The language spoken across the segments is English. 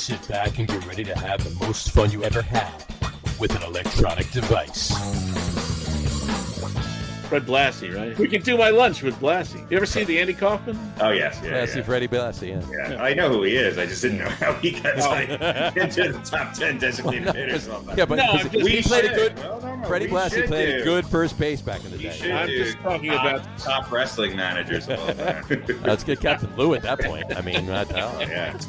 Sit back and get ready to have the most fun you ever had with an electronic device. Fred Blassie, right? We can do my lunch with Blassie. You ever see the Andy Kaufman? Oh, yes. Blassie, Freddie Blassie, yeah. I know who he is. I just didn't know how he got into the top 10 designated hitters. Yeah, but he played a good. Freddie Blassie played a good first base back in the day. I'm just talking about top wrestling managers of all time. Let's get Captain Lou at that point. I mean, right now. Yeah.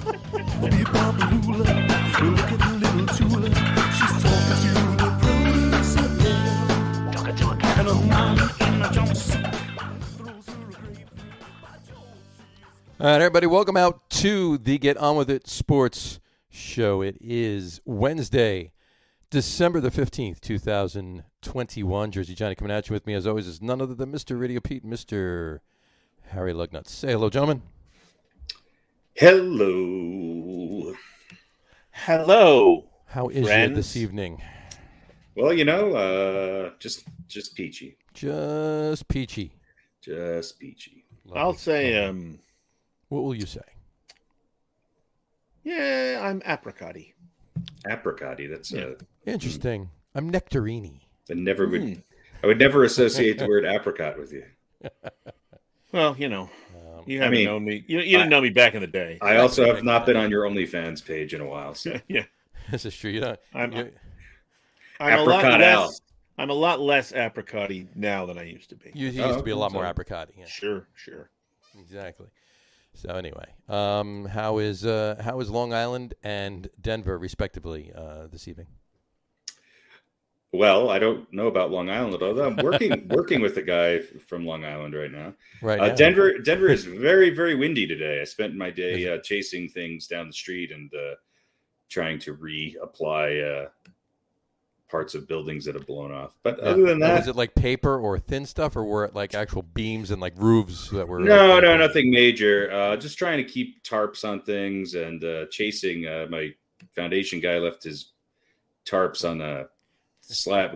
All right, everybody, welcome out to the Get On With It Sports Show. It is Wednesday, December the 15th, 2021. Jersey Johnny coming at you with me, as always, is none other than Mr. RadioPete, Mr. Harry Lug Nutz. Say hello, gentlemen. Hello. hello. How is friends. you this evening? Well, just peachy. Just peachy. Just peachy. I'll say, What will you say? yeah, I'm apricot-y. Apricot-y. That's Interesting. I'm nectarini. I would never associate the word apricot with you. Well, you haven't known me. You didn't know me back in the day. I also have not been on your OnlyFans page in a while. So. Yeah, This is true. You don't. I'm a lot less apricot-y now than I used to be. You used to be a lot more apricot-y. Yeah. Sure. Exactly. So anyway, how is Long Island and Denver respectively this evening? Well, I don't know about Long Island, although I'm working with a guy from Long Island right now. Right. Now. Denver is very, very windy today. I spent my day chasing things down the street and trying to reapply parts of buildings that have blown off. But other than that, was it like paper or thin stuff, or were it like actual beams and like roofs that were? No, nothing major. Just trying to keep tarps on things and chasing. My foundation guy left his tarps on a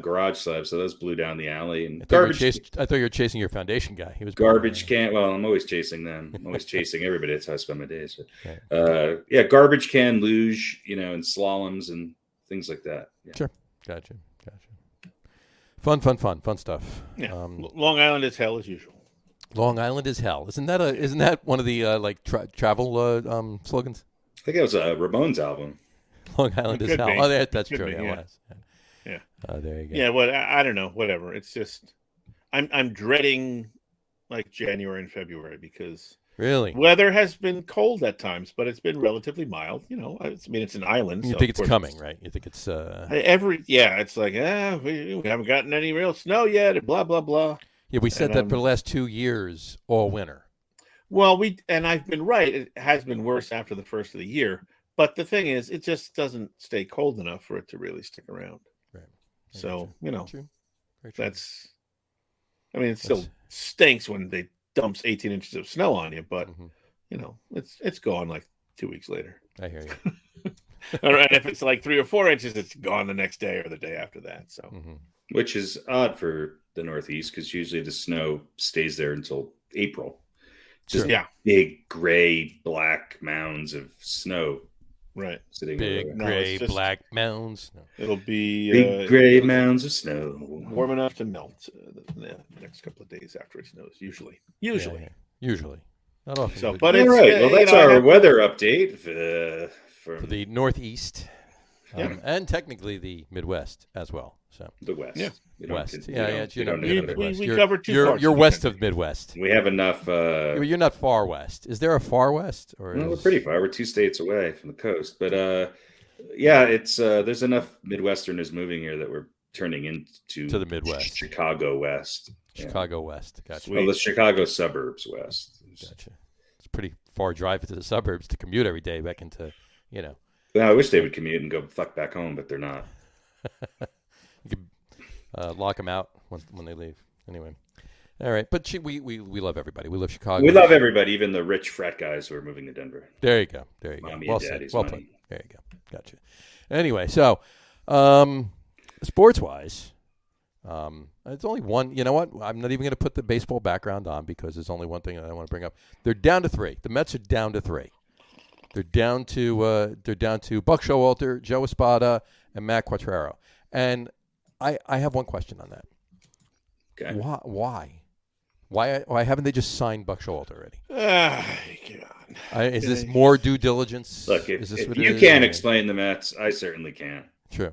garage slab, so those blew down the alley. And I thought you were chasing your foundation guy. He was garbage can. Well, I'm always chasing them. I'm always chasing everybody. That's how I spend my days. But, garbage can, luge, and slaloms and things like that. Yeah. Sure. Gotcha. Fun stuff. Yeah. Long Island is hell as usual. Long Island is hell. Isn't that one of the travel slogans? I think it was a Ramones album. Long Island is hell. Be. Oh, that's true. Be, yeah, yeah. it was. Yeah. There you go. Yeah. Well, I don't know. Whatever. It's just I'm dreading like January and February because really weather has been cold at times, but it's been relatively mild. It's an island. You so think it's coming, right? You think it's it's like we haven't gotten any real snow yet. Blah blah blah. Yeah, we said that for the last 2 years, all winter. Well, I've been right. It has been worse after the first of the year, but the thing is, it just doesn't stay cold enough for it to really stick around. Right. So true. That's. I mean, it still stinks when they dumps 18 inches of snow on you, but it's gone like 2 weeks later. I hear you. All right, if it's like 3 or 4 inches, it's gone the next day or the day after that. So, which is odd for the Northeast because usually the snow stays there until April. Just big gray black mounds of snow. Right, sitting big gray black mounds. No. It'll be big gray mounds of snow, warm enough to melt the next couple of days after it snows. Usually, not often. So, but it's right. Well, that's our weather update for the Northeast, and technically the Midwest as well. So the West, West, we covered two parts. You're west of Midwest. We have enough. You're not far west. Is there a far west? No, we're pretty far. We're 2 states away from the coast, but it's there's enough Midwesterners moving here that we're turning into the Midwest, Chicago West. Chicago West. Gotcha. Well, the Chicago suburbs west. Gotcha. It's a pretty far drive into the suburbs to commute every day back into, Well, I wish they would commute and go fuck back home, but they're not. You could lock them out when they leave. Anyway. All right. But we love everybody. We love Chicago. We love everybody, even the rich frat guys who are moving to Denver. There you go. Mommy Well and daddy's said. Well money. put. There you go. Gotcha. Anyway, so sports-wise, it's only one. You know what? I'm not even going to put the baseball background on because there's only one thing that I want to bring up. They're down to 3. The Mets are down to 3. They're down to Buck Showalter, Joe Espada, and Matt Quattraro. And I have one question on that. Okay. Why haven't they just signed Buck Showalter already? Come on. Is this more due diligence? Look, is this if what you it is? can't explain the Mets, I certainly can. True.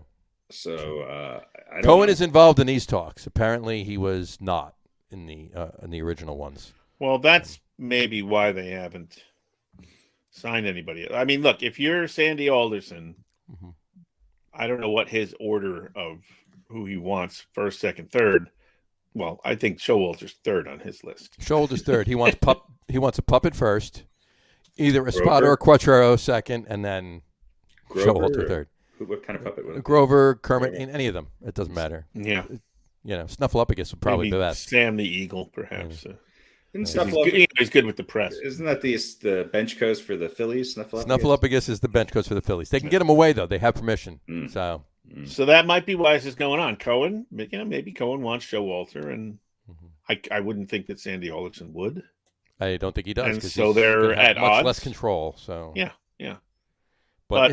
So I don't Cohen know. is involved in these talks. Apparently, he was not in the original ones. Well, that's maybe why they haven't signed anybody. I mean, look, if you're Sandy Alderson, I don't know what his order of who he wants first, second, third. Well, I think Showalter's third on his list. Showalter's third. He wants a puppet first, either Espada Grover? or Quattraro second, and then Grover Showalter or- third. What kind of puppet would it be? Grover, Kermit, any of them. It doesn't matter. Yeah. Snuffleupagus would probably Maybe be best. Sam the Eagle, perhaps. Isn't He's Snuffleupagus, good, he's good with the press. isn't that the bench coach for the Phillies? Snuffleupagus is the bench coach for the Phillies. They can get him away, though. They have permission. So So that might be why this is going on. Cohen, maybe Cohen wants Showalter, and I wouldn't think that Sandy Alderson would. I don't think he does. And 'cause so he's they're gonna have at much odds? less control. So Yeah. But But,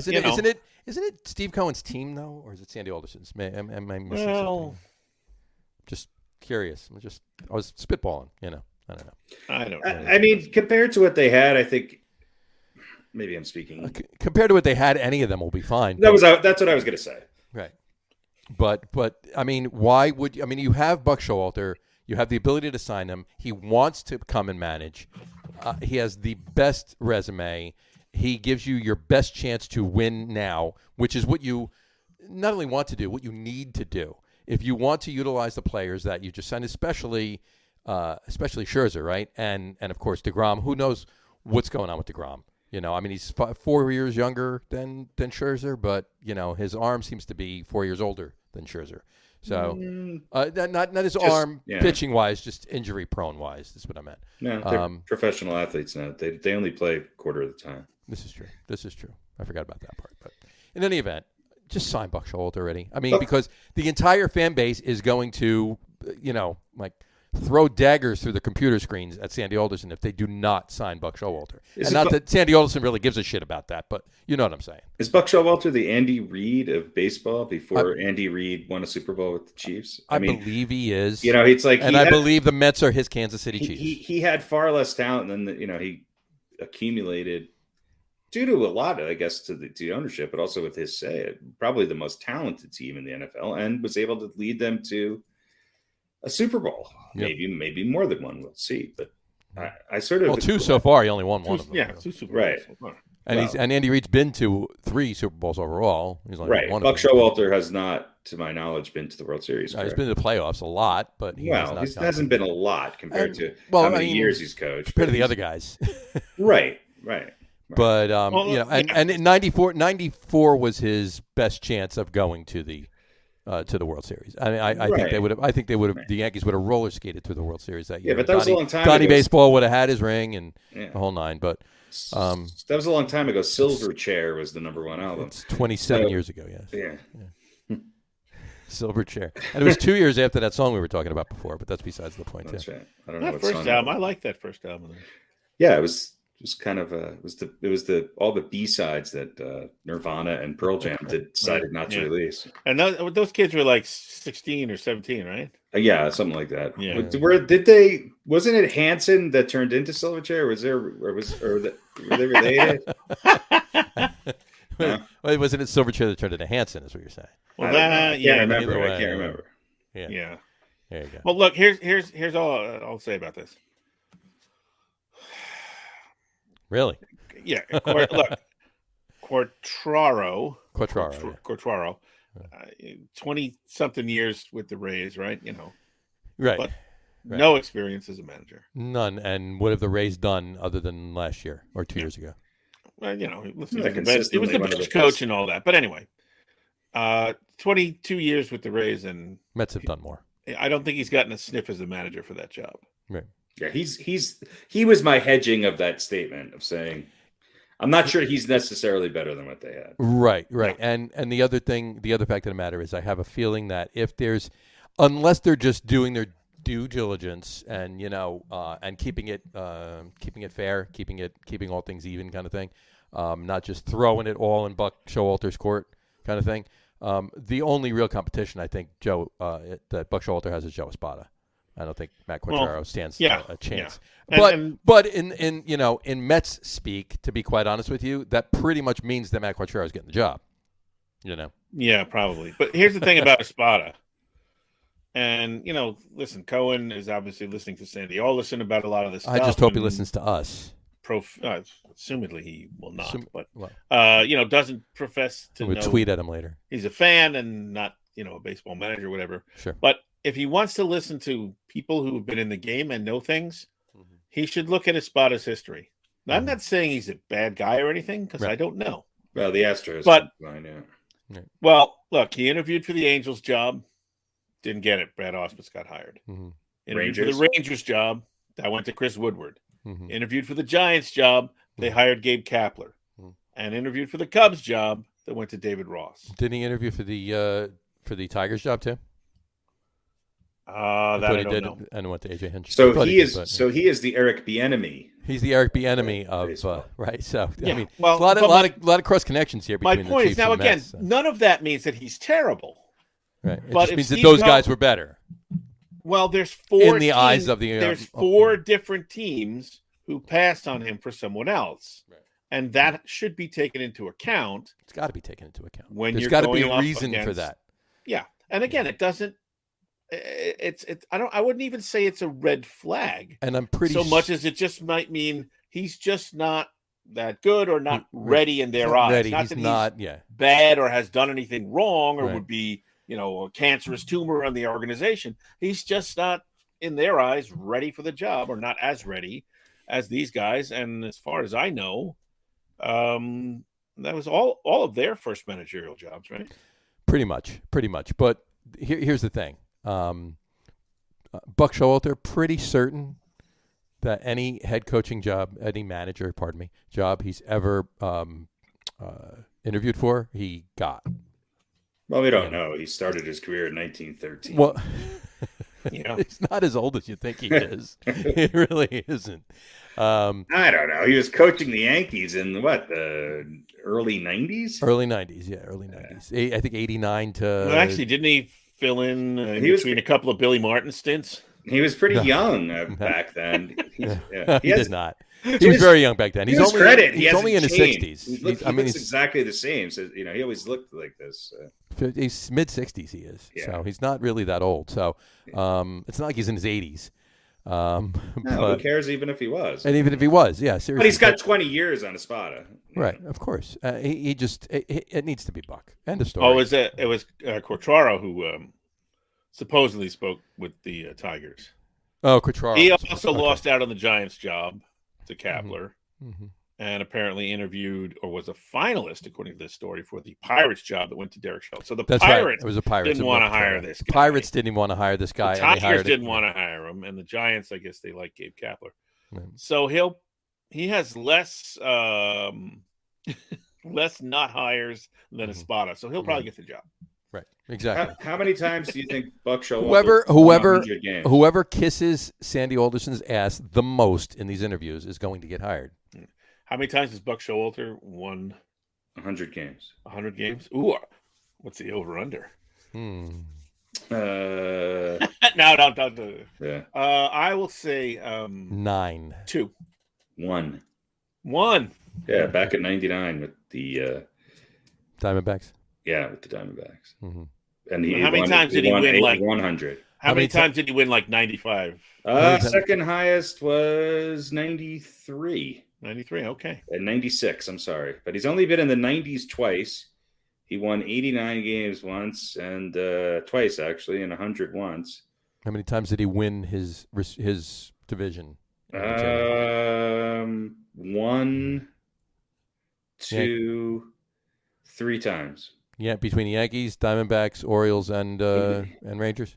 isn't it Steve Cohen's team though, or is it Sandy Alderson's? Am I missing something? Just curious. I was spitballing. I don't know. I don't know. I mean, compared to what they had, I think maybe I'm speaking. Compared to what they had, any of them will be fine. That's what I was going to say. Right. But I mean, why would you? I mean, you have Buck Showalter. You have the ability to sign him. He wants to come and manage. He has the best resume. He gives you your best chance to win now, which is what you not only want to do, what you need to do. If you want to utilize the players that you just signed, especially Scherzer, right? And of course DeGrom. Who knows what's going on with DeGrom? I mean, he's 4 years younger than Scherzer, but his arm seems to be 4 years older than Scherzer. So not his arm pitching wise, just injury prone wise. Is what I meant. No, they're professional athletes now. They only play a quarter of the time. This is true. I forgot about that part. But in any event, just sign Buck Showalter already. I mean, because the entire fan base is going to, throw daggers through the computer screens at Sandy Alderson if they do not sign Buck Showalter. And not that Sandy Alderson really gives a shit about that, but you know what I'm saying. Is Buck Showalter the Andy Reid of baseball before Andy Reid won a Super Bowl with the Chiefs? I believe he is. It's like, and I believe the Mets are his Kansas City Chiefs. He had far less talent than he accumulated due to a lot, I guess, to the ownership, but also with his say, probably the most talented team in the NFL, and was able to lead them to a Super Bowl. Yep. Maybe more than one. We'll see. But I sort of two so far. He only won one of them. Yeah, two Super Bowls. Right. So far. And Andy Reid's been to 3 Super Bowls overall. He's only won one Buck of them. Showalter has not, to my knowledge, been to the World Series. He's been to the playoffs a lot, but he hasn't been a lot compared to how many years he's coached. Compared to the other guys. Right. But and in 94 was his best chance of going to the World Series. I mean, I think they would have. I think they would have. The Yankees would have roller skated through the World Series that year. Yeah, but that was a long time Donnie ago. Baseball would have had his ring and the whole nine. But that was a long time ago. Silverchair was the #1 album. It's 27 years ago. Yes. Yeah. Silverchair, and it was 2 years after that song we were talking about before. But that's besides the point. That's too. right. I don't know That what first song album, I like that first album. Yeah, it was kind of all the B-sides that Nirvana and Pearl Jam decided not to release. And those kids were like 16 or 17, right? Yeah, something like that. Yeah. Wasn't it Hanson that turned into Silverchair? Were they related? Well, wasn't it Silverchair that turned into Hanson? Is what you're saying? Well, I can't remember. way, I can't remember. Yeah. There you go. Well, look, here's all I'll say about this. Really? Yeah. Look, Quattraro, 20-something years with the Rays, right? Right. But no experience as a manager. None. And what have the Rays done other than last year or 2 years ago? Well, he was the bench coach and all that. But anyway, 22 years with the Rays, and Mets have done more. I don't think he's gotten a sniff as a manager for that job. Right. Yeah, he was my hedging of that statement of saying, I'm not sure he's necessarily better than what they had. Right. Yeah. And the other fact of the matter is I have a feeling that unless they're just doing their due diligence and and keeping it fair, keeping all things even kind of thing, not just throwing it all in Buck Showalter's court kind of thing. The only real competition I think that Buck Showalter has is Joe Espada. I don't think Matt Quatraro stands a chance. Yeah. But in Mets speak, to be quite honest with you, that pretty much means that Matt Quatraro is getting the job. Yeah, probably. But here's the thing about Espada. And, listen, Cohen is obviously listening to Sandy Alderson about a lot of this stuff. I just hope he listens to us. Assumedly he will not. But, doesn't profess to know. We'll tweet at him later. He's a fan and not, a baseball manager or whatever. Sure. But if he wants to listen to people who have been in the game and know things, he should look at Espada's history. Now, I'm not saying he's a bad guy or anything because I don't know. Well, the Astros. But, yeah. Well, look, he interviewed for the Angels job. Didn't get it. Brad Ausmus got hired. Interviewed for the Rangers job. That went to Chris Woodward. Interviewed for the Giants job. They hired Gabe Kapler. And interviewed for the Cubs job. That went to David Ross. Didn't he interview for the Tigers job too? That I don't know. And went to AJ Hinch. So he is the Eric Bieniemy. He's the Eric Bieniemy of right. So yeah. I mean, well, a lot of cross connections here between my point the Chiefs is now and again, Mets, none of that means that he's terrible. Right. It but just means that those guys were better. Well, there's four in the eyes of the. There's four different teams who passed on him for someone else, and that should be taken into account. It's got to be taken into account. There's got to be a reason for that. Yeah, and again, it doesn't. It's. I wouldn't even say it's a red flag. And I'm pretty much as it just might mean he's just not that good or not ready in their eyes. Ready. Not he's that not he's bad or has done anything wrong or would be, a cancerous tumor on the organization. He's just not, in their eyes, ready for the job or not as ready as these guys. And as far as I know, that was all of their first managerial jobs, right? Pretty much. But here's the thing. Buck Showalter, pretty certain that any head coaching job, any manager, job he's ever interviewed for, he got. Well, we don't know. He started his career in 1913. Well, he's not as old as you think he is. He really isn't. I don't know. He was coaching the Yankees in the early 90s? Early 90s. I think 89 to... Well, actually, didn't he fill in between a couple of Billy Martin stints? He was pretty young back then. He did not. He was very young back then. He's only in his 60s. He looks exactly the same. So, he always looked like this. He's mid-60s, he is. Yeah. So he's not really that old. So it's not like he's in his 80s. Who cares even if he was? And even if he was, yeah, seriously. But he's got 20 years on Espada. Right, of course. It needs to be Buck. End of story. Oh, it was Quatraro who supposedly spoke with the Tigers. Oh, Quatraro. He also lost out on the Giants job to Kapler, and apparently interviewed or was a finalist, according to this story, for the Pirates job that went to Derek Schultz. So Pirates, right. It was a Pirates didn't want to hire this guy. Pirates didn't want to hire this guy. The Tigers didn't want to hire him, and the Giants, I guess, they like Gabe Kapler. So he has less less not hires than Espada, so he'll probably get the job. Right, exactly. How many times do you think Buck Showalter? Whoever kisses Sandy Alderson's ass the most in these interviews is going to get hired. How many times has Buck Showalter won? 100 games. 100 games. Ooh, what's the over under? No. Yeah. I will say 9. 2. 1. 1. Yeah, back at 99 with the Diamondbacks. Yeah, with the Diamondbacks. And how many times did he win? Like 100. How many times did he win? Like 95. Second highest was 93. 93. Okay. And 96. I'm sorry, but he's only been in the 90s twice. He won 89 games once, and twice actually, and 100 once. How many times did he win his division? 1, 2, 3 times. Yeah, between the Yankees, Diamondbacks, Orioles, and Rangers.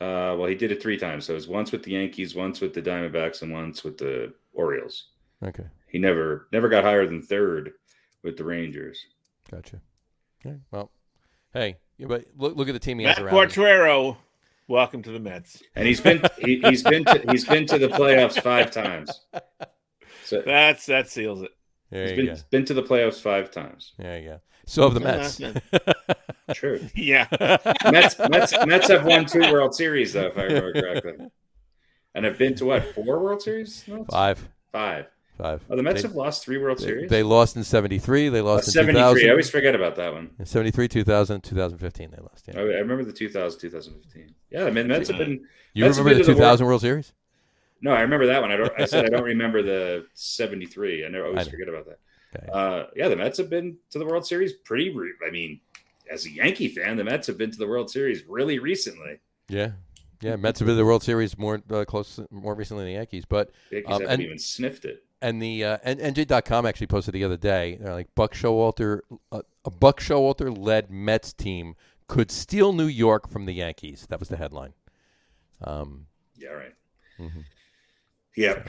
Well, he did it 3 times. So it was once with the Yankees, once with the Diamondbacks, and once with the Orioles. Okay. He never got higher than 3rd with the Rangers. Gotcha. Okay. Well, hey, but look at the team he has Matt around. Quatraro, welcome to the Mets. And he's been to the playoffs 5 times. So that seals it. There He's you go. been to the playoffs 5 times. There you go. So have the Mets. True. Yeah. Mets have won 2 World Series, though, if I remember correctly. And have been to, what, 4 World Series? No, 5. 5. Oh, the Mets have lost 3 World Series? They lost in 73. They lost in 73. 2000. I always forget about that one. In 73, 2000, 2015 they lost. Yeah. I remember the 2015. Yeah, I mean, Mets have been... You Mets remember have the been to 2000 World Series? No, I remember that one. I said I don't remember the 73. I always forget about that. Okay. Yeah, the Mets have been to the World Series I mean, as a Yankee fan, the Mets have been to the World Series really recently. Yeah. Yeah, Mets have been to the World Series more recently than the Yankees. But Yankees haven't even sniffed it. And the NJ.com actually posted the other day, like Buck Showalter, a Buck Showalter-led Mets team could steal New York from the Yankees. That was the headline. Yeah, right. Mm-hmm. Yep.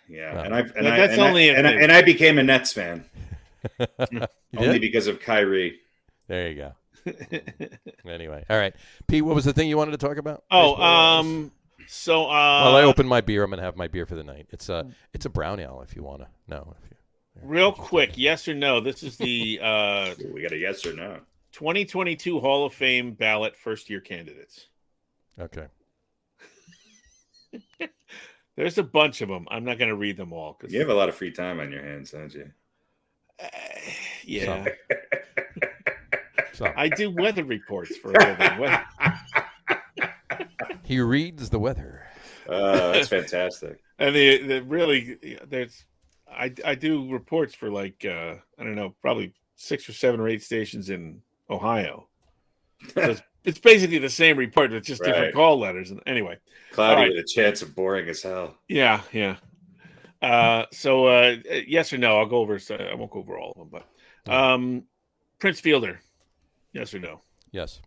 Yeah, Wow. And I became a Nets fan only did? because of Kyrie. There you go. Anyway, all right, Pete. What was the thing you wanted to talk about? So while I open my beer, I'm gonna have my beer for the night. It's a brown ale if you want to know. Real quick, yes or no? This is the we got a yes or no. 2022 Hall of Fame ballot first-year candidates. Okay. There's a bunch of them. I'm not going to read them all. You have a lot of free time on your hands, don't you? Yeah. So. I do weather reports for a living. He reads the weather. That's fantastic. And I do reports for like I don't know, probably 6 or 7 or 8 stations in Ohio. So it's basically the same report, but just different call letters. And anyway, cloudy with a chance of boring as hell. Yeah. So yes or no? I'll go over. I won't go over all of them, but Prince Fielder, yes or no? Yes.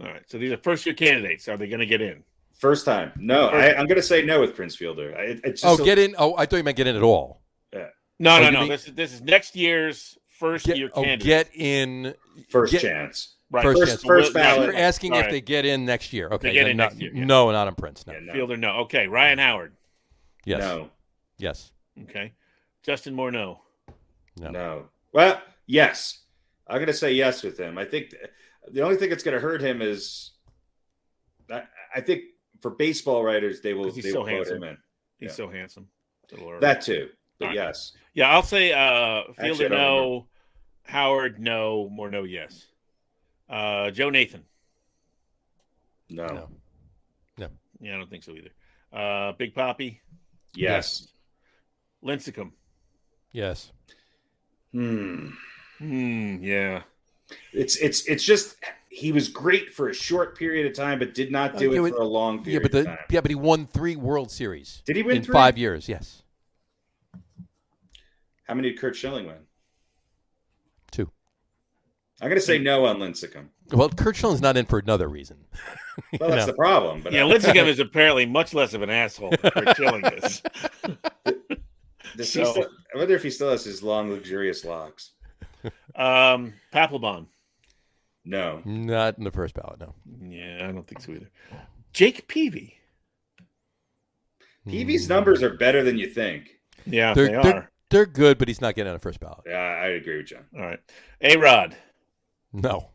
All right. So these are first-year candidates. Are they going to get in? First time. No, I'm going to say no with Prince Fielder. Get in. Oh, I thought you meant get in at all. Yeah. No. This is next year's first-year candidate. Get in. First chance. Right. First ballot. You're asking if they get in next year. Okay. They get in next year. Yeah. No, not on Prince. No. Yeah, no. Fielder, no. Okay. Ryan Howard. Yes. No. Yes. Okay. Justin Moore, no. No. Well, yes. I'm going to say yes with him. I think the only thing that's going to hurt him is I think for baseball writers, they will so vote him in. He's so handsome. That too. But right. Yes. Yeah, I'll say Fielder, Actually, no. remember. Howard, no. Moore, no, yes. Joe Nathan. No. Yeah, I don't think so either. Big Papi. Yes. Lincecum. Yes. Yeah. It's just he was great for a short period of time, but did not do it for a long period of time. Yeah, but he won 3 World Series. Did he win in 3? 5 years? Yes. How many did Kurt Schilling win? 2. I'm going to say no on Lincecum. Well, Kurt Schilling's not in for another reason. Well, that's the problem. But Lincecum is apparently much less of an asshole than Kurt Schilling is. I wonder if he still has his long, luxurious locks. Papelbon. No. Not in the first ballot, no. Yeah, I don't think so either. Jake Peavy. Peavy's numbers are better than you think. Yeah, they are. They're good, but he's not getting on the first ballot. Yeah, I agree with John. All right. A-Rod. No.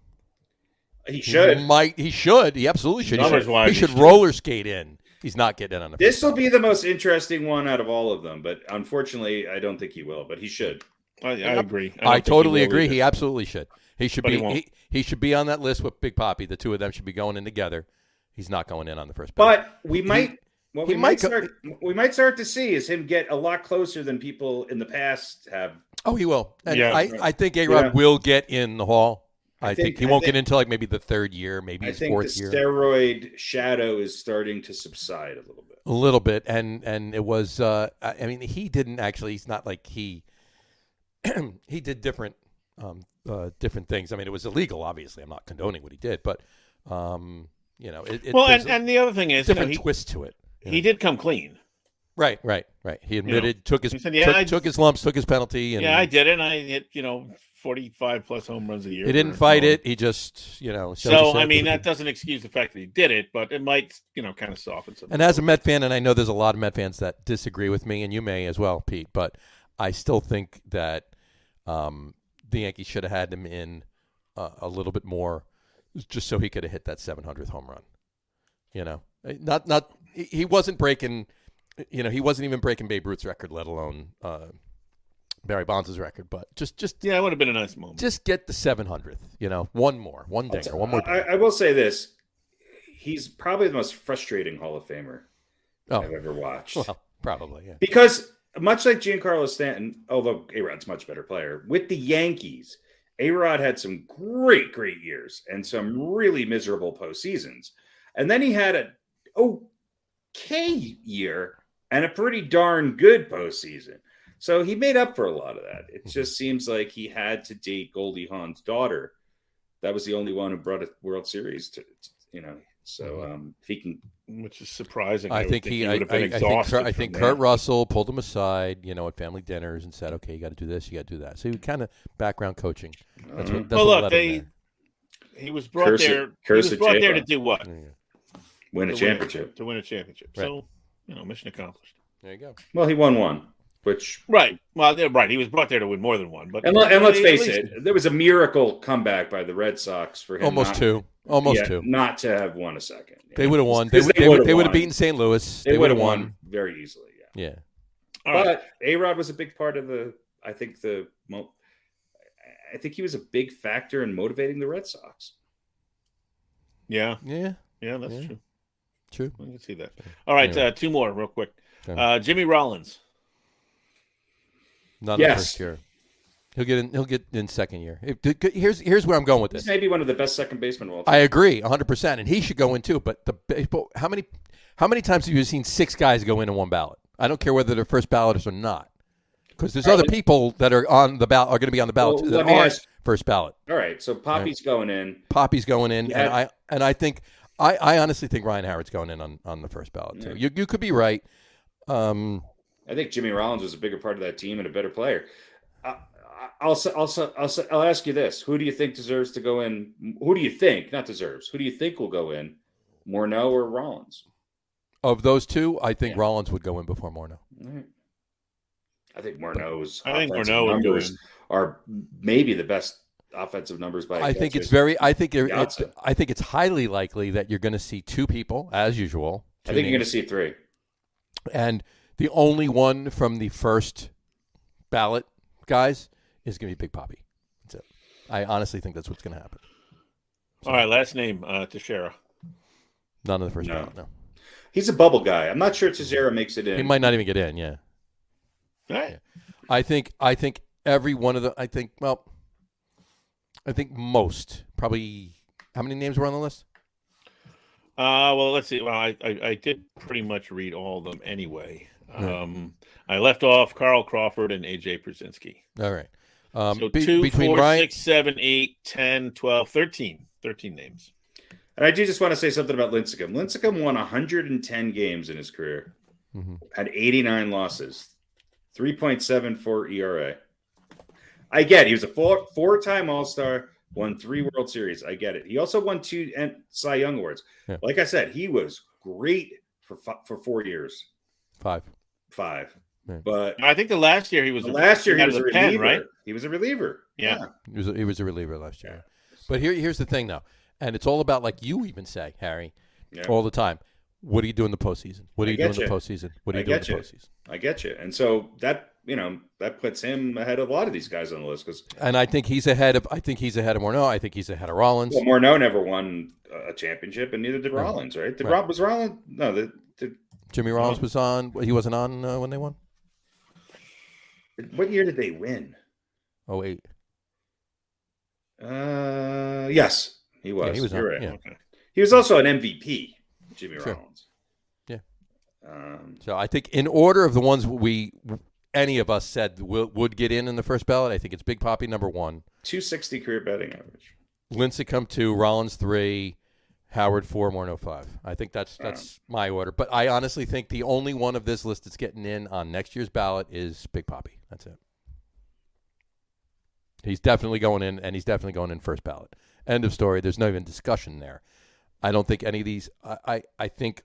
He should. He should. He absolutely should. Numbers-wise, he should roller skate in. He's not getting in on the first This will be the most interesting one out of all of them, but unfortunately, I don't think he will, but he should. I agree. I totally agree. He absolutely should. He should But be. He should be on that list with Big Papi. The two of them should be going in together. He's not going in on the first ballot. But we might. What we might start to see is him get a lot closer than people in the past have. Oh, he will. And Yeah. I think A-Rod will get in the Hall. I think he won't get into like maybe the 3rd year, maybe his 4th year. I think the steroid shadow is starting to subside a little bit. A little bit, and it was. I mean, he didn't actually. He's not like he. He did different things. I mean, it was illegal. Obviously, I'm not condoning what he did, but and the other thing is, different twist to it. He did come clean. Right. He admitted, took his took his lumps, took his penalty. And, I did it. I hit 45 plus home runs a year. He didn't fight it. He just So I mean, that doesn't excuse the fact that he did it, but it might kind of soften something. And as a Met fan, and I know there's a lot of Met fans that disagree with me, and you may as well, Pete, but I still think that the Yankees should have had him in a little bit more, just so he could have hit that 700th home run. He wasn't breaking. He wasn't even breaking Babe Ruth's record, let alone Barry Bonds' record. But just it would have been a nice moment. Just get the 700th. One dinger, one more. I will say this: he's probably the most frustrating Hall of Famer I've ever watched. Well, probably, yeah. Because much like Giancarlo Stanton, although A-Rod's a much better player, with the Yankees, A-Rod had some great years and some really miserable postseasons. And then he had an okay year and a pretty darn good postseason. So he made up for a lot of that. It just seems like he had to date Goldie Hawn's daughter. That was the only one who brought a World Series to. So if he can, which is surprising. I think he would have been exhausted. I think Kurt Russell pulled him aside, at family dinners and said, "Okay, you got to do this, you got to do that." So he kind of background coaching. That's what he was brought there. He was brought there to do what? Win a championship. To win a championship. Right. So mission accomplished. There you go. Well, he won one. Which right. Well, right. He was brought there to win more than one. But let's face it, there was a miracle comeback by the Red Sox for him. Almost two, not to have won a second. They would have won. They would have beaten St. Louis. They would have won very easily. Yeah. But A-Rod was a big part of I think he was a big factor in motivating the Red Sox. Yeah. Yeah. Yeah, that's true. True. I can see that. All right, anyway. Two more real quick. Jimmy Rollins. Not in the first year. He'll get in second year. Here's where I'm going with this. He's maybe one of the best second basemen of all time. I agree 100%, and he should go in too. But the baseball, how many times have you seen 6 guys go in one ballot? I don't care whether they're first balloters or not, because there's other people that are on the ballot, are going to be on the ballot too, that aren't first ballot. All right, so Poppy's going in. Poppy's going in, and I think I honestly think Ryan Howard's going in on the first ballot too. You could be right. I think Jimmy Rollins was a bigger part of that team and a better player. I'll ask you this: who do you think deserves to go in? Who do you think, not deserves? Who do you think will go in? Morneau or Rollins? Of those two, I think Rollins would go in before Morneau. Right. I think Morneau's numbers are maybe the best offensive numbers by. I think it's highly likely that you're going to see 2 people as usual. I think you're going to see 3. And the only one from the first ballot guys is going to be Big Poppy. That's it. I honestly think that's what's going to happen. So, all right, last name, Teixeira. None of the first ballot, no. He's a bubble guy. I'm not sure Teixeira makes it in. He might not even get in, yeah. All right. Yeah. I think every one of them, I think most, probably, how many names were on the list? Well, let's see. Well, I did pretty much read all of them anyway. I left off Carl Crawford and AJ Przinsky. All right. So 2, between 4, Ryan... 6, 7, 8, 10, 12, 13 names. And I do just want to say something about Lincecum. Lincecum won 110 games in his career, had 89 losses, 3.74 ERA. I get it. He was a four-time All-Star, won 3 World Series. I get it. He also won 2 Cy Young Awards. Yeah. Like I said, he was great for 4 years. 5. Yeah. But I think the last year he was a reliever, 10, right? He was a reliever. Yeah. He was a reliever last year. Yeah. But here's the thing now. And it's all about, like you even say, Harry, all the time. What do you do in the postseason? What do you do in the postseason? What do you do in the postseason? I get you. And so that puts him ahead of a lot of these guys on the list. And I think he's ahead of Morneau. I think he's ahead of Rollins. Well, Morneau never won a championship, and neither did Rollins, right? Was Rollins? No, Jimmy Rollins was on. He wasn't on when they won? What year did they win? 08. Yes. He was. Yeah, he was You're on. right. Yeah. Okay. He was also an MVP, Jimmy Rollins. Yeah. So I think in order of the ones any of us said would get in the first ballot, I think it's Big Poppy number 1. 260 career batting average. Lincecum 2, Rollins 3, Howard 4, Morneau 5. I think that's my order. But I honestly think the only one of this list that's getting in on next year's ballot is Big Poppy. That's it. He's definitely going in, and he's definitely going in first ballot. End of story. There's no even discussion there. I don't think any of these. I think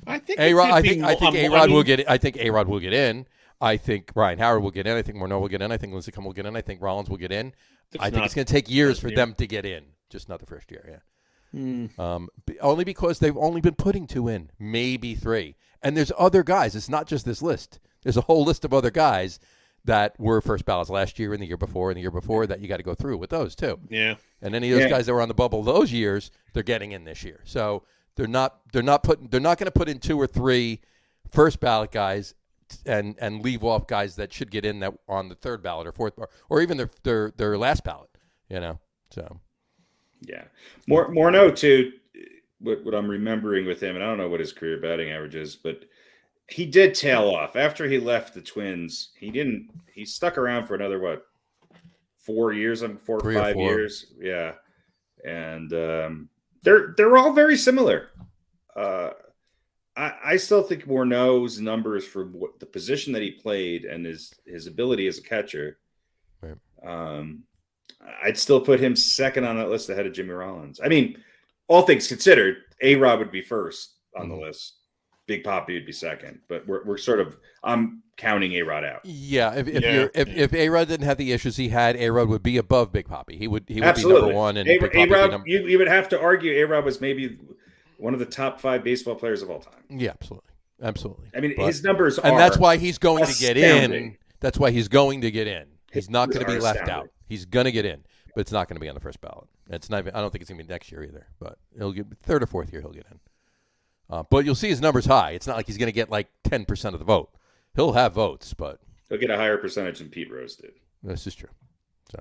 A-Rod. I think A-Rod will get. I think A-Rod will get in. I think Ryan Howard will get in. I think Morneau will get in. I think Lincecum will get in. I think Rollins will get in. I think it's going to take years for them to get in. Just not the first year, yeah. Only because they've only been putting 2 in, maybe 3. And there's other guys. It's not just this list. There's a whole list of other guys that were first ballots last year and the year before and the year before that you got to go through with those too. Yeah. And any of those guys that were on the bubble those years, they're getting in this year. So they're not going to put in 2 or 3 first ballot guys and leave off guys that should get in that on the third ballot or fourth or even their last ballot, So yeah. Morneau too, what I'm remembering with him, and I don't know what his career batting average is, but he did tail off after he left the Twins. He stuck around for another 4 years, 4 or 5 years. Yeah. And they're all very similar. I still think Morneau's numbers for the position that he played and his ability as a catcher, right. I'd still put him second on that list ahead of Jimmy Rollins. I mean, all things considered, A-Rod would be first on the list. Big Papi would be second, but I'm counting A-Rod out. Yeah, if A-Rod didn't have the issues he had, A-Rod would be above Big Papi. He would be number one, and A-Rod, you would have to argue A-Rod was maybe one of the top 5 baseball players of all time. Yeah, absolutely. I mean, his numbers are, and that's why he's going to get astounding. in. That's why he's going to get in. He's not going to be left astounding. out. He's going to get in, but it's not going to be on the first ballot. It's not. I don't think it's going to be next year either. But he'll get third or fourth year. He'll get in. But you'll see his numbers high. It's not like he's going to get like 10% of the vote. He'll have votes, but he'll get a higher percentage than Pete Rose did. This is true. So,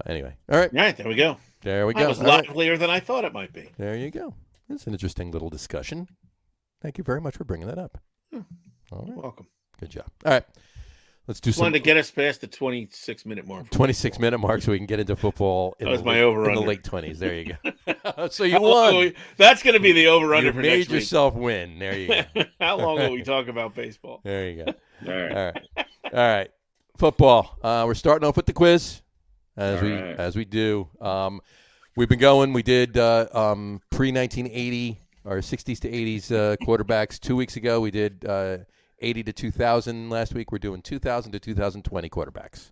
anyway, all right. All right, there we go. There we go. That was livelier than I thought it might be. There you go. That's an interesting little discussion. Thank you very much for bringing that up. Yeah. All right. You're welcome. Good job. All right. Let's do Just wanted to get us past the 26-minute mark. 26-minute mark so we can get into football in, that was my over in the late 20s. There you go. So you won. That's going to be the over-under for next week. You made yourself win. There you go. How long will we talk about baseball? There you go. All right. Football. We're starting off with the quiz, as we do. We've been going. We did pre-1980 or 60s to 80s quarterbacks 2 weeks ago. We did 80 to 2000 last week. We're doing 2000 to 2020 quarterbacks.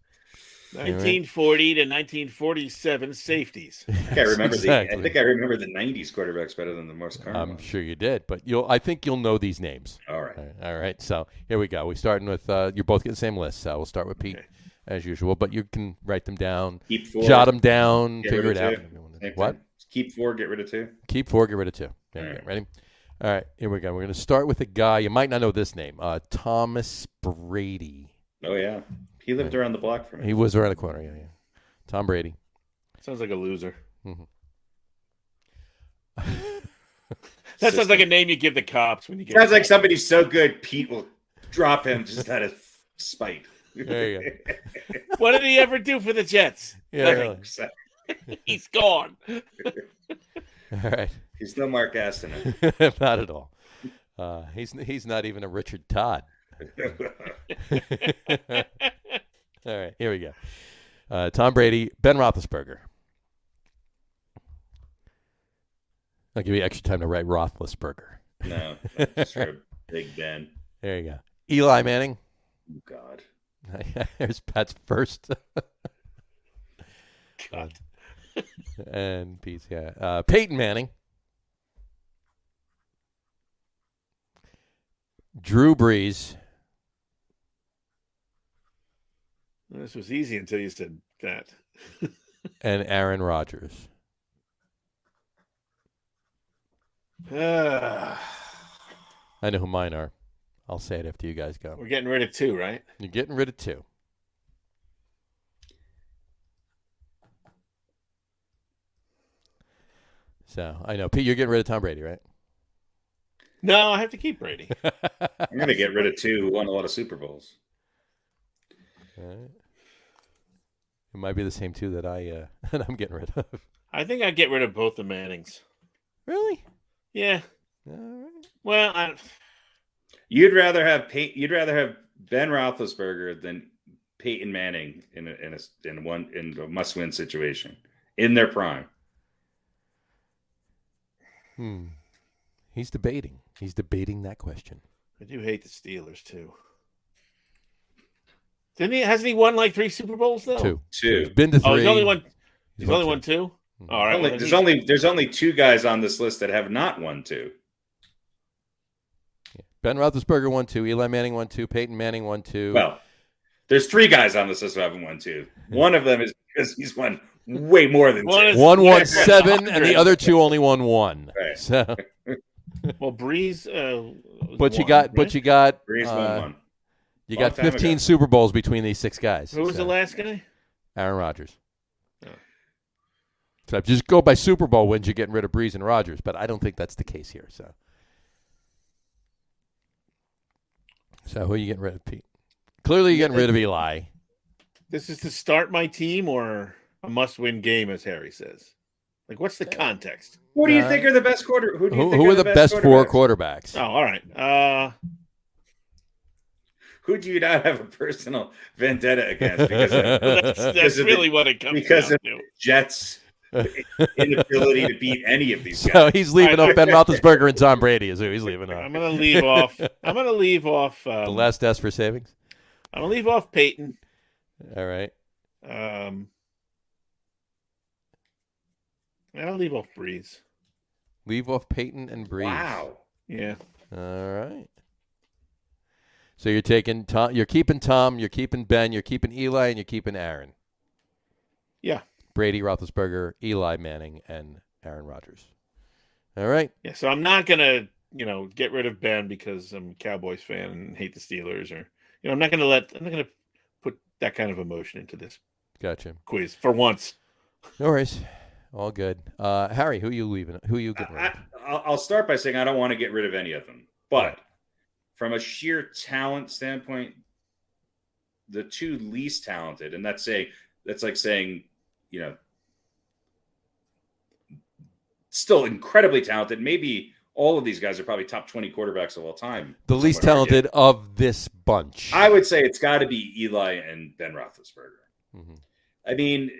1940 to 1947 safeties. I think I remember the 90s quarterbacks better than the most current I'm ones. sure you did, but I think you'll know these names. All right. All right. So here we go. We're starting with you're both getting the same list. So we'll start with Pete as usual, but you can write them down, keep 4, jot them down, figure it out. What? Keep 4, get rid of 2. Keep 4, get rid of 2. There you go. Ready? All right, here we go. We're going to start with a guy. You might not know this name, Thomas Brady. Oh, yeah. He lived around the block from me. He was around the corner, yeah. Tom Brady. Sounds like a loser. Mm-hmm. That sounds like a name you give the cops when you get. Sounds like somebody so good Pete will drop him just out of spite. There you go. What did he ever do for the Jets? Yeah, really. He's gone. All right. He's no Mark Aston. Not at all. He's not even a Richard Todd. All right, here we go. Tom Brady, Ben Roethlisberger. I'll give you extra time to write Roethlisberger. No, just Big Ben. There you go. Eli Manning. Oh, God. There's Pat's first. God. And Pete's, yeah. Peyton Manning. Drew Brees. This was easy until you said that. And Aaron Rodgers. I know who mine are. I'll say it after you guys go. We're getting rid of 2, right? You're getting rid of 2. So, I know. Pete, you're getting rid of Tom Brady, right? No, I have to keep Brady. I'm going to get rid of 2 who won a lot of Super Bowls. All right. It might be the same 2 that I'm getting rid of. I think I'd get rid of both the Mannings. Really? Yeah. All right. Well, You'd rather have Ben Roethlisberger than Peyton Manning in a must-win situation in their prime. He's debating. He's debating that question. I do hate the Steelers too. Hasn't he won like 3 Super Bowls though? Two. Two. He's been to 3. Oh, he's only won. He's won only two. won 2. Mhm. All right. There's only 2 guys on this list that have not won 2. Ben Roethlisberger won 2. Eli Manning won 2. Peyton Manning won 2. Well, there's 3 guys on this list who haven't won 2. One of them is because he's won way more than 2. One won 7, and the other 2 only won 1. Right. So, Well, Breeze. but you got Breeze won 1. you Long got time 15 ago. Super Bowls between these 6 guys. Who was So, the last guy? Aaron Rodgers. Oh. So if you just go by Super Bowl wins, you're getting rid of Breeze and Rodgers, but I don't think that's the case here. So who are you getting rid of, Pete? Clearly, you're getting rid of Eli. This is to start my team or a must-win game, as Harry says. Like, what's the context? Who do you think are the best quarter? Who do you think Who are the best 4 quarterbacks? Oh, all right. Who do you not have a personal vendetta against? Because That's really what it comes because down of to. Jets' inability to beat any of these guys. So he's leaving off Ben Roethlisberger and Tom Brady is who he's leaving off. I'm gonna leave off. The last desk for savings. I'm gonna leave off Peyton. All right. I'll leave off Breeze. Leave off Peyton and Breeze. Wow. Yeah. All right. So you're taking Tom. You're keeping Tom. You're keeping Ben. You're keeping Eli, and you're keeping Aaron. Yeah. Brady, Roethlisberger, Eli Manning, and Aaron Rodgers. All right. Yeah. So I'm not gonna, get rid of Ben because I'm a Cowboys fan and hate the Steelers, or I'm not gonna put that kind of emotion into this Gotcha. quiz for once. No worries. All good. Harry, who are you leaving? Who are you getting rid of? I'll start by saying I don't want to get rid of any of them, but from a sheer talent standpoint, the 2 least talented, and that's like saying, still incredibly talented. Maybe all of these guys are probably top 20 quarterbacks of all time. The least talented of this bunch. I would say it's got to be Eli and Ben Roethlisberger. Mm-hmm. I mean,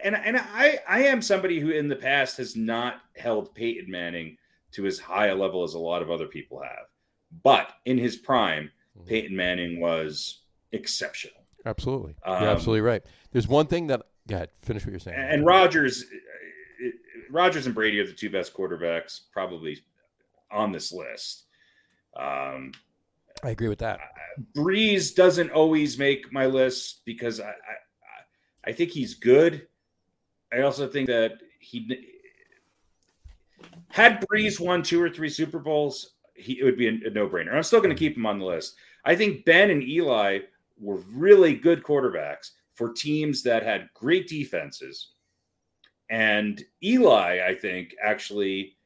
and I am somebody who in the past has not held Peyton Manning to as high a level as a lot of other people have. But in his prime, Peyton Manning was exceptional. Absolutely. You're absolutely right. There's one thing that – go ahead. Finish what you're saying. And Rodgers and Brady are the 2 best quarterbacks probably on this list. I agree with that. Breeze doesn't always make my list because I think he's good. I also think that had Breeze won 2 or 3 Super Bowls, it would be a no-brainer. I'm still going to keep him on the list. I think Ben and Eli were really good quarterbacks for teams that had great defenses. And Eli, I think, actually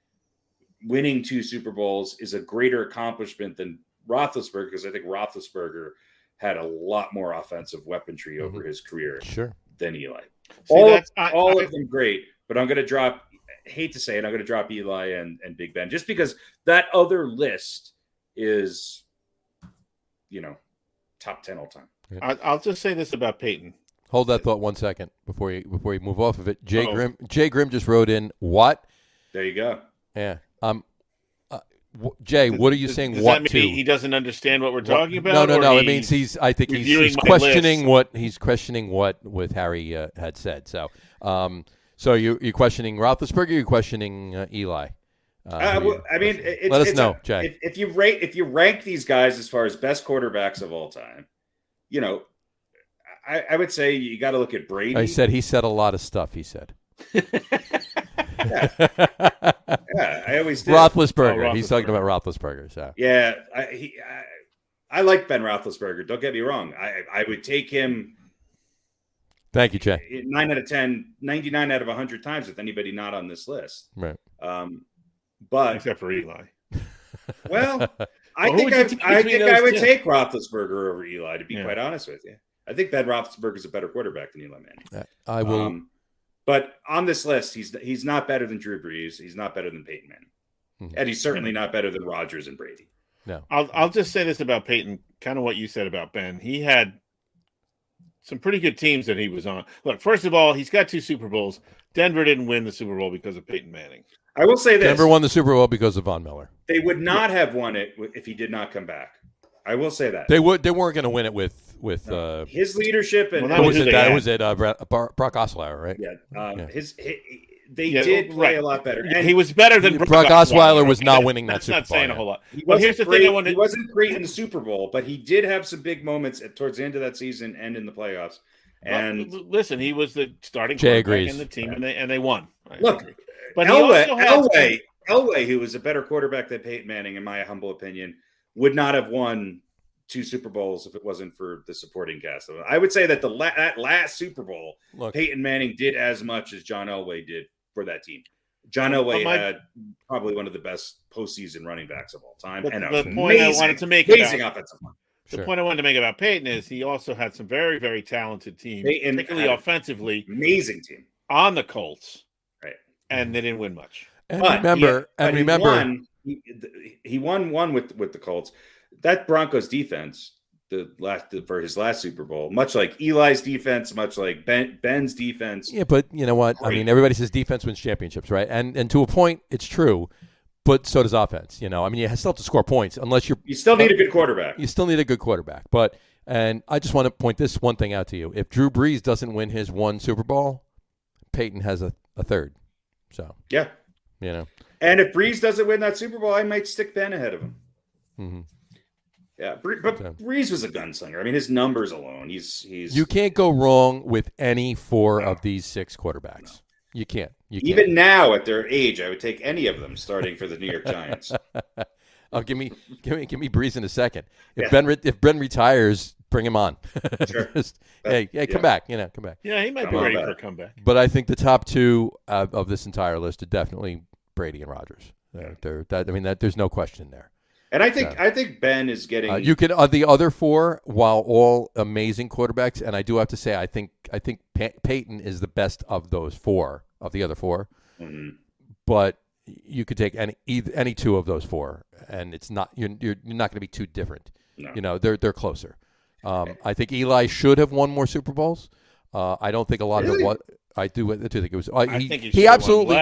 winning 2 Super Bowls is a greater accomplishment than Roethlisberger, because I think Roethlisberger had a lot more offensive weaponry over his career than Eli. All of them great, but I'm going to drop – hate to say it, I'm going to drop Eli and Big Ben just because that other list is, top 10 all time. I'll just say this about Peyton. Hold that thought 1 second before you move off of it. Jay Grimm just wrote in what? There you go. Yeah. Jay, what are you saying? Does What that to? mean he doesn't understand what we're talking about? No. It means he's questioning what with Harry had said. So, so you're questioning Roethlisberger. You're questioning Eli. Let us know, Jay. If you rank these guys as far as best quarterbacks of all time, I would say you got to look at Brady. He said a lot of stuff. He said. Yeah, I always did. Roethlisberger. He's talking about Roethlisberger. So yeah, I like Ben Roethlisberger. Don't get me wrong. I would take him. Thank you, Jay. 9 out of 10, 99 out of 100 times with anybody not on this list. Right. But except for Eli. Well, I think I would take Roethlisberger over Eli, to be quite honest with you. I think Ben Roethlisberger is a better quarterback than Eli Manning. I will. But on this list, he's not better than Drew Brees. He's not better than Peyton Manning. And he's certainly not better than Rodgers and Brady. No. I'll just say this about Peyton, kind of what you said about Ben. He had some pretty good teams that he was on. Look, first of all, he's got 2 Super Bowls. Denver didn't win the Super Bowl because of Peyton Manning. I will say this. Denver won the Super Bowl because of Von Miller. They would not have won it if he did not come back. I will say that. They weren't going to win it with his leadership and Well, that was it. Brock Osweiler, right? Yeah, they did play a lot better. And he was better than Brock Osweiler was not winning that Super Bowl. That's not saying a whole lot. Well, here's the thing: he wasn't great in the Super Bowl, but he did have some big moments towards the end of that season and in the playoffs. And listen, he was the starting quarterback in the team, and they won. Look, but Elway, who was a better quarterback than Peyton Manning, in my humble opinion, would not have won 2 Super Bowls if it wasn't for the supporting cast. I would say that that last Super Bowl, Peyton Manning did as much as John Elway did for that team. John Elway had probably one of the best postseason running backs of all time. And the point I wanted to make amazing offensive line. The point I wanted to make about Peyton is he also had some very, very talented teams, particularly offensively. Amazing team on the Colts, right? And they didn't win much. And remember, he won one with the Colts. That Broncos defense, for his last Super Bowl, much like Eli's defense, much like Ben's defense. Yeah, but you know what? Great. I mean, everybody says defense wins championships, right? And to a point, it's true. But so does offense. You know, I mean, you still have to score points unless you still need a good quarterback. You still need a good quarterback. And I just want to point this one thing out to you. If Drew Brees doesn't win his 1 Super Bowl, Peyton has a third. So yeah, you know. And if Brees doesn't win that Super Bowl, I might stick Ben ahead of him. Mm-hmm. Yeah, but Brees was a gunslinger. I mean, his numbers alone, he's. You can't go wrong with any 4 of these 6 quarterbacks. No. You can't. Even now at their age, I would take any of them starting for the New York Giants. Give me Brees in a second. If Ben retires, bring him on. Sure. Come back. Come back. Yeah, he might be ready for a comeback. But I think the top 2 of this entire list are definitely Brady and Rodgers. There's no question there. And I think Ben is getting. You can the other 4, while all amazing quarterbacks, and I do have to say, I think Peyton is the best of those 4 of the other 4. Mm-hmm. But you could take any 2 of those 4, and it's not you're not going to be too different. No. You know, they're closer. I think Eli should have won more Super Bowls. I don't think a lot of it was. I do think it was. He absolutely.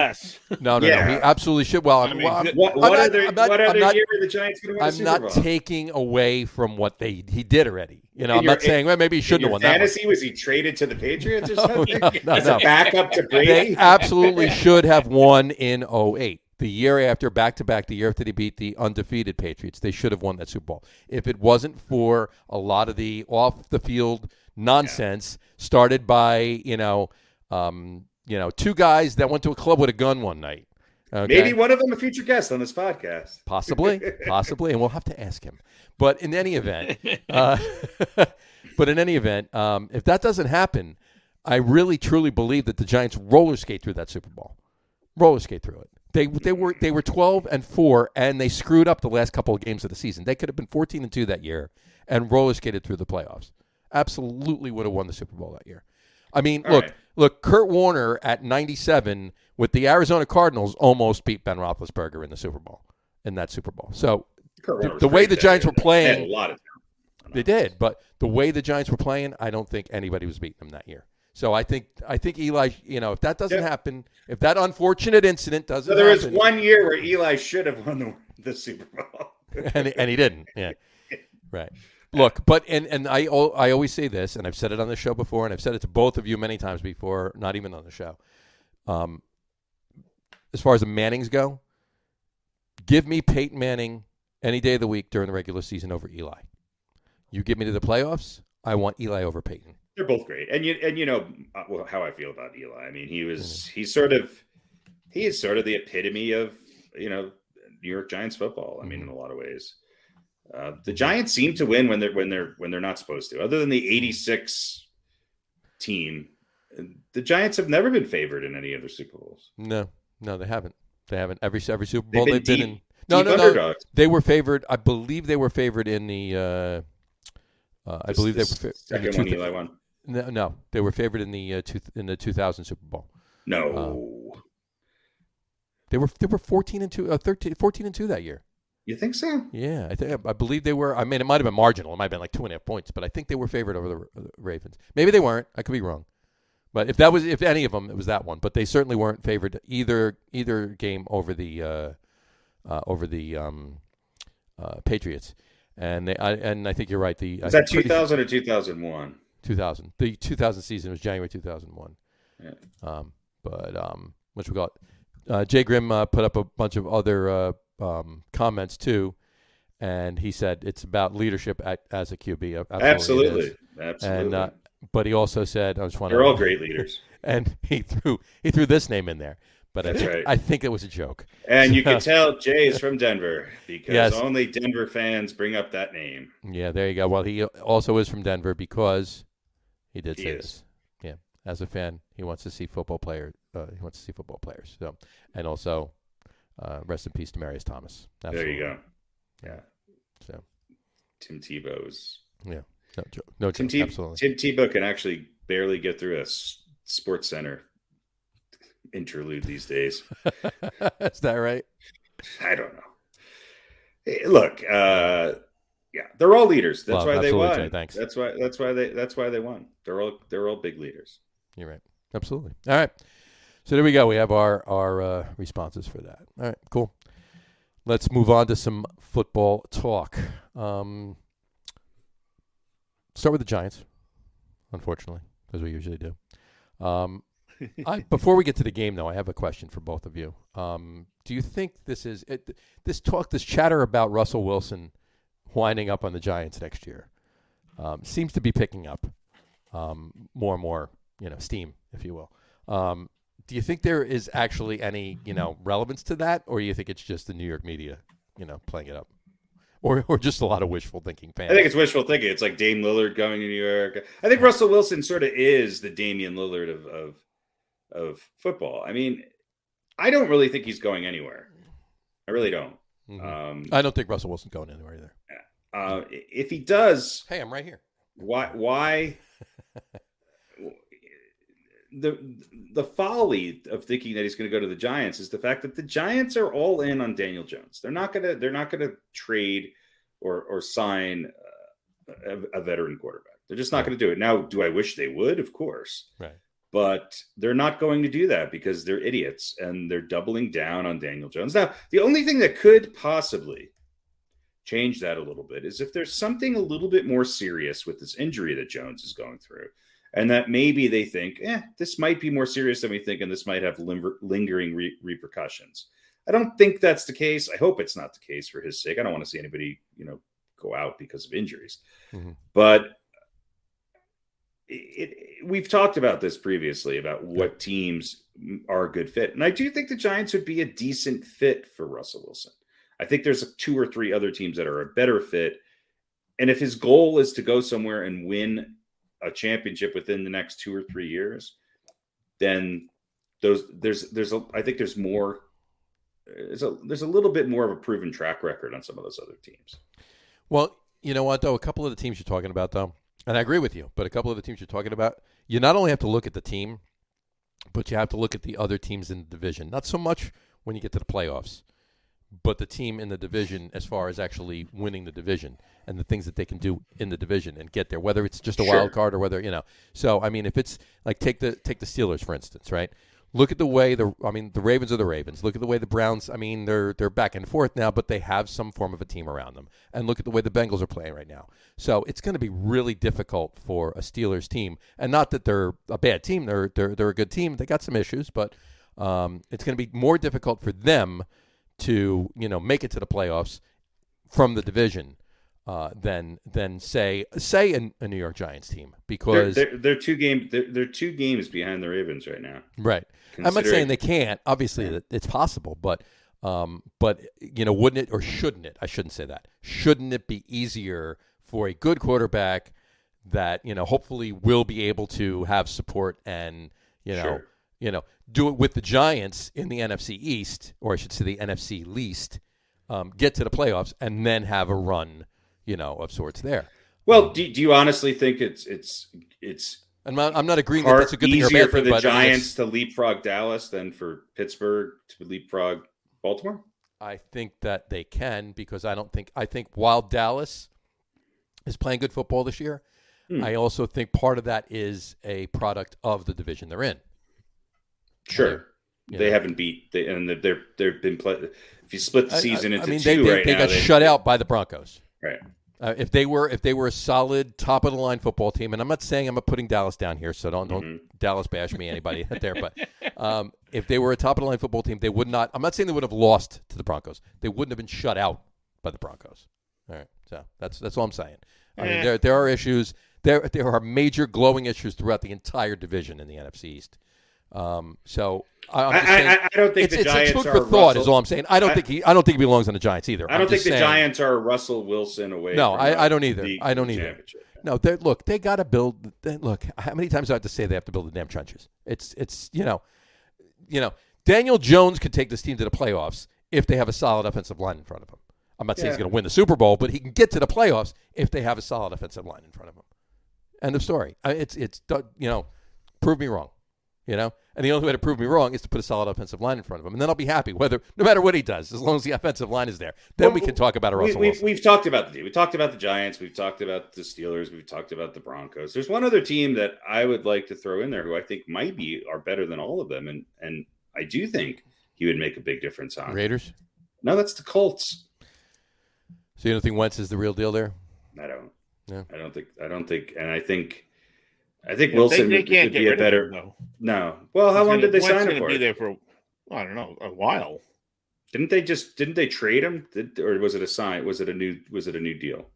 No. He absolutely should. Well, what other year are the Giants going to win the Super Bowl? I'm not taking away from what he did already. You know, I'm not saying maybe he shouldn't have won that. Fantasy, was he traded to the Patriots or something? As a backup to Brady? They absolutely should have won in 2008. The year after, back-to-back, the year after they beat the undefeated Patriots, they should have won that Super Bowl. If it wasn't for a lot of the off-the-field nonsense started by, 2 guys that went to a club with a gun one night. Okay? Maybe one of them a future guest on this podcast. Possibly, and we'll have to ask him. But in any event, if that doesn't happen, I really truly believe that the Giants roller skate through that Super Bowl. Roller skate through it. They were 12-4, and they screwed up the last couple of games of the season. They could have been 14-2 that year and roller skated through the playoffs. Absolutely would have won the Super Bowl that year. I mean, look, Kurt Warner at 97 with the Arizona Cardinals almost beat Ben Roethlisberger in that Super Bowl. So the way the Giants were playing, they did, but the way the Giants were playing, I don't think anybody was beating them that year. So I think Eli, if that doesn't happen, if that unfortunate incident doesn't happen. So there was one year where Eli should have won the Super Bowl. and he didn't. Yeah. Right. Look, but and I always say this, and I've said it on the show before, and I've said it to both of you many times before, not even on the show. As far as the Mannings go, give me Peyton Manning any day of the week during the regular season over Eli. You get me to the playoffs, I want Eli over Peyton. They're both great, and you know how I feel about Eli. I mean, he's sort of the epitome of New York Giants football. I mean, in a lot of ways. The Giants seem to win when they're not supposed to. Other than the '86 team, the Giants have never been favored in any of their Super Bowls. No, they haven't. They haven't. Every Super Bowl they've been in. No. They were favored. I believe they were favored in the. I believe they were second one. Eli won. No, they were favored in the 2000 Super Bowl. No, they were 14-2, 14-2 that year. You think so? Yeah, I believe they were. I mean, it might have been marginal. It might have been like 2.5 points, but I think they were favored over the Ravens. Maybe they weren't. I could be wrong. But if any of them, it was that one. But they certainly weren't favored either game over the Patriots. And I think you're right. Is that 2000 or 2001? 2000. The 2000 season was January 2001. Yeah. What you call it? Jay Grimm put up a bunch of other comments too, and he said it's about leadership as a QB. Absolutely. And but he also said, they're all great leaders. And he threw this name in there, but I think it was a joke. And you can tell Jay is from Denver because only Denver fans bring up that name. Yeah, there you go. Well, he also is from Denver because he did say this. Yeah, as a fan, he wants to see football players. So, and also, rest in peace to Marius Thomas. Absolutely. There you go. Yeah. So, Tim Tebow's. Yeah. No joke. No joke. Absolutely. Tim Tebow can actually barely get through a Sports Center interlude these days. Is that right? I don't know. Hey, look, they're all leaders. That's why they won. Jay, thanks. That's why they won. They're all big leaders. You're right. Absolutely. All right. So there we go. We have our responses for that. All right. Cool. Let's move on to some football talk. Start with the Giants, unfortunately, as we usually do. Before we get to the game, though, I have a question for both of you. Do you think this chatter about Russell Wilson winding up on the Giants next year seems to be picking up more and more, steam, if you will. Do you think there is actually any, relevance to that, or do you think it's just the New York media, playing it up? Or just a lot of wishful thinking fans. I think it's wishful thinking. It's like Dame Lillard going to New York. I think Russell Wilson sort of is the Damian Lillard of football. I mean, I don't really think he's going anywhere. I really don't. Mm-hmm. I don't think Russell Wilson's going anywhere either. If he does, hey, I'm right here. Why? The folly of thinking that he's going to go to the Giants is the fact that the Giants are all in on Daniel Jones. They're not going to trade or sign a veteran quarterback. They're just not going to do it. Now, do I wish they would? Of course. Right. But they're not going to do that because they're idiots and they're doubling down on Daniel Jones. Now, the only thing that could possibly change that a little bit is if there's something a little bit more serious with this injury that Jones is going through. And that maybe they think, this might be more serious than we think, and this might have lingering repercussions. I don't think that's the case. I hope it's not the case for his sake. I don't want to see anybody, go out because of injuries. Mm-hmm. But we've talked about this previously, about what teams are a good fit. And I do think the Giants would be a decent fit for Russell Wilson. I think there's 2 or 3 other teams that are a better fit. And if his goal is to go somewhere and win a championship within the next 2 or 3 years, then I think there's more. There's a little bit more of a proven track record on some of those other teams. Well, you know what though, a couple of the teams you're talking about though, and I agree with you, but a couple of the teams you're talking about, you not only have to look at the team, but you have to look at the other teams in the division. Not so much when you get to the playoffs, but the team in the division as far as actually winning the division and the things that they can do in the division and get there, whether it's just a wild card or whether, So, I mean, if it's like take the Steelers, for instance, right? Look at the way the Ravens are the Ravens. Look at the way the Browns, they're back and forth now, but they have some form of a team around them. And look at the way the Bengals are playing right now. So it's going to be really difficult for a Steelers team. And not that they're a bad team. They're a good team. They got some issues, but it's going to be more difficult for them to make it to the playoffs from the division than say a New York Giants team, because they're 2 games behind the Ravens right now. Right. I'm not saying they can't. Obviously, it's possible, but wouldn't it, or shouldn't it? I shouldn't say that. Shouldn't it be easier for a good quarterback that hopefully will be able to have support and do it with the Giants in the NFC East, or I should say the NFC least, get to the playoffs and then have a run, of sorts there. Well, do you honestly think it's I'm not agreeing that that's a good thing or bad for thing, the Giants to leapfrog Dallas than for Pittsburgh to leapfrog Baltimore? I think that they can, because I think while Dallas is playing good football this year, I also think part of that is a product of the division they're in. Sure. They haven't beat they've been if you split the season into 2 right now. They got shut out by the Broncos. Right. If they were a solid top of the line football team, and I'm not saying I'm putting Dallas down here, so don't Dallas bash me, anybody out there. But if they were a top of the line football team, they would not. I'm not saying they would have lost to the Broncos. They wouldn't have been shut out by the Broncos. All right, so that's all I'm saying. I mean, there are issues. There are major glowing issues throughout the entire division in the NFC East. So I don't think the Giants it's food are for thought. Russell. Is all I'm saying. I don't think he belongs on the Giants either. I don't think the Giants are Russell Wilson away. No, from I don't either. the I don't either. championship. No, they got to build. Look, how many times do I have to say they have to build the damn trenches? It's Daniel Jones could take this team to the playoffs if they have a solid offensive line in front of him. I'm not saying he's going to win the Super Bowl, but he can get to the playoffs if they have a solid offensive line in front of him. End of story. Prove me wrong. And the only way to prove me wrong is to put a solid offensive line in front of him, and then I'll be happy no matter what he does, as long as the offensive line is there. Then we can talk about a Russell Wilson. We've talked about the team. We talked about the Giants. We've talked about the Steelers. We've talked about the Broncos. There's one other team that I would like to throw in there who I think are better than all of them, and I do think he would make a big difference on Raiders. No, that's the Colts. So you don't think Wentz is the real deal there? I don't. No. I don't think, and I think Wilson they would can't be a better. him, though. No. Well, how long did they sign him for? Be there for, I don't know, a while. Didn't they trade him, or was it a sign? Was it a new deal?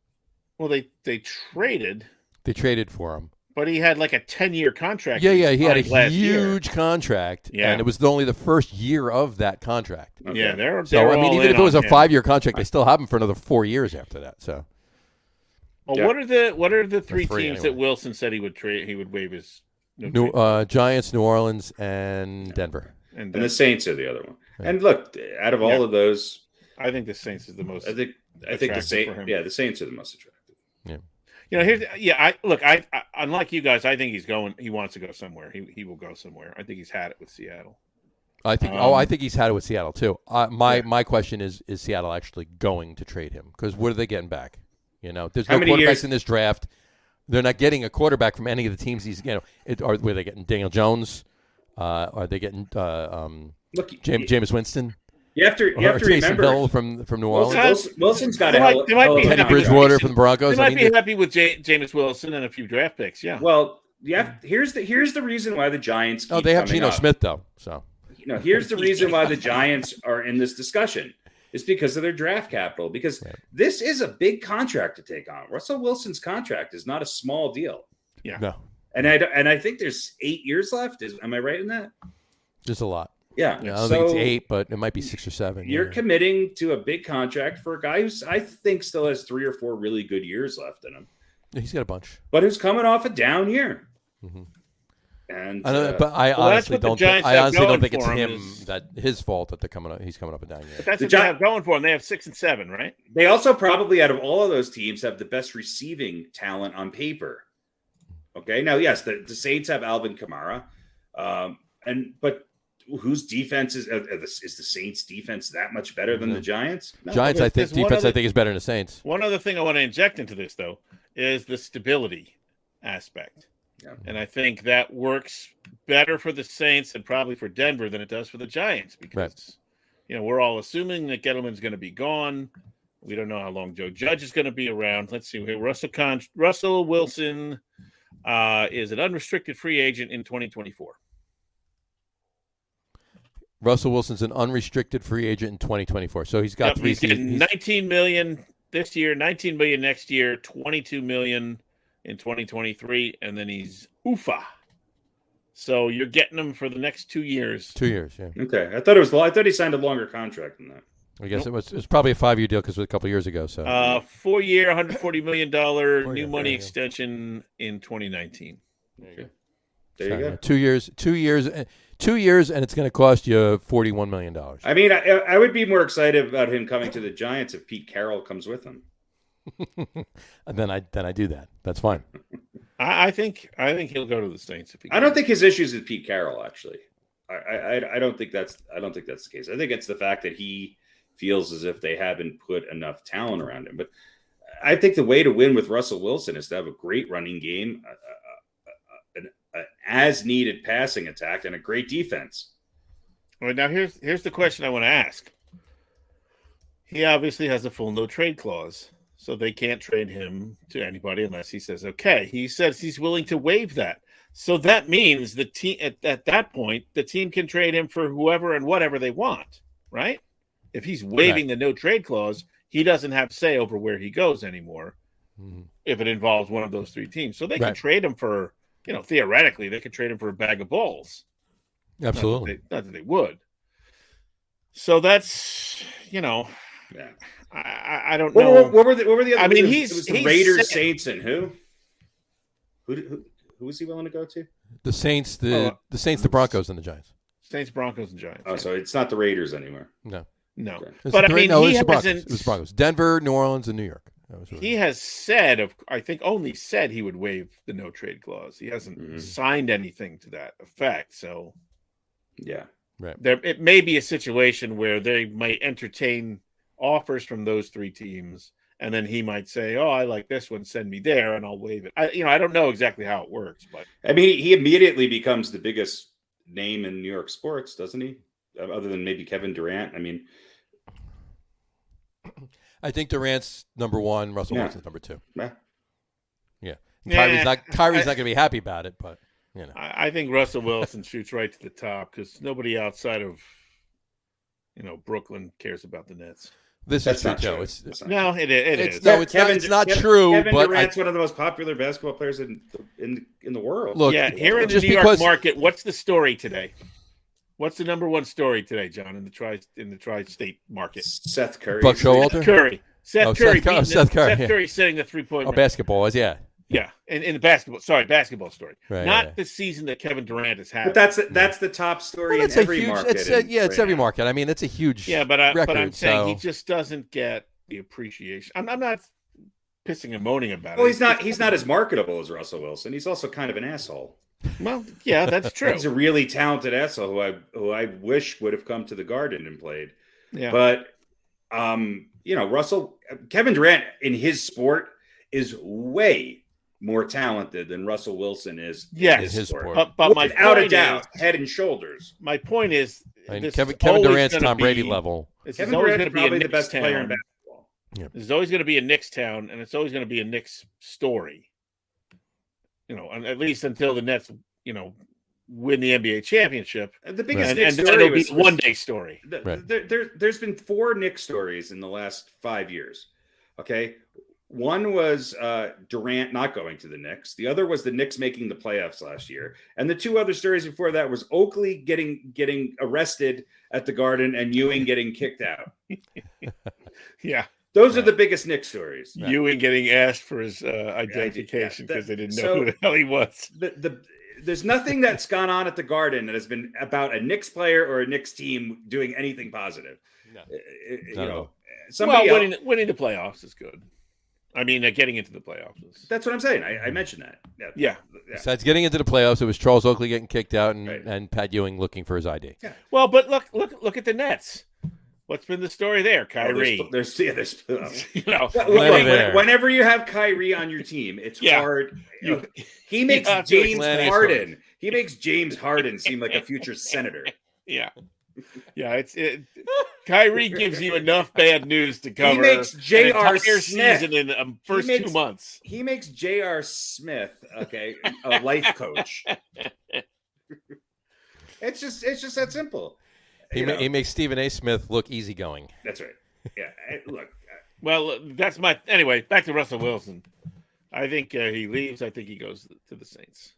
Well, they traded. They traded for him, but he had like a 10-year contract. Yeah, he had a huge contract, and it was only the first year of that contract. Okay. Yeah, they're even if it was a 5-year contract, they still have him for another 4 years after that. So. Well, what are the three teams that Wilson said he would trade? He would waive his Giants, New Orleans, and Denver, and the Saints are the other one. Right. And look, out of all of those, I think the Saints is the most. I think the Saints. Yeah, the Saints are the most attractive. Yeah. I unlike you guys, I think he's going. He wants to go somewhere. He will go somewhere. I think he's had it with Seattle. I think he's had it with Seattle too. My question is Seattle actually going to trade him? Because what are they getting back? There's no quarterbacks in this draft. They're not getting a quarterback from any of the teams. Were they getting Daniel Jones? Are they getting Jameis Winston? You have to Taysom remember Hill from New Orleans. Wilson's got Teddy Bridgewater from the Broncos. They might be happy with Jameis Wilson and a few draft picks. Yeah. Well, here's the reason why the Giants. They have Geno Smith though. So here's the reason why the Giants are in this discussion. It's because of their draft capital. Because this is a big contract to take on. Russell Wilson's contract is not a small deal. Yeah. No. And I think there's 8 years left. Am I right in that? There's a lot. Yeah. I don't think it's 8, but it might be 6 or 7. You're committing to a big contract for a guy who I think still has 3 or 4 really good years left in him. He's got a bunch. But who's coming off a down year. Mm-hmm. And I honestly don't think it's his fault that he's coming up and down here. That's what they have going for him. They have 6 and 7, right? They also probably, out of all of those teams, have the best receiving talent on paper. Okay, now yes, the Saints have Alvin Kamara, but whose defense is the Saints' defense that much better than the Giants? No. Giants, I think is better than the Saints. One other thing I want to inject into this though is the stability aspect. Yeah. And I think that works better for the Saints and probably for Denver than it does for the Giants because, we're all assuming that Gettleman's going to be gone. We don't know how long Joe Judge is going to be around. Let's see. Russell Wilson is an unrestricted free agent in 2024. Russell Wilson's an unrestricted free agent in 2024. So he's got 3 seasons. $19 million this year, $19 million next year, $22 million in 2023, and then he's UFA. So you're getting him for the next 2 years. 2 years, yeah. Okay, I thought he signed a longer contract than that. I guess it was probably a 5-year deal because it was a couple of years ago. So 4-year, $140 million new money extension in 2019. Okay. There you go. 2 years. 2 years, and it's going to cost you $41 million. I mean, I would be more excited about him coming to the Giants if Pete Carroll comes with him. And then I do that. That's fine. I think he'll go to the Saints. I don't think his issues with Pete Carroll actually. I don't think that's the case. I think it's the fact that he feels as if they haven't put enough talent around him. But I think the way to win with Russell Wilson is to have a great running game, an as needed passing attack, and a great defense. All right, now here's the question I want to ask. He obviously has a full no trade clause. So they can't trade him to anybody unless he says okay. He says he's willing to waive that. So that means the team at that point, the team can trade him for whoever and whatever they want, right? If he's waiving the no trade clause, he doesn't have say over where he goes anymore. If it involves one of those three teams. So they can trade him for, theoretically, they could trade him for a bag of balls. Absolutely. Not that they would. So that's, I don't know. What were the other? I mean, it was the Raiders, Saints, and who? Who was he willing to go to? The Saints, the Broncos, and the Giants. Saints, Broncos, and Giants. Oh, so it's not the Raiders anymore. No. Okay. But I mean, he it hasn't. was Broncos. Denver, New Orleans, and New York. He has said, I think, only said he would waive the no trade clause. He hasn't signed anything to that effect. So, yeah, it may be a situation where they might entertain offers from those three teams, and then he might say, "Oh, I like this one. Send me there, and I'll waive it." I don't know exactly how it works, but I mean, he immediately becomes the biggest name in New York sports, doesn't he? Other than maybe Kevin Durant. I mean, I think Durant's number one. Russell Wilson's number two. Yeah. Kyrie's not going to be happy about it, but I think Russell Wilson shoots right to the top because nobody outside of Brooklyn cares about the Nets. This is true, Joe. It is. No, it's not true. Kevin but Durant's one of the most popular basketball players in the world. Look, here in the New York market, what's the story today? What's the number one story today, John, in the tri-state market? Seth Curry. Buck Showalter? Seth Curry. Seth Curry. Seth Curry setting the 3-point. Basketball is Yeah, in the basketball. Sorry, basketball story. Not the season that Kevin Durant has had. But that's the top story in every market. It's every market. I mean, it's a huge but I'm saying he just doesn't get the appreciation. I'm not pissing and moaning about it. Well, he's not as marketable as Russell Wilson. He's also kind of an asshole. Well, yeah, that's true. He's a really talented asshole who I wish would have come to the Garden and played. Yeah. But Kevin Durant in his sport is way more talented than Russell Wilson is. Yes, in his sport. But without a doubt, head and shoulders. My point is, Kevin Durant's Tom Brady level. Kevin Durant's probably the best player in basketball. Yeah. There's always going to be a Knicks town, and it's always going to be a Knicks story. At least until the Nets, win the NBA championship. The biggest Knicks story was one day story. There's been 4 Knicks stories in the last 5 years. Okay. One was Durant not going to the Knicks. The other was the Knicks making the playoffs last year. And the 2 other stories before that was Oakley getting arrested at the Garden and Ewing getting kicked out. Yeah. Those are the biggest Knicks stories. Ewing getting asked for his identification because they didn't know who the hell he was. There's nothing that's gone on at the Garden that has been about a Knicks player or a Knicks team doing anything positive. No. Winning the playoffs is good. I mean, getting into the playoffs. That's what I'm saying. I mentioned that. Yeah. Besides getting into the playoffs, it was Charles Oakley getting kicked out and Pat Ewing looking for his ID. Yeah. Well, but look at the Nets. What's been the story there, Kyrie? Whenever you have Kyrie on your team, it's hard. He makes James Harden. He makes James Harden seem like a future senator. Yeah. Yeah, Kyrie gives you enough bad news to cover. He makes J.R. Smith season in the first 2 months. He makes J.R. Smith, a life coach. It's just that simple. He makes Stephen A. Smith look easygoing. That's right. Yeah. Look. Well, that's anyway. Back to Russell Wilson. I think he leaves. I think he goes to the Saints.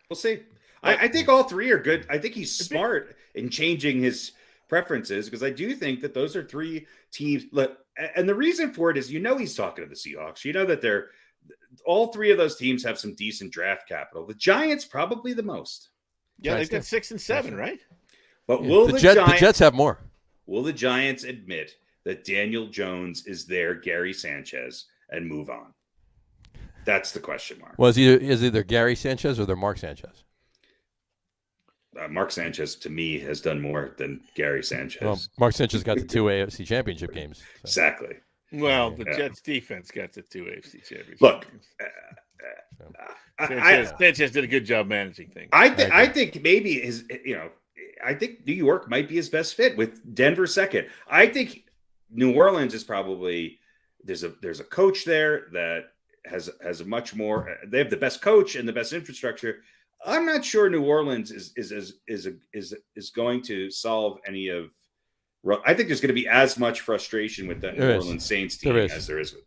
We'll see. I think all 3 are good. I think he's smart in changing his preferences because I do think that those are 3 teams. Look, and the reason for it is, he's talking to the Seahawks. That all 3 of those teams have some decent draft capital. The Giants probably the most. Yeah, they've got 6 and 7, right? But will the Jets have more? Will the Giants admit that Daniel Jones is their Gary Sanchez and move on? That's the question mark. Well, is either Gary Sanchez or they're Mark Sanchez? Mark Sanchez, to me, has done more than Gary Sanchez. Well, Mark Sanchez got the 2 AFC championship games. So. Exactly. Well, the Jets defense got the 2 AFC championship Look, games. Sanchez did a good job managing things. I think maybe I think New York might be his best fit with Denver second. I think New Orleans is probably There's a coach there that has a much more. They have the best coach and the best infrastructure. I'm not sure New Orleans is going to solve any of. I think there's going to be as much frustration with that New Orleans Saints team as there is with.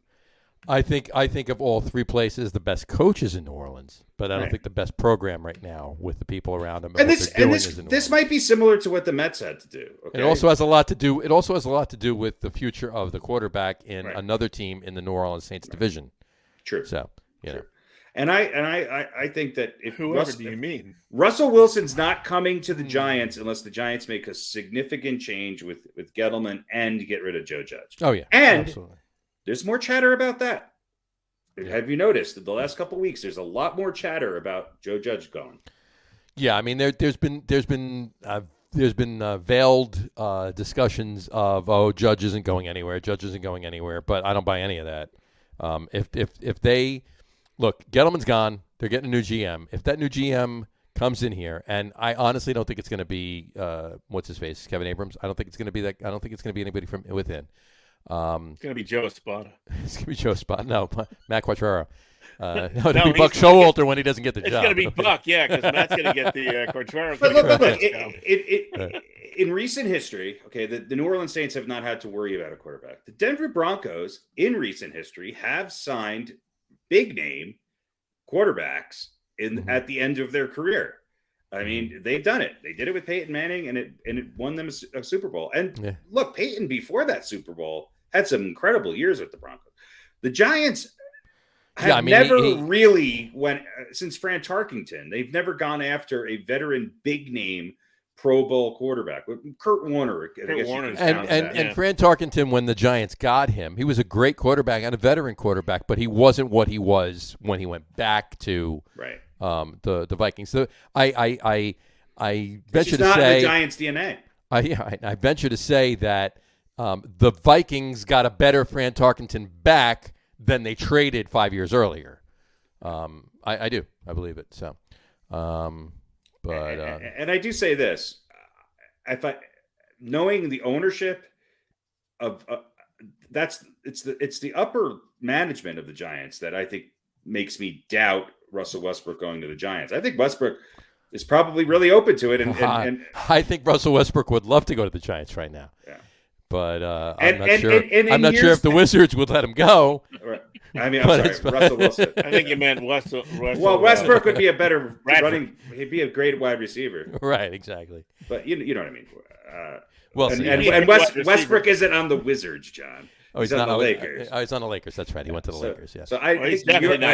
I think of all three places, the best coach is in New Orleans, but I don't think the best program right now with the people around them. And this might be similar to what the Mets had to do. Okay? It also has a lot to do. It also has a lot to do with the future of the quarterback in another team in the New Orleans Saints division. True. So know. And I think that if do you mean? Russell Wilson's not coming to the Giants unless the Giants make a significant change with Gettleman and get rid of Joe Judge. Oh yeah, and absolutely. There's more chatter about that. Have you noticed that the last couple of weeks there's a lot more chatter about Joe Judge going? Yeah, I mean there's been veiled discussions of Judge isn't going anywhere, but I don't buy any of that. If they look, Gettleman's gone, they're getting a new GM. If that new GM comes in here, and I honestly don't think it's going to be what's his face, Kevin Abrams. I don't think it's going to be that. I don't think it's going to be anybody from within. It's going to be Joe Espada. It's going to be Joe Espada. No, Matt Quattraro. It'll be Buck Showalter when he doesn't get the job. It's going to be Buck, yeah, because Matt's going to get the Quattraro. But look, in recent history, okay, the New Orleans Saints have not had to worry about a quarterback. The Denver Broncos, in recent history, have signed big-name quarterbacks at the end of their career. I mean, they've done it. They did it with Peyton Manning, and it won them a Super Bowl. And look, Peyton before that Super Bowl had some incredible years with the Broncos. The Giants have really went since Fran Tarkenton. They've never gone after a veteran, big name Pro Bowl quarterback. Kurt Warner. And Fran Tarkenton, when the Giants got him, he was a great quarterback and a veteran quarterback, but he wasn't what he was when he went back to the Vikings. So I venture to say the Giants' DNA. I venture to say that the Vikings got a better Fran Tarkenton back than they traded 5 years earlier. I do. I believe it. So, and I do say this: knowing the ownership of it's the upper management of the Giants that I think makes me doubt Russell Westbrook going to the Giants. I think Westbrook is probably really open to it, and I think Russell Westbrook would love to go to the Giants right now. Yeah. But I'm not sure. I'm not sure if the Wizards would let him go. I mean, I'm sorry, Russell Wilson. I think you meant Russell. Well, Westbrook would be a better running. He'd be a great wide receiver. Right, exactly. But you know what I mean. Westbrook isn't on the Wizards, John. He's on the Lakers. He's on the Lakers. That's right. He went to the Lakers. Yeah. So I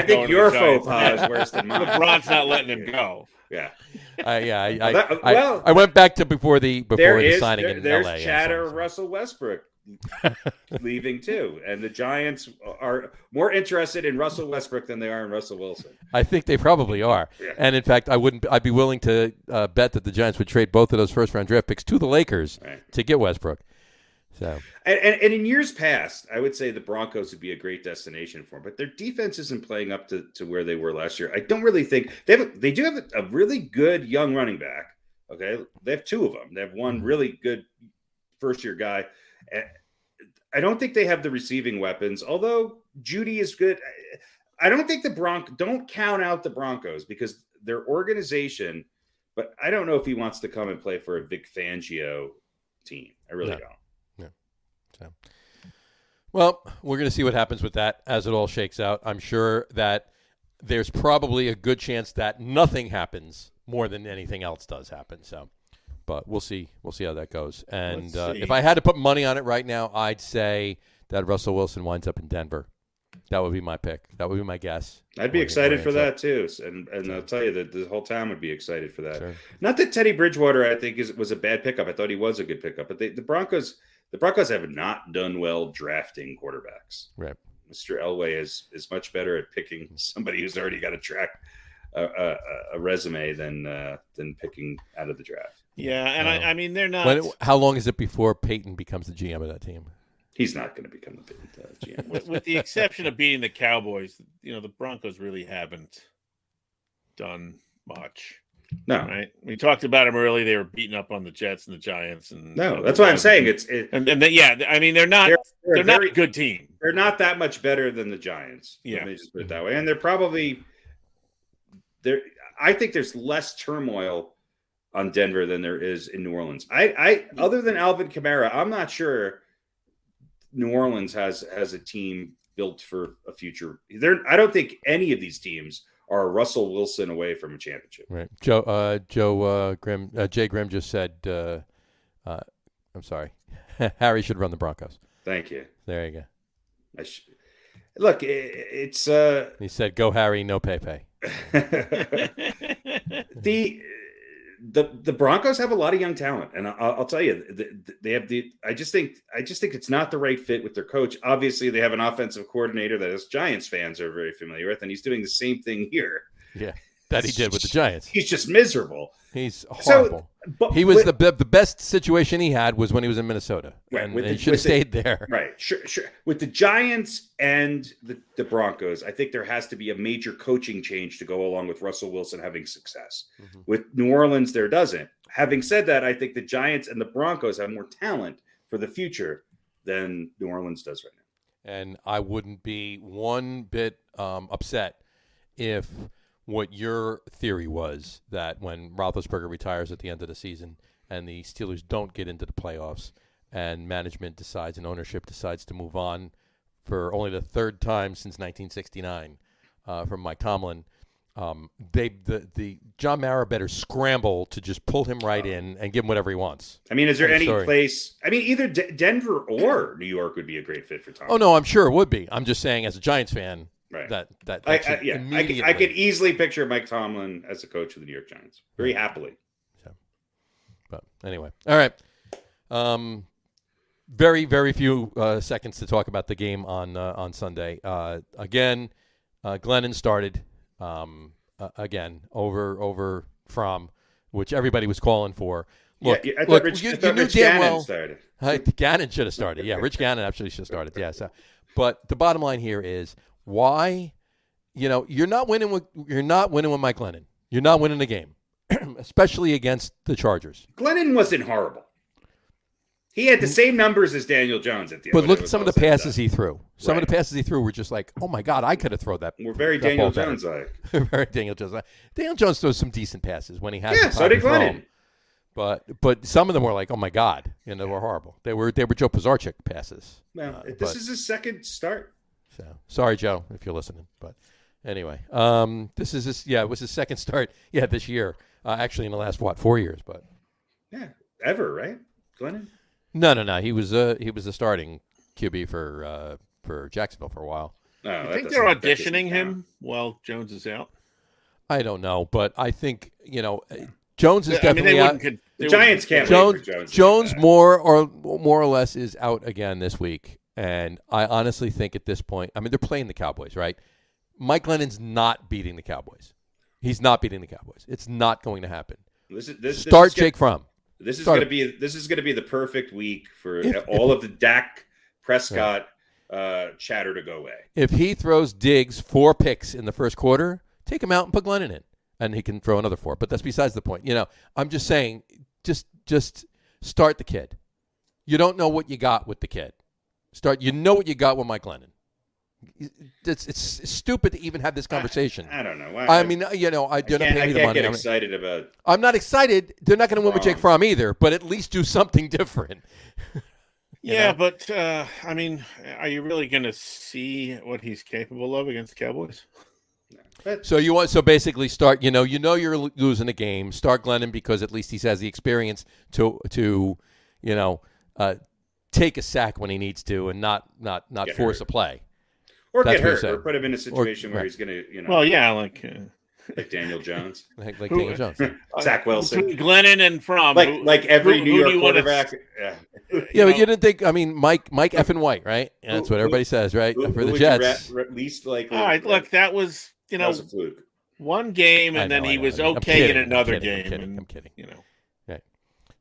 think your faux pas is worse than mine. LeBron's not letting him go. Yeah. I went back to before the signing in There's LA. chatter of Russell Westbrook leaving too, and the Giants are more interested in Russell Westbrook than they are in Russell Wilson. I think they probably are. Yeah. And in fact, I'd be willing to bet that the Giants would trade both of those first-round draft picks to the Lakers to get Westbrook. So, and in years past, I would say the Broncos would be a great destination for them, but their defense isn't playing up to where they were last year. I don't really think they do have a really good young running back. Okay, they have two of them. They have one really good first-year guy. I don't think they have the receiving weapons, although Judy is good. I don't think don't count out the Broncos because their organization, but I don't know if he wants to come and play for a Vic Fangio team. I really don't. So, well, we're going to see what happens with that as it all shakes out. I'm sure that there's probably a good chance that nothing happens more than anything else does happen. So, but we'll see. We'll see how that goes. And if I had to put money on it right now, I'd say that Russell Wilson winds up in Denver. That would be my pick. That would be my guess. I'd be excited for that too, and I'll tell you that the whole town would be excited for that. Sure. Not that Teddy Bridgewater, I think, was a bad pickup. I thought he was a good pickup, but the Broncos have not done well drafting quarterbacks. Right. Mr. Elway is much better at picking somebody who's already got a resume than picking out of the draft. Yeah, and I mean they're not. How long is it before Peyton becomes the GM of that team? He's not going to become the GM. with the exception of beating the Cowboys, the Broncos really haven't done much. No, right. We talked about them early. They were beating up on the Jets and the Giants, and that's why I'm saying I mean they're not a good team. They're not that much better than the Giants. Yeah. Let me just put it that way. And they're probably there. I think there's less turmoil on Denver than there is in New Orleans. I other than Alvin Kamara, I'm not sure New Orleans has a team built for a future. I don't think any of these teams are a Russell Wilson away from a championship. Right. Jay Grimm just said, I'm sorry, Harry should run the Broncos. Thank you. There you go. Look, it's He said, "Go Harry, no Pepe." The Broncos have a lot of young talent, and I'll tell you, they have I just think it's not the right fit with their coach. Obviously, they have an offensive coordinator that us Giants fans are very familiar with, and he's doing the same thing here. Yeah, that he did with the Giants. He's just miserable. He's horrible. But he was the best situation he had was when he was in Minnesota, right, and he should have stayed there. Right, sure. With the Giants and the Broncos, I think there has to be a major coaching change to go along with Russell Wilson having success. Mm-hmm. With New Orleans, there doesn't. Having said that, I think the Giants and the Broncos have more talent for the future than New Orleans does right now. And I wouldn't be one bit upset if what your theory was that when Roethlisberger retires at the end of the season and the Steelers don't get into the playoffs and management decides and ownership decides to move on for only the third time since 1969 from Mike Tomlin, the John Mara better scramble to just pull him right in and give him whatever he wants. I mean, is there any place? I mean, either Denver or New York would be a great fit for Tom. Oh no, I'm sure it would be. I'm just saying, as a Giants fan, right? I could easily picture Mike Tomlin as a coach of the New York Giants very happily. So, but anyway, all right. Very, very few seconds to talk about the game on Sunday. Again, Glennon started. Again, over from which everybody was calling for. Look, I thought Rich Gannon started. Gannon should have started. Yeah, Rich Gannon actually should have started. Yeah. So, but the bottom line here is why, you're not winning with Mike Glennon. You're not winning the game, especially against the Chargers. Glennon wasn't horrible. He had the same numbers as Daniel Jones at the end. But look at some of the passes he threw. Some of the passes he threw were just like, oh my God, I could have thrown that. We're very Daniel Jones-like. Very Daniel Jones. Daniel Jones throws some decent passes when he has. Yeah, so did Glennon. But some of them were like, oh my God, they were horrible. They were Joe Pisarcik passes. Well, this is his second start. So sorry, Joe, if you're listening. But anyway, it was his second start. Yeah, this year. Actually, in the last 4 years, but yeah, ever, right, Glennon? No. He was a starting QB for Jacksonville for a while. I think they're auditioning him while Jones is out. I don't know, but I think Jones is definitely out. The Giants can't wait for Jones. Jones more or less is out again this week, and I honestly think at this point, I mean, they're playing the Cowboys, right? Mike Glennon's not beating the Cowboys. He's not beating the Cowboys. It's not going to happen. Start Jake Fromm. This is going to be the perfect week for all of the Dak Prescott chatter to go away. If he throws Diggs 4 picks in the first quarter, take him out and put Glennon in, and he can throw another 4. But that's besides the point. I'm just saying, just start the kid. You don't know what you got with the kid. You know what you got with Mike Glennon. It's stupid to even have this conversation. I don't know. I mean, I can't get excited about. I'm not excited. They're not going to win with Jake Fromm either, but at least do something different. Yeah, but I mean, are you really going to see what he's capable of against the Cowboys? So basically start. You're losing a game. Start Glennon because at least he has the experience to take a sack when he needs to and not force a play. Or get hurt, or put him in a situation where he's going to, Well, yeah, like Daniel Jones, like Daniel Jones, Zach Wilson, Glennon, and Fromm, like every New York quarterback. But you didn't think. I mean, Mike effing White, right? That's what everybody says, right? For the Jets, least likely. All right, look, that was that was a fluke. One game, and then he was okay in another game. I'm kidding. Right.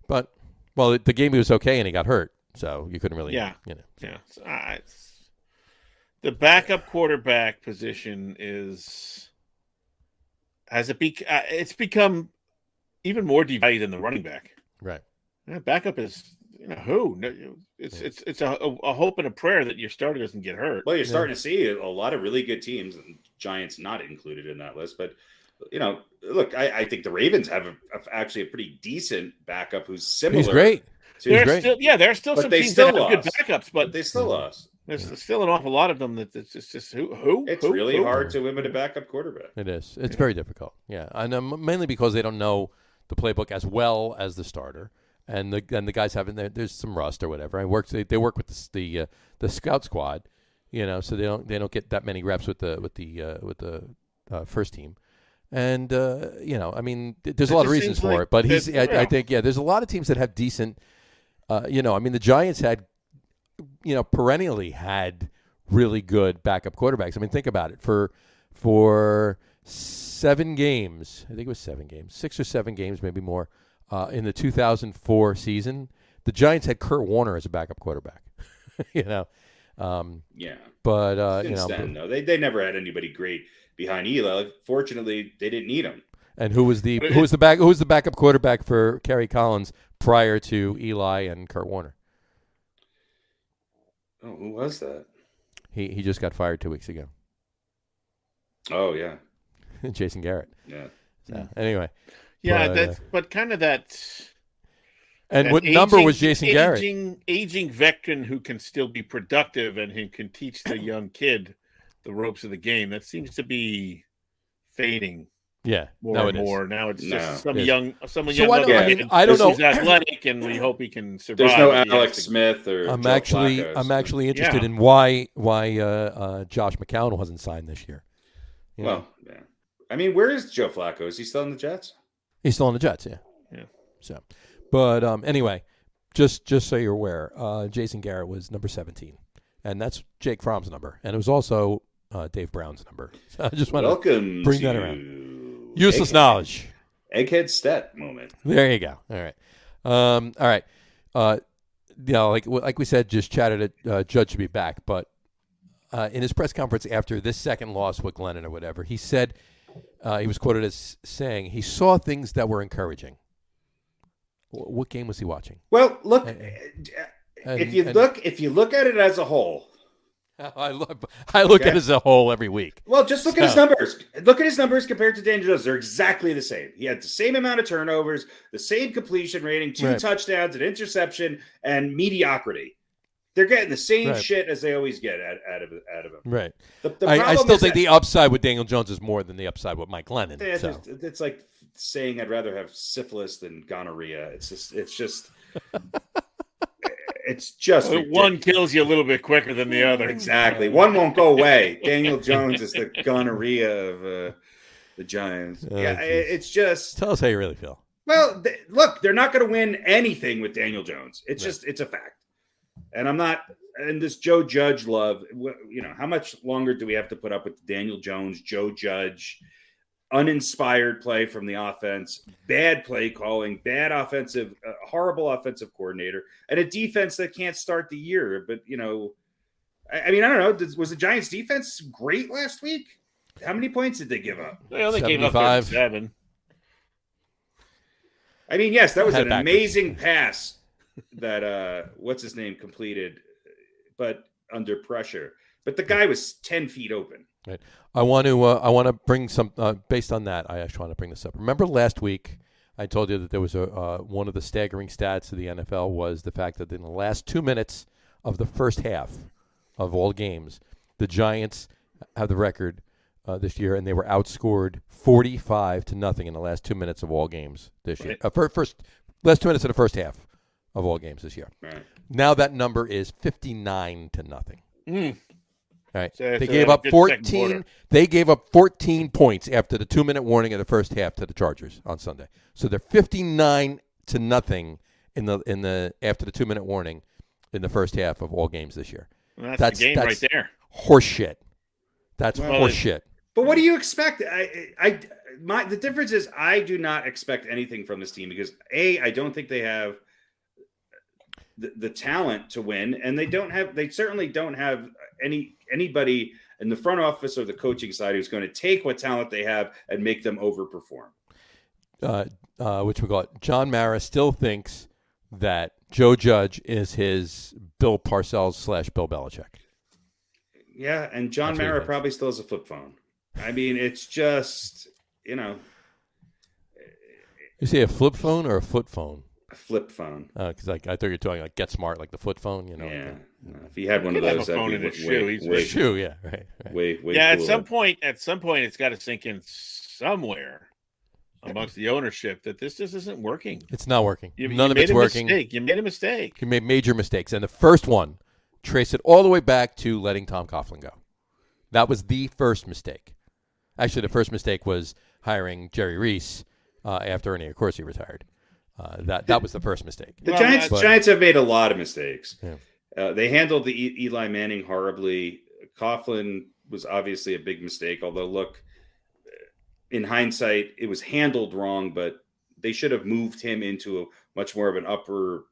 But the game he was okay, and he got hurt, so you couldn't really. Yeah. The backup quarterback position it's become even more divided than the running back. Right. Backup is who? No, it's a hope and a prayer that your starter doesn't get hurt. Well, you're starting to see a lot of really good teams, and Giants not included in that list. But look, I think the Ravens have actually a pretty decent backup who's similar. He's great. There's still some teams that have good backups, but they still lost. There's still an awful lot of them that it's just who. It's really hard to limit a backup quarterback. It is. It's very difficult. Yeah, and mainly because they don't know the playbook as well as the starter, and the guys haven't. There's some rust or whatever. They work with the scout squad, so they don't get that many reps with the first team. And I mean, there's a lot of reasons for it, but I think there's a lot of teams that have decent. I mean, the Giants had, perennially had really good backup quarterbacks. I mean, think about it. For 7 games, I think it was 7 games, 6 or 7 games, maybe more, in the 2004 season, the Giants had Kurt Warner as a backup quarterback. But since then, though, they never had anybody great behind Eli. Fortunately, they didn't need him. And who was the backup quarterback for Kerry Collins prior to Eli and Kurt Warner? Oh, who was that? He just got fired 2 weeks ago. Oh yeah, Jason Garrett. Yeah. So, anyway. Yeah, but kind of that. And what number was Jason Garrett? Aging veteran who can still be productive and who can teach the young kid the ropes of the game. That seems to be fading. Yeah, more and more. Now it's just someone young. I don't know. He's athletic, and we hope he can survive. There's no Alex Smith or. I'm actually interested in why Josh McCown wasn't signed this year. Well, yeah. I mean, where is Joe Flacco? Is he still in the Jets? He's still in the Jets. Yeah. So, but anyway, just so you're aware, Jason Garrett was number 17, and that's Jake Fromm's number, and it was also Dave Brown's number. So I just want to bring that around. Useless knowledge. Egghead stat moment. There you go. All right. Like we said, just chatted it. Judge should be back, but in his press conference after this second loss with Glennon or whatever, he said he was quoted as saying he saw things that were encouraging. What game was he watching? Well, look, if you look at it as a whole. I look at it as a whole every week. Well, just look at his numbers. Look at his numbers compared to Daniel Jones. They're exactly the same. He had the same amount of turnovers, the same completion rating, 2 touchdowns, an interception, and mediocrity. They're getting the same shit as they always get out of him. Right. I still think the upside with Daniel Jones is more than the upside with Mike Glennon. It's like saying I'd rather have syphilis than gonorrhea. It's just. It's just one kills you a little bit quicker than the other. Exactly. One won't go away. Daniel Jones is the gonorrhea of the Giants. It's just. Tell us how you really feel. Well, look, they're not going to win anything with Daniel Jones. It's just, it's a fact. And I'm not, and this Joe Judge love, how much longer do we have to put up with Daniel Jones, Joe Judge, uninspired play from the offense, bad play calling, bad offensive, horrible offensive coordinator, and a defense that can't start the year. But, I mean, I don't know. Was the Giants defense great last week? How many points did they give up? They only gave up 37. I mean, yes, that was an amazing pass that, what's his name, completed, but under pressure. But the guy was 10 feet open. Right. I want to bring some based on that. I actually want to bring this up. Remember last week I told you that there was one of the staggering stats of the NFL was the fact that in the last 2 minutes of the first half of all games, the Giants have the record this year, and they were outscored 45-0 in the last 2 minutes of all games this year. Last 2 minutes of the first half of all games this year. Right. Now that number is 59-0. All right. So they gave up 14. They gave up 14 points after the 2-minute warning of the first half to the Chargers on Sunday. So they're 59-0 in the after the 2-minute warning in the first half of all games this year. Well, that's the game right there. Horseshit. That's horseshit. But what do you expect? The difference is I do not expect anything from this team because I don't think they have the talent to win, and they certainly don't have anybody in the front office or the coaching side who's going to take what talent they have and make them overperform. Which we got. John Mara still thinks that Joe Judge is his Bill Parcells / Bill Belichick. Yeah, and John That's what he Mara thinks. probably still has a flip phone. I mean, it's just, You say a flip phone or a foot phone? a flip phone. Because I thought you were talking like Get Smart, like the flip phone. Yeah. If he had one of Could have those, a that'd phone be in his way, shoe. way, Shoe, yeah, right. way Yeah, cooler. at some point, it's got to sink in somewhere amongst the ownership that this just isn't working. It's not working. You None of made it's a working. Mistake. You made a mistake. He made major mistakes, and the first one, trace it all the way back to letting Tom Coughlin go. That was the first mistake. Actually, the first mistake was hiring Jerry Reese after Ernie Accorsi retired. That was the first mistake. The Well, Giants have made a lot of mistakes. Yeah. They handled the Eli Manning horribly. Coughlin was obviously a big mistake, although, look, in hindsight, it was handled wrong, but they should have moved him into a much more of an upper.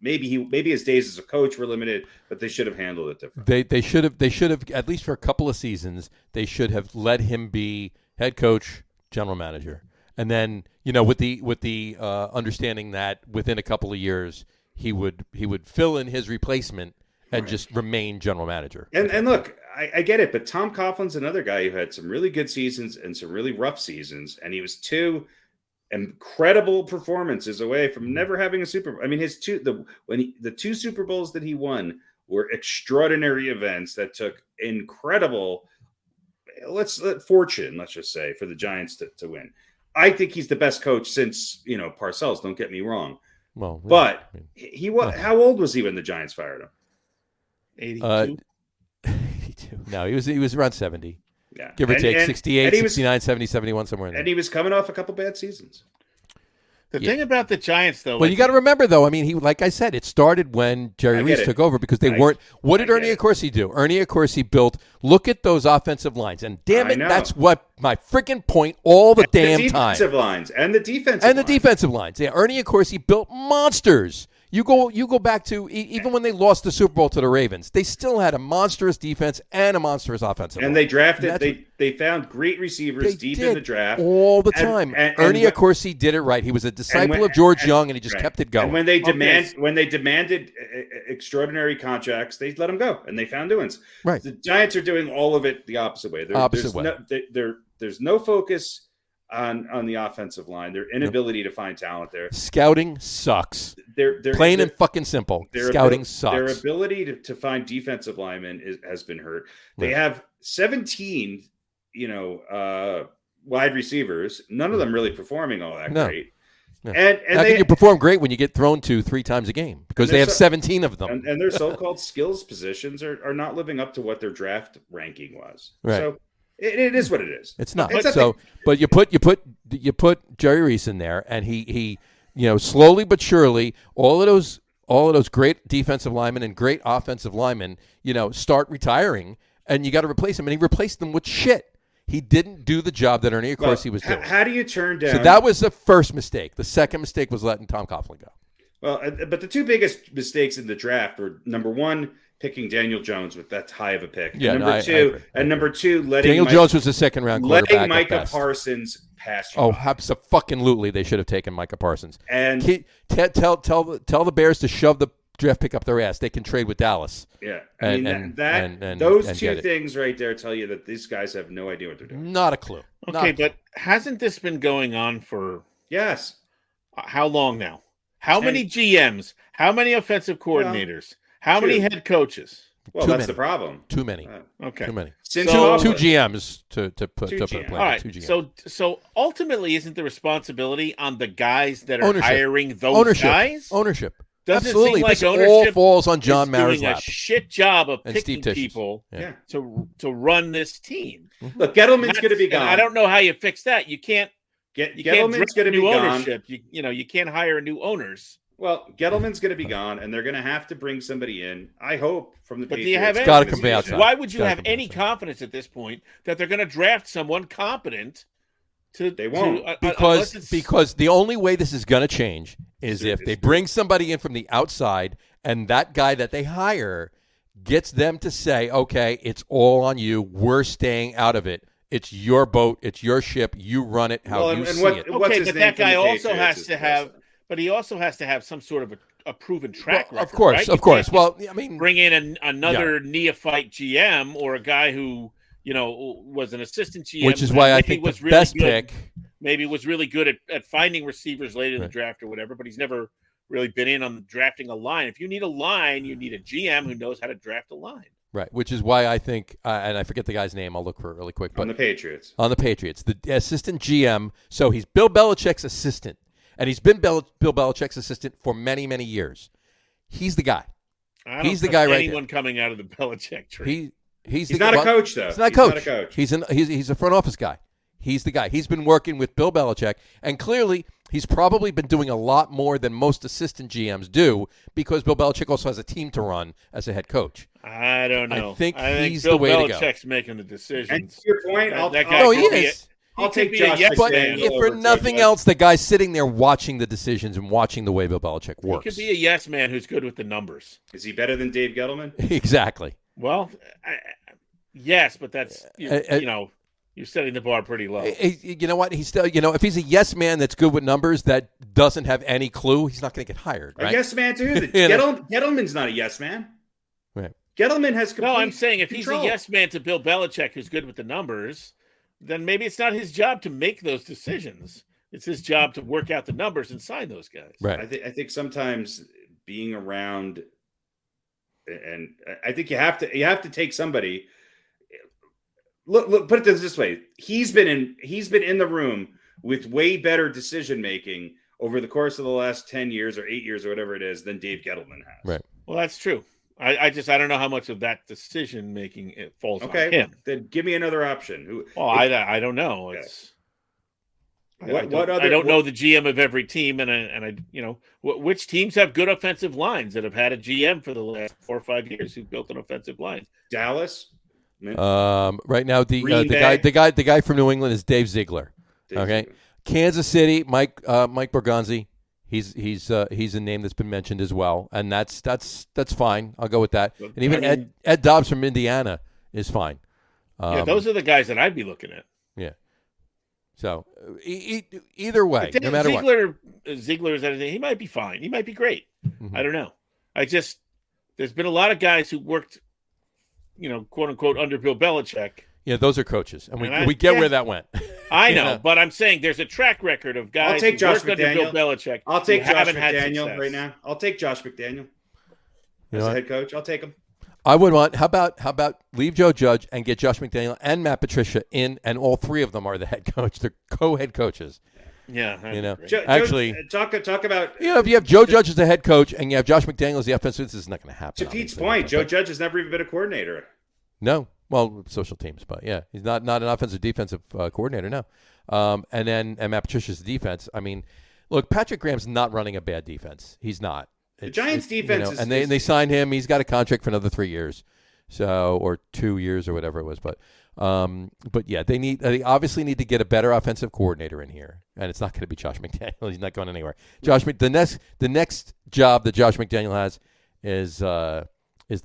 Maybe his days as a coach were limited, but they should have handled it differently. They should have at least for a couple of seasons. They should have let him be head coach, general manager, and then with the understanding that within a couple of years he would fill in his replacement and just remain general manager. And look, I get it, but Tom Coughlin's another guy who had some really good seasons and some really rough seasons, and he was two incredible performances away from never having a Super Bowl. I mean, the two Super Bowls that he won were extraordinary events that took incredible fortune, let's just say, for the Giants to win. I think he's the best coach since Parcells. Don't get me wrong. Well, But he was. How old was he when the Giants fired him? 82. 82. No, he was around 70. Yeah, Give or take 68, and he was, 69, 70, 71, somewhere in there. and he was coming off a couple bad seasons. The thing about the Giants, though, Well, you got to remember, though. I mean, like I said, it started when Jerry Reese took over because they weren't. What did Ernie Accorsi do? Ernie Accorsi built. Look at those offensive lines, and damn it, that's what my freaking point all the damn time. The defensive lines and the defensive lines. Yeah, Ernie Accorsi built monsters. You go back to even when they lost the Super Bowl to the Ravens, they still had a monstrous defense and a monstrous offensive line. And they drafted. They found great receivers deep in the draft all the time. Ernie Accorsi did it right. He was a disciple of George Young, and he just kept it going. And when they demanded extraordinary contracts, they let them go, and they found new ones. Right. The Giants are doing all of it the opposite way. There's no focus on the offensive line. Their inability to find talent there. Scouting sucks. They're plain and fucking simple. Scouting sucks. Their ability to find defensive linemen has been hurt. They have 17, wide receivers. None of them really performing all that great. No. And how can you perform great when you get thrown to 3 times a game? Because they have 17 of them. And their so-called skills positions are not living up to what their draft ranking was. Right. So it is what it is. It's not. But you put Jerry Reese in there, and he slowly but surely all of those great defensive linemen and great offensive linemen start retiring, and you got to replace them, and he replaced them with shit. He didn't do the job that Ernie Accorsi was doing. How do you turn down? So that was the first mistake. The second mistake was letting Tom Coughlin go. Well, but the two biggest mistakes in the draft were, number one, picking Daniel Jones with that high of a pick. Yeah, number two, letting Daniel Jones was a second round quarterback. Letting Micah Parsons pass. Absolutely, they should have taken Micah Parsons. And tell the Bears to shove the draft pick up their ass. They can trade with Dallas. Yeah, those two things right there tell you that these guys have no idea what they're doing. Not a clue. Okay, but hasn't this been going on for how long now? How many GMs? How many offensive coordinators? How many head coaches? Well, that's the problem. Too many. Okay. Too many. Since two GMs to put a plan. All right. Two GMs. So ultimately, isn't the responsibility on the guys that are hiring those ownership. guys? Ownership. Doesn't Absolutely. it seem like this ownership all falls on John is Mara's doing lap. a shit job of And picking Steve Tish's. people Yeah. to run this team? Look, Gettleman's going to be gone. I don't know how you fix that. You can't. Gettleman's going to be gone. Ownership. You can't hire new owners. Well, Gettleman's going to be gone, and they're going to have to bring somebody in. I hope from the. But Patriots. do you have any? Gotta come outside. Why would you have any confidence at this point that they're going to draft someone competent? They won't because the only way this is going to change is if they bring somebody in from the outside, and that guy that they hire gets them to say, "Okay, it's all on you. We're staying out of it. It's your boat. It's your ship. You run it how you see it." Okay, but that guy also has to have. But he also has to have some sort of a proven track record. Of course, right? of course. Well, I mean, bring in another neophyte GM or a guy who was an assistant GM, which is why I think the really best good, pick. Maybe was really good at finding receivers late in the draft or whatever, but he's never really been in on drafting a line. If you need a line, you need a GM who knows how to draft a line. Right, which is why I think, and I forget the guy's name. I'll look for it really quick. But on the Patriots, the assistant GM. So he's Bill Belichick's assistant, and he's been Bill Belichick's assistant for many, many years. He's the guy. He's the guy right there. Anyone coming out of the Belichick tree. He's not a coach, though. He's not a coach. He's a front office guy. He's the guy. He's been working with Bill Belichick, and clearly he's probably been doing a lot more than most assistant GMs do because Bill Belichick also has a team to run as a head coach. I don't know. I think he's Bill the way Belichick's to go. He making the decisions. And to your point, I'll take Josh McDaniels. But if for nothing else, the guy's sitting there watching the decisions and watching the way Bill Belichick works. He could be a yes man who's good with the numbers. Is he better than Dave Gettleman? Exactly. Well, yes, but that's you're setting the bar pretty low. You know what? He's still, if he's a yes man that's good with numbers that doesn't have any clue, he's not going to get hired. Right? A yes man too. Gettleman's not a yes man. Right. Gettleman has complete. No, I'm saying if control. he's a yes man to Bill Belichick, who's good with the numbers, then maybe it's not his job to make those decisions. It's his job to work out the numbers and sign those guys. Right. I think sometimes being around, and I think you have to take somebody. Look, put it this way: he's been in the room with way better decision making over the course of the last 10 years or 8 years or whatever it is than Dave Gettleman has. Right. Well, that's true. I don't know how much of that decision making falls on him. Then give me another option. I don't know. It's I don't know the GM of every team, and which teams have good offensive lines that have had a GM for the last 4 or 5 years who built an offensive line. Dallas. Right now the guy from New England is Dave Ziegler. Ziegler. Kansas City, Mike Borgonzi. He's a name that's been mentioned as well, and that's fine. I'll go with that. And even Ed Dobbs from Indiana is fine. Those are the guys that I'd be looking at. Yeah. So either way, no matter what, Ziegler's anything. He might be fine. He might be great. Mm-hmm. I don't know. There's been a lot of guys who worked, quote unquote, under Bill Belichick. Yeah, those are coaches, and we get where that went. I know, but I'm saying there's a track record of guys who worked under Bill Belichick. I'll take Josh McDaniel right now. I'll take Josh McDaniel as a head coach. I'll take him. I would want. How about leave Joe Judge and get Josh McDaniel and Matt Patricia in, and all three of them are the head coach. They're co-head coaches. Yeah, actually, talk about. If you have Joe Judge as the head coach and you have Josh McDaniel as the offensive, this is not going to happen. To Pete's point, Joe Judge has never even been a coordinator. No, well, social teams, but yeah, he's not an offensive defensive coordinator. No, and Matt Patricia's defense. I mean, look, Patrick Graham's not running a bad defense. He's not. The Giants' defense is, and they signed him. He's got a contract for another 3 years, or 2 years or whatever it was. But yeah, they obviously need to get a better offensive coordinator in here, and it's not going to be Josh McDaniel. He's not going anywhere. The next job that Josh McDaniel has is the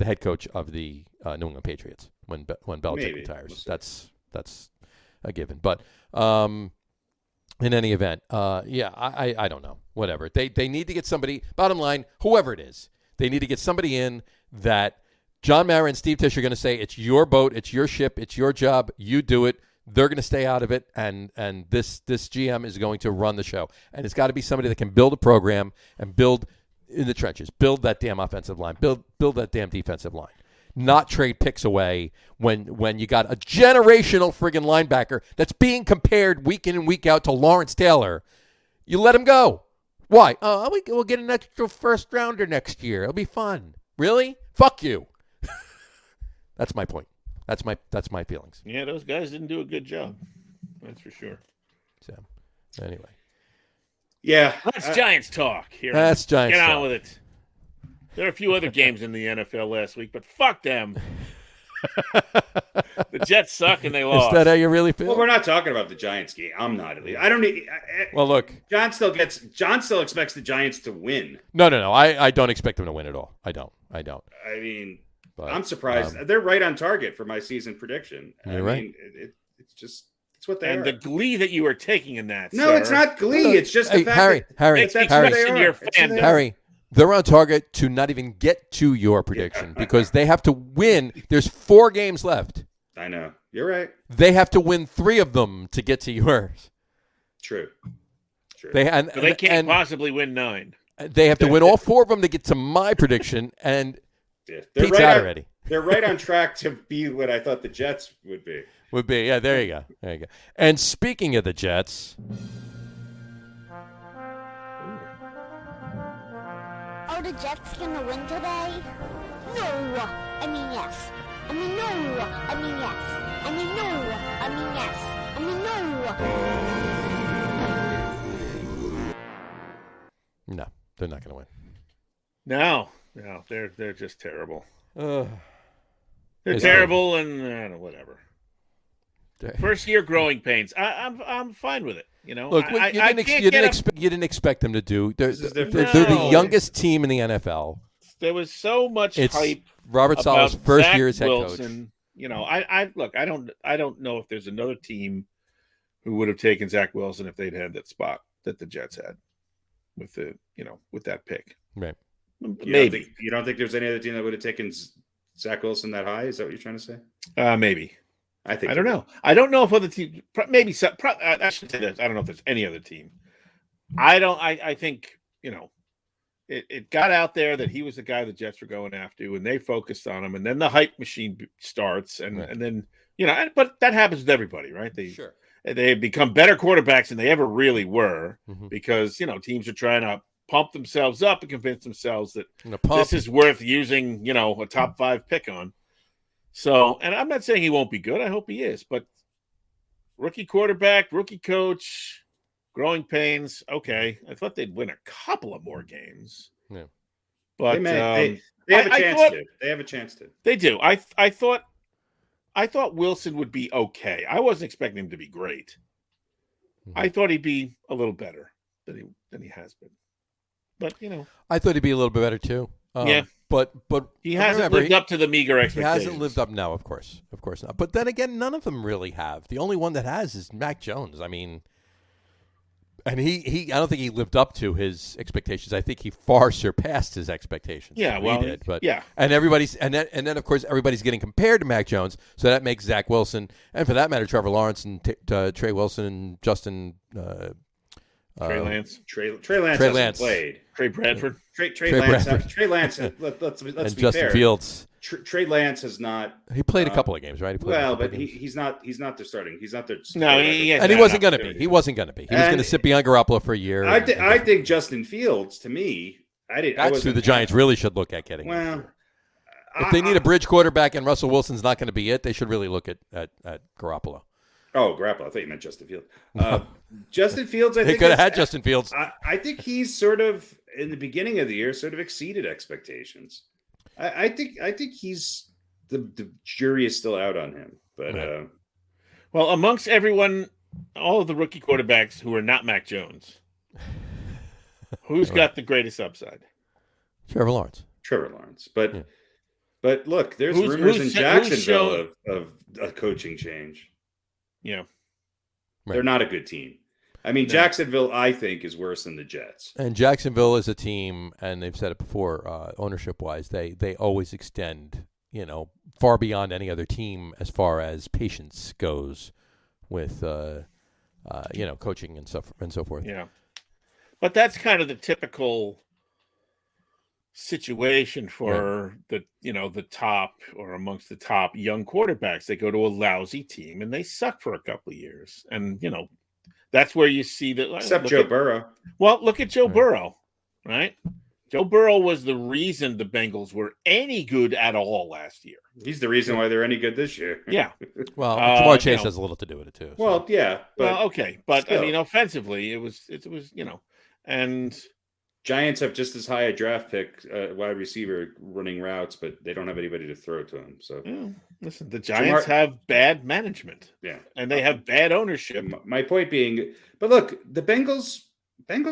head coach of the New England Patriots when Belichick retires. That's a given. But in any event, I don't know. Whatever. They need to get somebody, bottom line, whoever it is, they need to get somebody in that John Mara and Steve Tisch are going to say, it's your boat, it's your ship, it's your job, you do it. They're going to stay out of it, and this GM is going to run the show. And it's got to be somebody that can build a program and build in the trenches, build that damn offensive line, build that damn defensive line. Not trade picks away when you got a generational friggin' linebacker that's being compared week in and week out to Lawrence Taylor. You let him go. Why? We'll get an extra first rounder next year. It'll be fun. Really? Fuck you. That's my point. That's my feelings. Yeah, those guys didn't do a good job. That's for sure. So, anyway. Yeah. That's Giants talk here. That's Giants talk. Get on with it. There are a few other games in the NFL last week, but fuck them. The Jets suck and they lost. Is that how you really feel? Well, we're not talking about the Giants game. I'm not at least. I don't need. Well, look. John still expects the Giants to win. No. I don't expect them to win at all. I don't. I mean, but, I'm surprised. They're right on target for my season prediction. You're right. It's what they are. And the glee that you are taking in that. No, it's not glee. It's just the fact Harry, Harry, They're on target to not even get to your prediction because they have to win. There's 4 games left. I know. You're right. They have to win 3 of them to get to yours. True. So they can't possibly win 9. They have to win all 4 of them to get to my prediction, and Pete's out already. They're right on track to be what I thought the Jets would be. Yeah, there you go. And speaking of the Jets... Are the Jets going to win today? No. I mean, yes. I mean, no. I mean, yes. I mean, no. I mean, yes. I mean, no. No, they're not going to win. No, they're just terrible. They're terrible and whatever. First year growing pains. I'm fine with it. You know, look, you didn't expect them to do. They're the youngest team in the NFL. There was so much hype. Robert Saleh's first year as head Wilson. coach. You know, I don't know if there's another team who would have taken Zach Wilson if they'd had that spot that the Jets had with that pick. Right. Maybe. You don't think there's any other team that would have taken Zach Wilson that high? Is that what you're trying to say? Maybe. I don't know. I don't know if other teams. Maybe. I should say this. I don't know if there's any other team. I think it got out there that he was the guy the Jets were going after, and they focused on him, and then the hype machine starts, and then but that happens with everybody, right? They become better quarterbacks than they ever really were because teams are trying to pump themselves up and convince themselves that this is worth using, a top 5 pick on. So, and I'm not saying he won't be good. I hope he is, but rookie quarterback, rookie coach, growing pains. Okay. I thought they'd win a couple of more games. Yeah. But they have a chance to. They have a chance to. They do. I thought Wilson would be okay. I wasn't expecting him to be great. I thought he'd be a little better than he has been. But I thought he'd be a little bit better too. Yeah, but he hasn't lived up to the meager expectations. He hasn't lived up. No, of course not. But then again, none of them really have. The only one that has is Mac Jones. I mean, and I don't think he lived up to his expectations. I think he far surpassed his expectations. Yeah, well, he did. But yeah, and then of course everybody's getting compared to Mac Jones, so that makes Zach Wilson, and for that matter, Trevor Lawrence and Trey Wilson and Justin. Trey Lance. Trey Lance hasn't played. Trey Bradford. Trey Lance. Trey Lance. Let's and be Justin fair. Fields. Trey Lance has not. He played a couple of games, right? He's not the starting. He's not the. No, and he wasn't going to be. He wasn't going to be. He was going to sit behind Garoppolo for a year. I think Justin Fields. To me, That's who the Giants really should look at getting. Well, if they need a bridge quarterback and Russell Wilson's not going to be it, they should really look at Garoppolo. Oh, Garoppolo. I thought you meant Justin Fields. Justin Fields, I think. They could have had Justin Fields. I think he's sort of, in the beginning of the year, sort of exceeded expectations. I think he's, the jury is still out on him. But well, amongst everyone, all of the rookie quarterbacks who are not Mac Jones, who's got the greatest upside? Trevor Lawrence. But look, there's rumors in Jacksonville of a coaching change. Yeah. Right. They're not a good team. I mean, Jacksonville, I think, is worse than the Jets. And Jacksonville is a team, and they've said it before, ownership-wise, they always extend, far beyond any other team as far as patience goes with, coaching and so forth. Yeah. But that's kind of the typical situation for the top or amongst the top young quarterbacks. They go to a lousy team and they suck for a couple of years, and that's where you see that. Except Joe Burrow. Well, look at Joe Burrow, right? Joe Burrow was the reason the Bengals were any good at all last year. He's the reason why they're any good this year. Yeah. Well, Jamar Chase has a little to do with it too. So. Well, yeah. But okay, but still. I mean, offensively, it was and. Giants have just as high a draft pick wide receiver running routes, but they don't have anybody to throw to him. So, listen, the Giants have bad management, and they have bad ownership. My point being, but look, the Bengals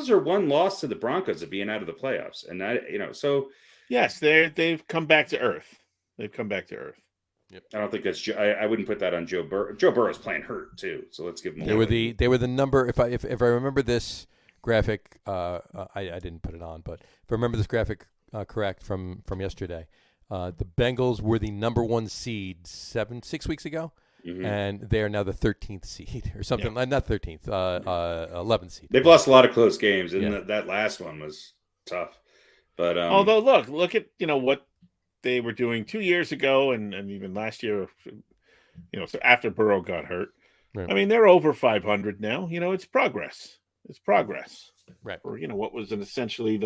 are one loss to the Broncos of being out of the playoffs, and so yes, they've come back to earth. They've come back to earth. Yep. I don't think that's. I wouldn't put that on Joe Burrow. Joe Burrow's playing hurt too, so let's give him. They were the number. If I remember this graphic, I didn't put it on, but if I remember this graphic correct from yesterday, the Bengals were the number 1 seed 6 weeks ago, and they are now the 13th seed or something. Not 13th, 11th seed. They've lost a lot of close games, and that last one was tough. But although look at what they were doing 2 years ago, and even last year, so after Burrow got hurt. Right. I mean, they're over 500 now. It's progress. It's progress. Right. Or what was essentially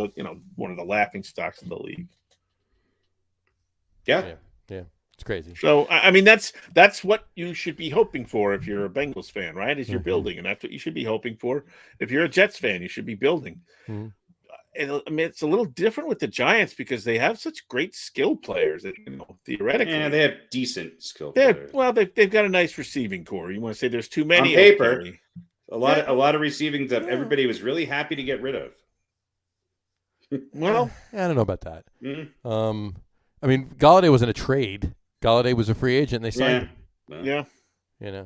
one of the laughing stocks of the league. Yeah. It's crazy. So I mean, that's what you should be hoping for if you're a Bengals fan, right? Is you're building, and that's what you should be hoping for. If you're a Jets fan, you should be building. And I mean, it's a little different with the Giants because they have such great skill players that theoretically, they have decent skill players. Well, they've got a nice receiving core. You want to say there's too many on paper. A lot of receiving that everybody was really happy to get rid of. Well, I don't know about that. I mean, Galladay was in a trade. Galladay was a free agent. And they signed him. Yeah.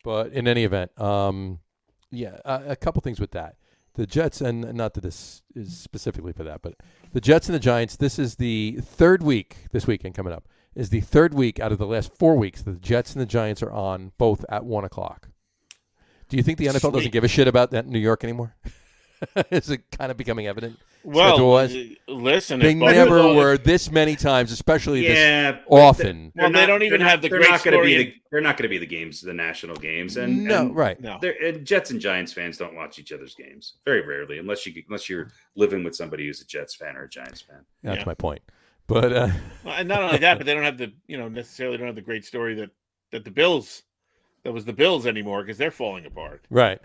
But in any event, a couple things with that. The Jets, and not that this is specifically for that, but the Jets and the Giants, this is the third week, this weekend coming up, is the third week out of the last 4 weeks that the Jets and the Giants are on both at 1 o'clock. Do you think the NFL doesn't give a shit about that in New York anymore? Is it kind of becoming evident? Well, listen, they never were this many times, especially this often. Well, they don't even have the great story. They're not going to be the games, the national games, right. No, and Jets and Giants fans don't watch each other's games very rarely, unless you're living with somebody who's a Jets fan or a Giants fan. That's my point. But and not only that, but they don't have necessarily don't have the great story that the Bills. That was the Bills anymore because they're falling apart. Right.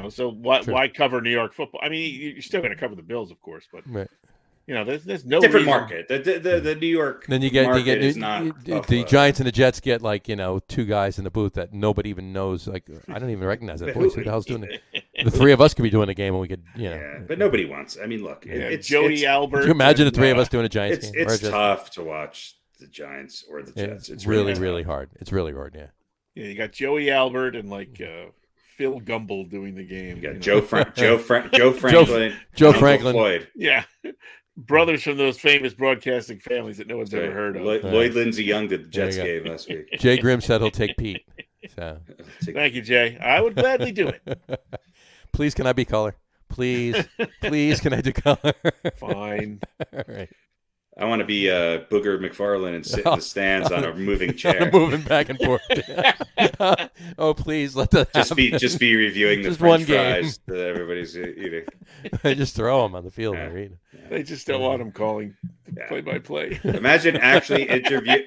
So why cover New York football? I mean, you're still going to cover the Bills, of course, but there's no different reason. market. The New York then you market is not the Giants and the Jets get two guys in the booth that nobody even knows. Like I don't even recognize that voice. Who the hell's doing it? The three of us could be doing a game and we could but nobody wants. I mean, look, it's Joey Albert. Can you imagine the three of us doing a Giants game? It's tough to watch the Giants or the Jets. It's really hard. It's really hard. Yeah. Yeah, you got Joey Albert and Phil Gumble doing the game. You got Joe Franklin, Joe Franklin, Floyd. Yeah, brothers from those famous broadcasting families that no one's ever heard of. Lloyd Lindsey Young did the Jets game last week. Jay Grimm said he'll take Pete. So. Thank you, Jay. I would gladly do it. Please, can I be color? Please, can I do color? Fine. All right. I want to be Booger McFarlane and sit in the stands on a moving chair, moving back and forth. Oh, please let that just be reviewing the French fries that everybody's eating. They just throw them on the field and read. They just don't want him calling play-by-play. Imagine actually interviewing.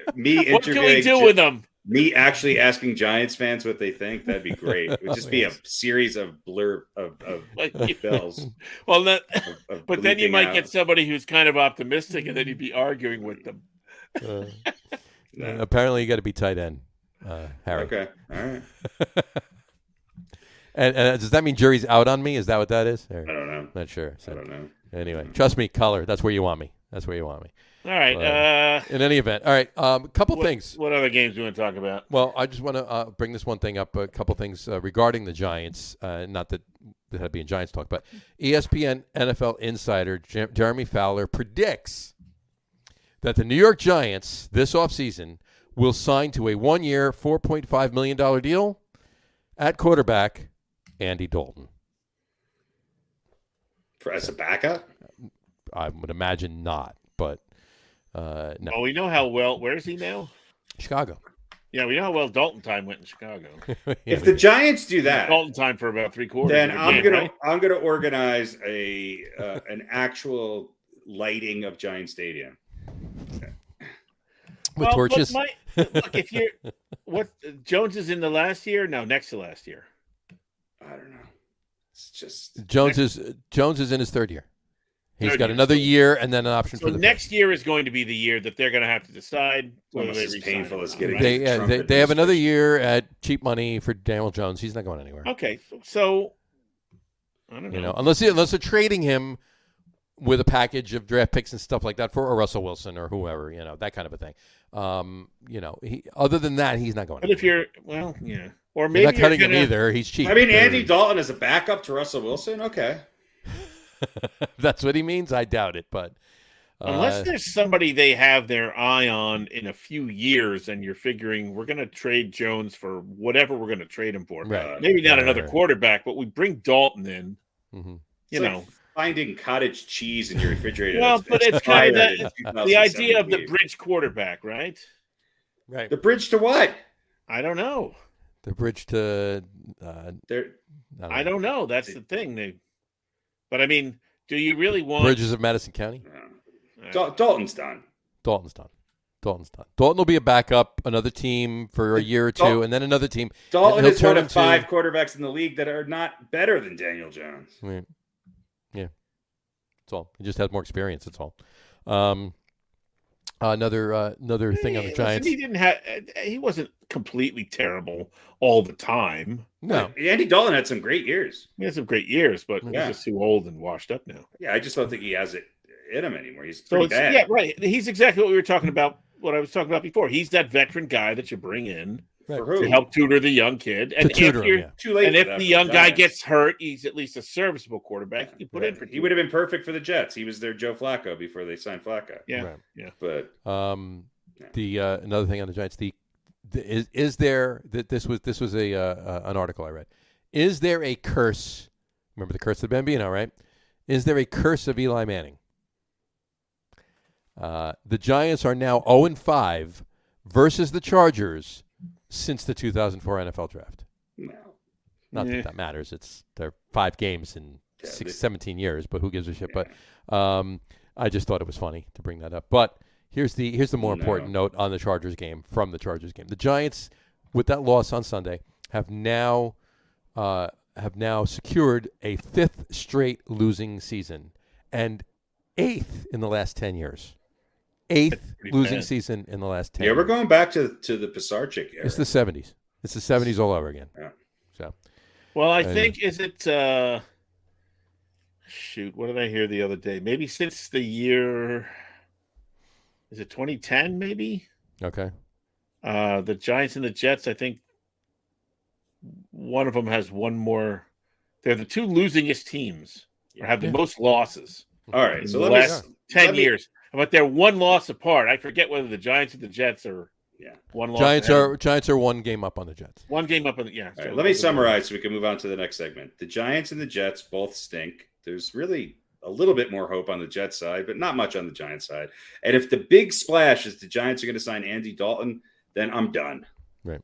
What can we do with them? Me actually asking Giants fans what they think, that'd be great. It would just be a series of blurb of bells. Well, but then you might get somebody who's kind of optimistic, and then you'd be arguing with them. Apparently, you got to be tight end, Harry. Okay, all right. and does that mean jury's out on me? Is that what that is? I don't know. Not sure. So, I don't know. Anyway, trust me, color. That's where you want me. All right. In any event, all right. Couple things. What other games do you want to talk about? Well, I just want to bring this one thing up. A couple things regarding the Giants. Not that that'd be in Giants talk, but ESPN NFL insider Jeremy Fowler predicts that the New York Giants this offseason will sign to a 1-year, $4.5 million deal at quarterback Andy Dalton. As a backup? I would imagine not, but no. Well, we know how well. Where is he now? Chicago. Yeah, we know how well Dalton time went in Chicago. If the Giants do that, Dalton time for about 3/4. Then I'm gonna organize an actual lighting of Giant Stadium with torches. Look, if you're Jones is in the last year? No, next to last year. I don't know. It's just Jones is in his third year. He's got another year and then an option for the next year is going to be the year that they're going to have to decide whether they resign. Painful as getting. They have another year at cheap money for Daniel Jones. He's not going anywhere. Okay, so I don't know. Unless they're trading him with a package of draft picks and stuff like that for a Russell Wilson or whoever, that kind of a thing. Other than that, he's not going. But if you're, or maybe you're not cutting him either. He's cheap. I mean, Andy Dalton is a backup to Russell Wilson. Okay. That's what he means. I doubt it, but unless there's somebody they have their eye on in a few years, and you're figuring we're going to trade Jones for whatever we're going to trade him for. Right. Maybe not another quarterback, but we bring Dalton in. Mm-hmm. You know, finding cottage cheese in your refrigerator. Well, but it's kind of the idea of the bridge quarterback, right? Right. The bridge to what? I don't know. The bridge to I don't know. That's the thing. But I mean, do you really want Bridges of Madison County? Dalton's done. Dalton's done. Dalton will be a backup, another team for a year or two, and then another team. Dalton is one of 5 quarterbacks in the league that are not better than Daniel Jones. Right. Yeah. That's all. He just has more experience. That's all. Another thing on the Giants. He wasn't completely terrible all the time. No. Andy Dalton had some great years. He had some great years, but he's just too old and washed up now. Yeah, I just don't think he has it in him anymore. He's pretty bad. Yeah, right. He's exactly what we were talking about. What I was talking about before. He's that veteran guy that you bring in to help tutor the young kid. And too late. And if the young guy gets hurt, he's at least a serviceable quarterback. You put in for he would have been perfect for the Jets. He was their Joe Flacco before they signed Flacco. Yeah, right. Yeah. But the another thing on the Giants. Is there that this was an article I read. Is there a curse? Remember the curse of Bambino, right? Is there a curse of Eli Manning? The Giants are now 0-5 versus the Chargers since the 2004 NFL Draft. No. Not that matters. They're 5 games in 17 years, but who gives a shit? Yeah. But I just thought it was funny to bring that up. But here's the more important note on the Chargers game from the Chargers game. The Giants, with that loss on Sunday, have now secured a 5th straight losing season and 8th in the last 10 years. 8th losing season in the last 10 years. We're going back to the Pisarcik era. It's the 70s. It's the 70s all over again. Yeah. So, well, I think, is it, what did I hear the other day? Maybe since the year, is it 2010 maybe? Okay. The Giants and the Jets, I think one of them has one more. They're the 2 losingest teams or have the most losses. All right. So the last 10 years. But they're 1 loss apart. I forget whether the Giants and the Jets are 1 loss. Giants are 1 game up on the Jets. 1 game up on the All right, let me summarize so we can move on to the next segment. The Giants and the Jets both stink. There's really a little bit more hope on the Jets side, but not much on the Giants side. And if the big splash is the Giants are going to sign Andy Dalton, then I'm done. Right.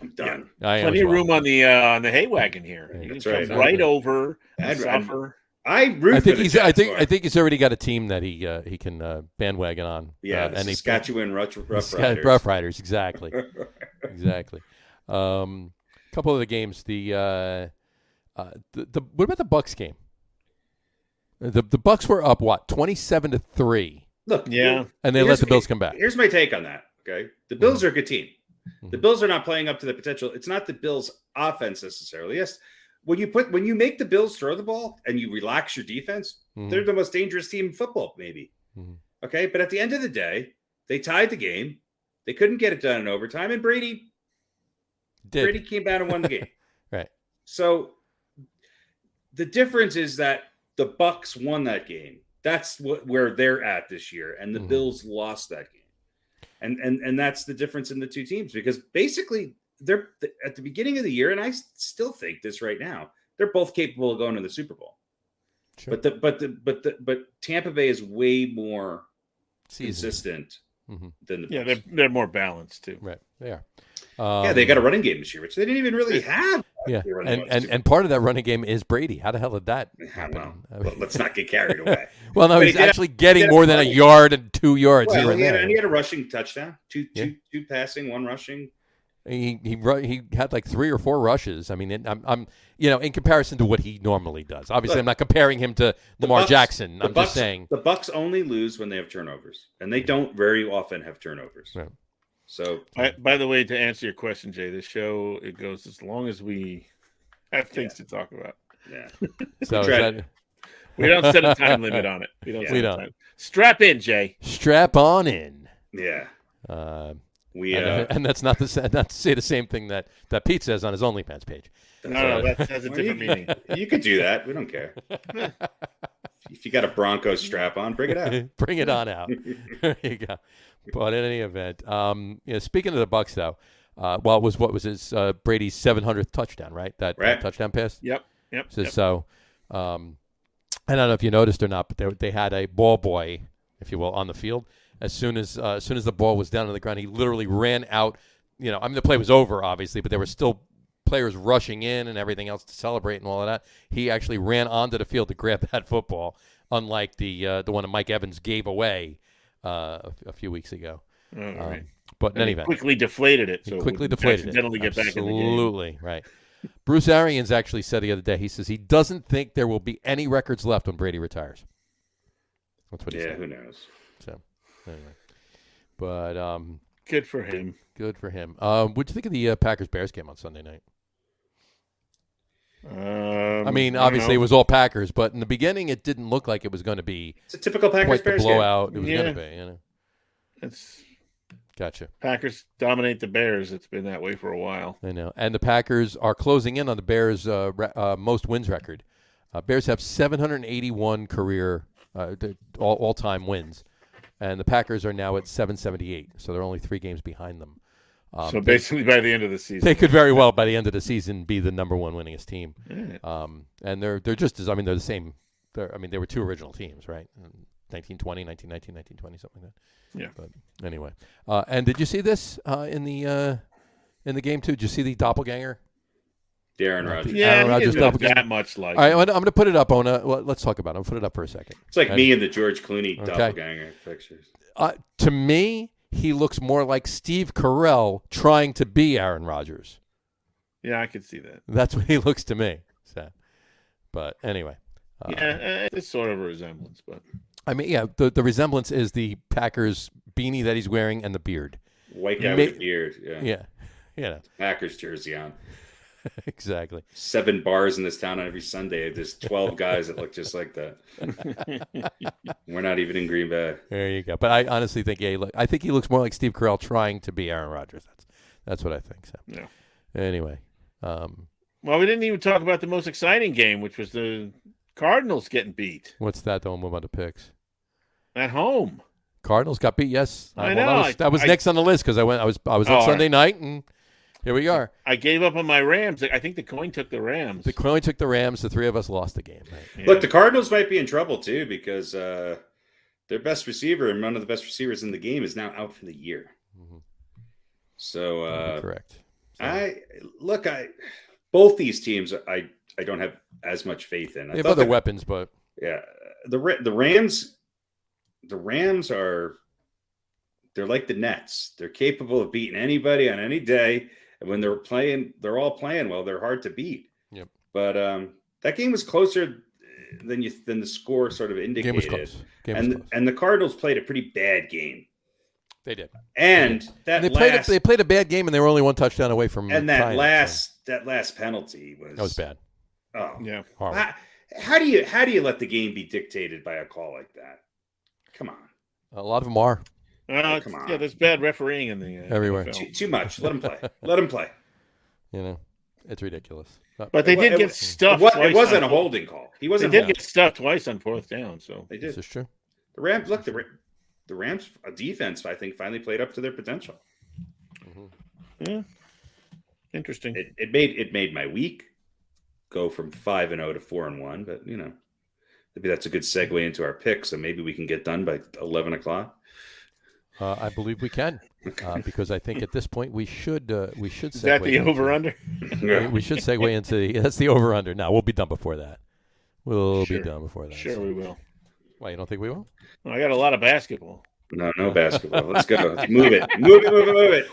I'm done. Yeah. Plenty of room on the hay wagon here. Yeah, you can come right over and suffer. I think he's already got a team that he can bandwagon on. Yeah, the Saskatchewan Rough Riders. Rough Riders, exactly. Exactly. Couple of the games. The what about the Bucs game? The Bucs were up 27-3. Look, and they let the Bills come back. Here's my take on that. Okay, the Bills are a good team. The Bills are not playing up to the potential. It's not the Bills' offense necessarily. Yes. When you make the Bills throw the ball and you relax your defense, they're the most dangerous team in football, maybe. Okay, but at the end of the day, they tied the game. They couldn't get it done in overtime, and Brady came out and won the game. Right. So the difference is that the Bucs won that game. That's where they're at this year, and the Bills lost that game. And that's the difference in the 2 teams, because basically they're at the beginning of the year, and I still think this right now, they're both capable of going to the Super Bowl. Sure. But Tampa Bay is way more consistent than the Bills. Yeah, they're more balanced too. Right, they are. They got a running game this year, which they didn't even really have. Yeah, and part of that running game is Brady. How the hell did that happen? Well, let's not get carried away. Well, no, he's actually getting more than a yard and 2 yards here and there. And he had a rushing touchdown, two passing, 1 rushing. He had like 3 or 4 rushes. I mean, I'm in comparison to what he normally does. Obviously, I'm not comparing him to Lamar Jackson. I'm just saying the Bucs only lose when they have turnovers, and they don't very often have turnovers. Right. So, by the way, to answer your question, Jay, this show it goes as long as we have things to talk about. Yeah. So we don't set a time limit on it. We don't. Strap in, Jay. Strap on in. Yeah. And that's not to say the same thing that Pete says on his OnlyFans page. No, that has a different meaning. You could do that. We don't care. If you got a Broncos strap on, bring it out. Bring it on out. There you go. But in any event, speaking of the Bucs, though, what was his Brady's 700th touchdown, right? That touchdown pass. Yep. So, I don't know if you noticed or not, but they had a ball boy, if you will, on the field. As soon as the ball was down on the ground, he literally ran out. The play was over, obviously, but there were still players rushing in and everything else to celebrate and all of that. He actually ran onto the field to grab that football, unlike the one that Mike Evans gave away a few weeks ago. Right. But in any event, quickly deflated it. So accidentally get back in the game. Absolutely right. Bruce Arians actually said the other day. He says he doesn't think there will be any records left when Brady retires. That's what he said. Yeah, who knows? So anyway, but good for him. Good for him. What'd you think of the Packers-Bears game on Sunday night? Obviously it was all Packers, but in the beginning it didn't look like it was going to be. It's a typical Packers-Bears blowout. game. It was going to be. It's gotcha. Packers dominate the Bears. It's been that way for a while. I know, and the Packers are closing in on the Bears' most wins record. Bears have 781 career all-time wins, and the Packers are now at 778. So they're only 3 games behind them. So basically, by the end of the season, they could very well, by the end of the season, be the number 1 winningest team. Yeah. And they're just as they're the same. They were 2 original teams, right? 1920, 1919, 1920, something like that. Yeah. But anyway, and did you see this in the game too? Did you see the doppelganger? Aaron Rodgers. Yeah, Aaron Rodgers he didn't look doppelganger. that much like. All right, I'm going to put it up on let's talk about it. I'll put it up for a second. It's like me and the George Clooney doppelganger pictures. To me, he looks more like Steve Carell trying to be Aaron Rodgers. Yeah, I could see that. That's what he looks to me. So, but anyway. It's sort of a resemblance, but the resemblance is the Packers beanie that he's wearing and the beard. White guy with a beard, yeah. Packers jersey on. Exactly. 7 bars in this town on every Sunday. There's 12 guys that look just like that. We're not even in Green Bay. There you go. But I honestly think, I think he looks more like Steve Carell trying to be Aaron Rodgers. That's what I think. So. Yeah. Anyway. Well, we didn't even talk about the most exciting game, which was the Cardinals getting beat. What's that? Don't move on to picks. At home. Cardinals got beat. Yes, I know. That was next on the list because I was on Sunday night, and here we are. I gave up on my Rams. I think the coin took the Rams. The coin took the Rams. The 3 of us lost the game. Right? Yeah. Look, the Cardinals might be in trouble too because their best receiver and one of the best receivers in the game is now out for the year. Mm-hmm. So correct. So. Both these teams I don't have as much faith in. They have other weapons, but the Rams they're like the Nets. They're capable of beating anybody on any day, and when they're all playing well. They're hard to beat. Yep. But that game was closer than the score sort of indicated. Game was close. And the Cardinals played a pretty bad game. They did. And they played a bad game, and they were only 1 touchdown away from. And that last penalty was bad. Oh yeah. How do you let the game be dictated by a call like that? Come on. A lot of them are. Come on. Yeah, there's bad refereeing in the everywhere. Too much. Let them play. Let them play. It's ridiculous. But they did get stuffed. It wasn't a holding call. He wasn't. They did get stuffed twice on 4th down. So they did. This is true. The Rams. Look, the Rams defense, I think, finally played up to their potential. Mm-hmm. Yeah. Interesting. It made my week go from 5-0 to 4-1, but maybe that's a good segue into our picks, so maybe we can get done by 11 o'clock. I believe we can, because I think at this point we should segue. Is that the over/under? We should segue into that's the over/under. Now we'll be done before that. We'll be done before that. Sure, we will. Why, you don't think we will? Well, I got a lot of basketball. No basketball. Let's go. Move it.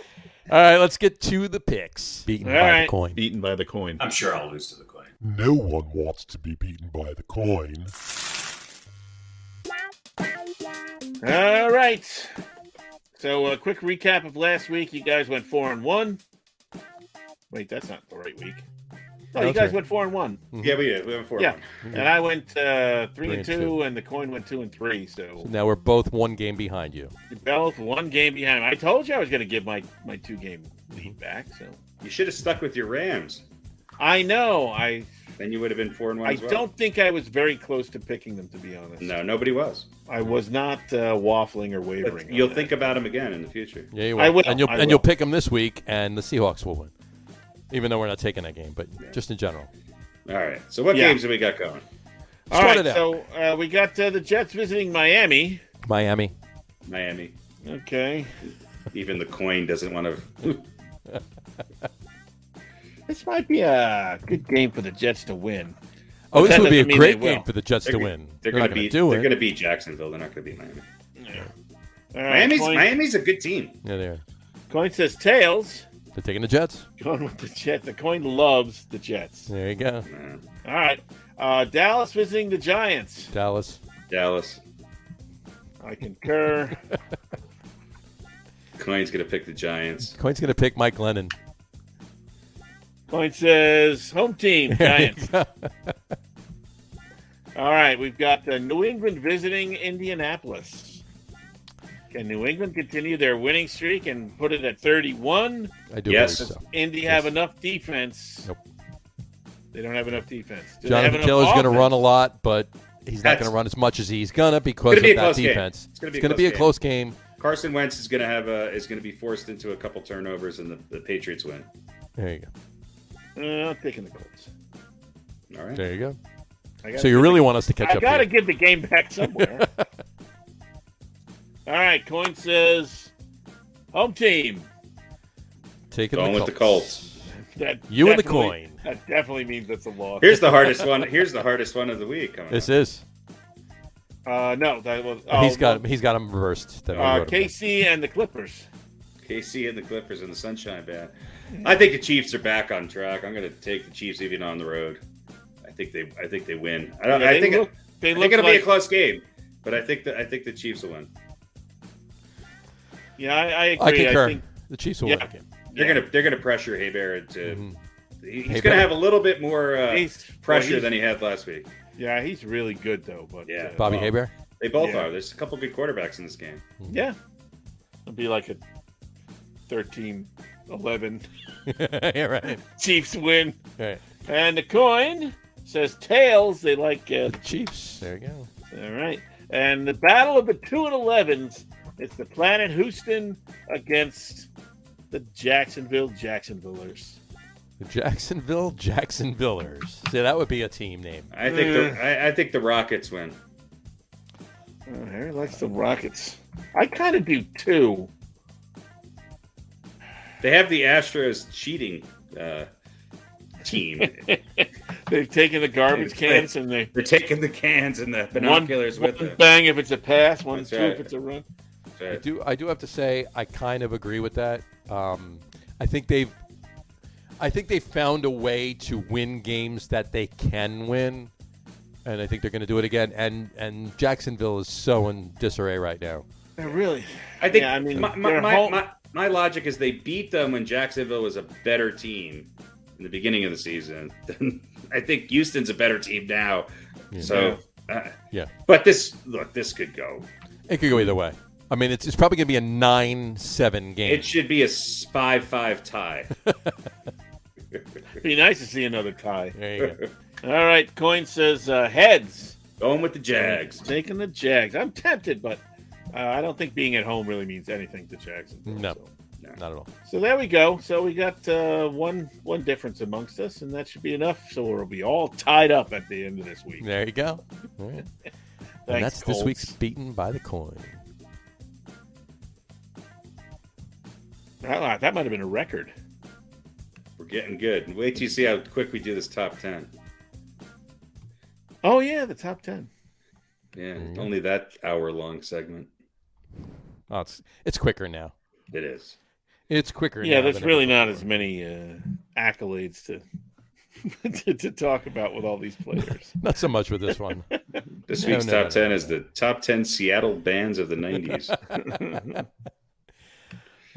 All right, let's get to the picks. Beaten by the coin. Beaten by the coin. I'm sure I'll lose to the coin. No one wants to be beaten by the coin. All right. So a quick recap of last week. You guys went 4-1. Wait, that's not the right week. No, you guys went 4-1. Yeah, we did. We went 4-1. Yeah, and I went 3-2, 2. and the coin went 2-3. So Now we're both 1 game behind you. both 1 game behind. I told you I was going to give my 2-game lead back. So You should have stuck with your Rams. I know. Then you would have been 4-1 I as well. don't think I was very close to picking them, to be honest. No, nobody was. I was not waffling or wavering. But you'll think about them again in the future. Yeah, you will. I will. And you'll pick them this week, and the Seahawks will win. Even though we're not taking that game, but just in general. All right. So what games have we got going? All Start right, it out. so we got the Jets visiting Miami. Miami. Okay. Even the coin doesn't want to. This might be a good game for the Jets to win. Oh, But this that would be a doesn't mean great they will. game for the Jets to win. They're not going to going beat. to do They're it. going to beat Jacksonville. They're not going to beat Miami. Yeah. All right, Miami's a good team. Yeah, they are. Coin says tails. They're taking the Jets. Going with the Jets. The coin loves the Jets. There you go. All right. Dallas visiting the Giants. Dallas. I concur. Coin's going to pick the Giants. Coin's going to pick Mike Lennon. Coin says home team, Giants. All right. We've got New England visiting Indianapolis. Can New England continue their winning streak and put it at 31? I do Yes. believe so. Indy have enough defense. Nope. They don't have enough defense. Do they Jonathan have enough Taylor's going to offense? run a lot, but he's not going to run as much as he's going to because It's of gonna be a that close game. defense. It's gonna be a going to close be a game. close game. Carson Wentz is going to be forced into a couple turnovers, and the Patriots win. There you go. I'm taking the Colts. All right. There you go. I gotta So you give really the- want us to catch I up got to here. give the game back somewhere. All right. Coin says home team. Taking Going the with the Colts. That You and the definitely- coin. That definitely means it's a loss. Here's the hardest one. Here's the hardest one of the week. Coming This up. is. No, that was. He's got him reversed. That I wrote him down. KC and the Clippers. KC and the Clippers in the Sunshine Band. I think the Chiefs are back on track. I'm going to take the Chiefs even on the road. I think they win. I think it'll be a close game, but I think the Chiefs will win. Yeah, I agree. I concur. think The Chiefs will win Yeah. the game. They're gonna pressure Hebert into. He's Hebert. going to have a little bit more pressure he's- than he had last week. yeah, he's really good though. But Yeah. Bobby Well, Hebert. They both Yeah. are. There's a couple good quarterbacks in this game. yeah, it'll be like a 13-11 Yeah, right. Chiefs win. Right. And the coin says tails. They like. The Chiefs. There you go. All right. And the battle of the 2 and 11s. It's the Planet Houston against the Jacksonvillers. The Jacksonvillers. See, that would be a team name. I think the Rockets win. Oh, Harry likes the Rockets. I kind of do too. They have the Astros cheating team. They've taken the garbage cans and They're taking the cans and the binoculars with them. bang if it's a pass, one That's two right. if it's a run. That's right. I do have to say I kind of agree with that. I think they've found a way to win games that they can win, and I think they're going to do it again. And Jacksonville is so in disarray right now. Really? I think Yeah, I mean, my logic is they beat them when Jacksonville was a better team in the beginning of the season. I think Houston's a better team now. Yeah. So, Yeah. But this could go. It could go either way. I mean, it's probably going to be a 9-7 game. It should be a 5-5 tie. Be nice to see another tie. There you go. All right, coin says heads. Going with the Jags. Taking the Jags. I'm tempted, but I don't think being at home really means anything to Jacksonville. No. So. Not at all. So there we go. So we got one difference amongst us, and that should be enough. So we'll be all tied up at the end of this week. There you go. All right. And that's Colts. this week's Beaten by the Coin. That might have been a record. We're getting good. Wait till you see how quick we do this top 10. Oh yeah, the top 10. Yeah, only that hour-long segment. Oh, it's quicker now. It is. It's quicker now. Yeah, there's than really ever not before. as many accolades to talk about with all these players. Not so much with this one. This No, week's no, top no, 10 is the top 10 Seattle bands of the 90s.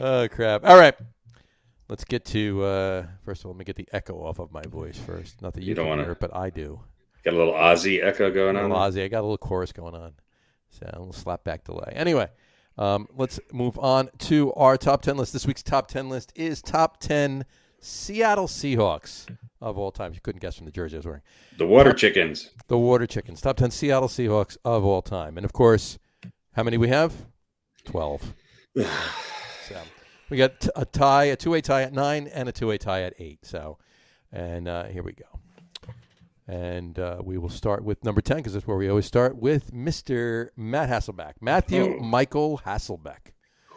Oh, crap. All right. let's get to first of all, let me get the echo off of my voice first. Not that you don't can wanna- hear it, but I do. Got a little Aussie echo going A on. little Aussie. I got a little chorus going on. So a little slap back delay. Anyway, let's move on to our top 10 list. This week's top 10 list is top 10 Seattle Seahawks of all time. You couldn't guess from the jersey I was wearing. The Water Chickens. The Water Chickens. Top 10 Seattle Seahawks of all time. And, of course, how many we have? 12. So we got a tie, a two-way tie at 9 and a two-way tie at 8. So, and here we go. And we will start with number 10 because that's where we always start with Mr. Matt Hasselbeck. Matthew Michael Hasselbeck.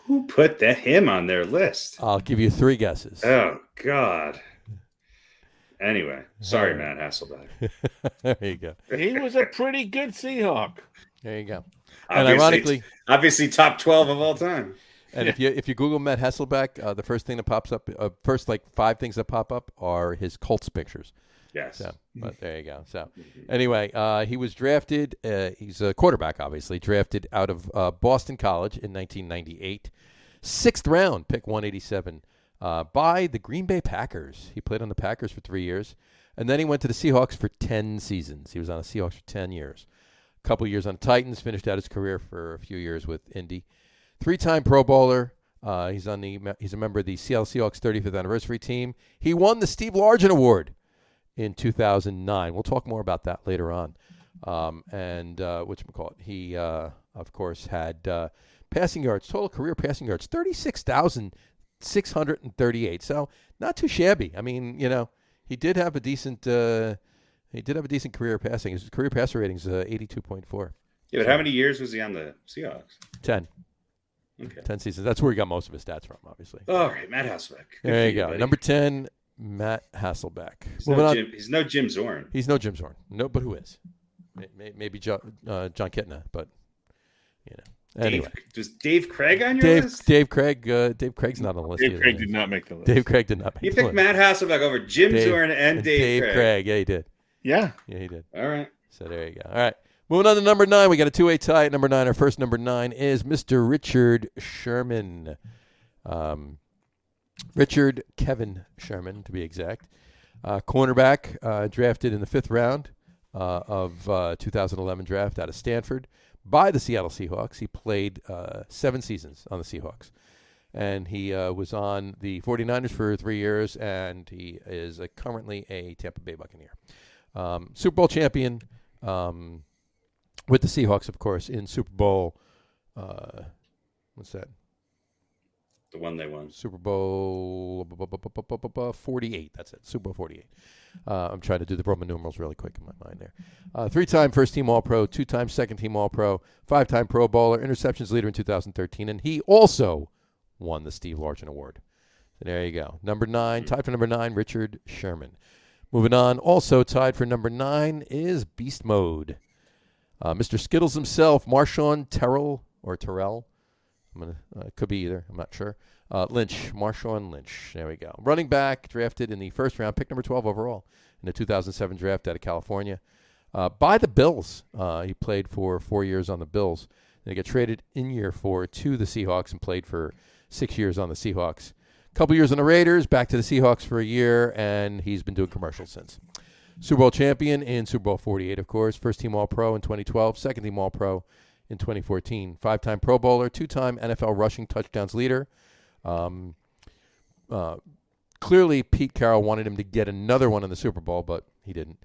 Who put him on their list? I'll give you 3 guesses. Oh, God. Anyway, sorry, Matt Hasselbeck. There you go. He was a pretty good Seahawk. There you go. And ironically, obviously top 12 of all time. and if you Google Matt Hasselbeck, the first thing that pops up, first like 5 things that pop up are his Colts pictures. Yes. So, but there you go. So, anyway, he was drafted. He's a quarterback, obviously. Drafted out of Boston College in 1998, 6th round, pick 187, by the Green Bay Packers. He played on the Packers for 3 years, and then he went to the Seahawks for 10 seasons. He was on the Seahawks for 10 years. A couple years on the Titans. Finished out his career for a few years with Indy. 3-time Pro Bowler. He's a member of the Seattle Seahawks 35th anniversary team. He won the Steve Largent Award in 2009. We'll talk more about that later on. And whatchamacallit, he, of course, had passing yards, total career passing yards, 36,638. So not too shabby. I mean, he did have a decent career passing. His career passer rating is 82.4. Yeah, but how many years was he on the Seahawks? 10. Okay. 10 seasons. That's where he got most of his stats from, obviously. All right, Matt Hasselbeck. Good There for you go. buddy. Number 10, Matt Hasselbeck. He's no Jim Zorn. He's no Jim Zorn. No, but who is? Maybe John Kitna, but anyway. Was Dave Craig on your list? Dave Craig's not on the list. Dave either. Craig did not make the list. Dave Craig did not make You the picked list. Matt Hasselbeck over Jim Zorn and Dave Craig. Yeah, he did. Yeah. Yeah, he did. All right. So there you go. All right. Moving on to number 9. We got a two-way tie at number 9. Our first number 9 is Mr. Richard Sherman. Richard Kevin Sherman, to be exact. Cornerback, drafted in the 5th round of 2011 draft out of Stanford by the Seattle Seahawks. He played 7 seasons on the Seahawks. And he was on the 49ers for 3 years, and he is currently a Tampa Bay Buccaneer. Super Bowl champion with the Seahawks, of course, in Super Bowl. What's that? The one they won. Super Bowl 48. That's it. Super Bowl 48. I'm trying to do the Roman numerals really quick in my mind there. 3-time first-team All-Pro, 2-time second-team All-Pro, 5-time Pro Bowler, interceptions leader in 2013, and he also won the Steve Largent Award. So there you go. Number 9, tied for number 9, Richard Sherman. Moving on, also tied for number 9 is Beast Mode. Mr. Skittles himself, Marshawn Terrell. It could be either. I'm not sure. Marshawn Lynch. There we go. Running back, drafted in the 1st round, pick number 12 overall in the 2007 draft out of California. By the Bills. He played for 4 years on the Bills. Then he got traded in year 4 to the Seahawks and played for 6 years on the Seahawks. A couple years on the Raiders, back to the Seahawks for a year, and he's been doing commercials since. Super Bowl champion in Super Bowl 48, of course. First-team All-Pro in 2012. Second-team All-Pro in 2014. 5-time Pro Bowler, 2-time NFL rushing touchdowns leader. Clearly, Pete Carroll wanted him to get another one in the Super Bowl, but he didn't.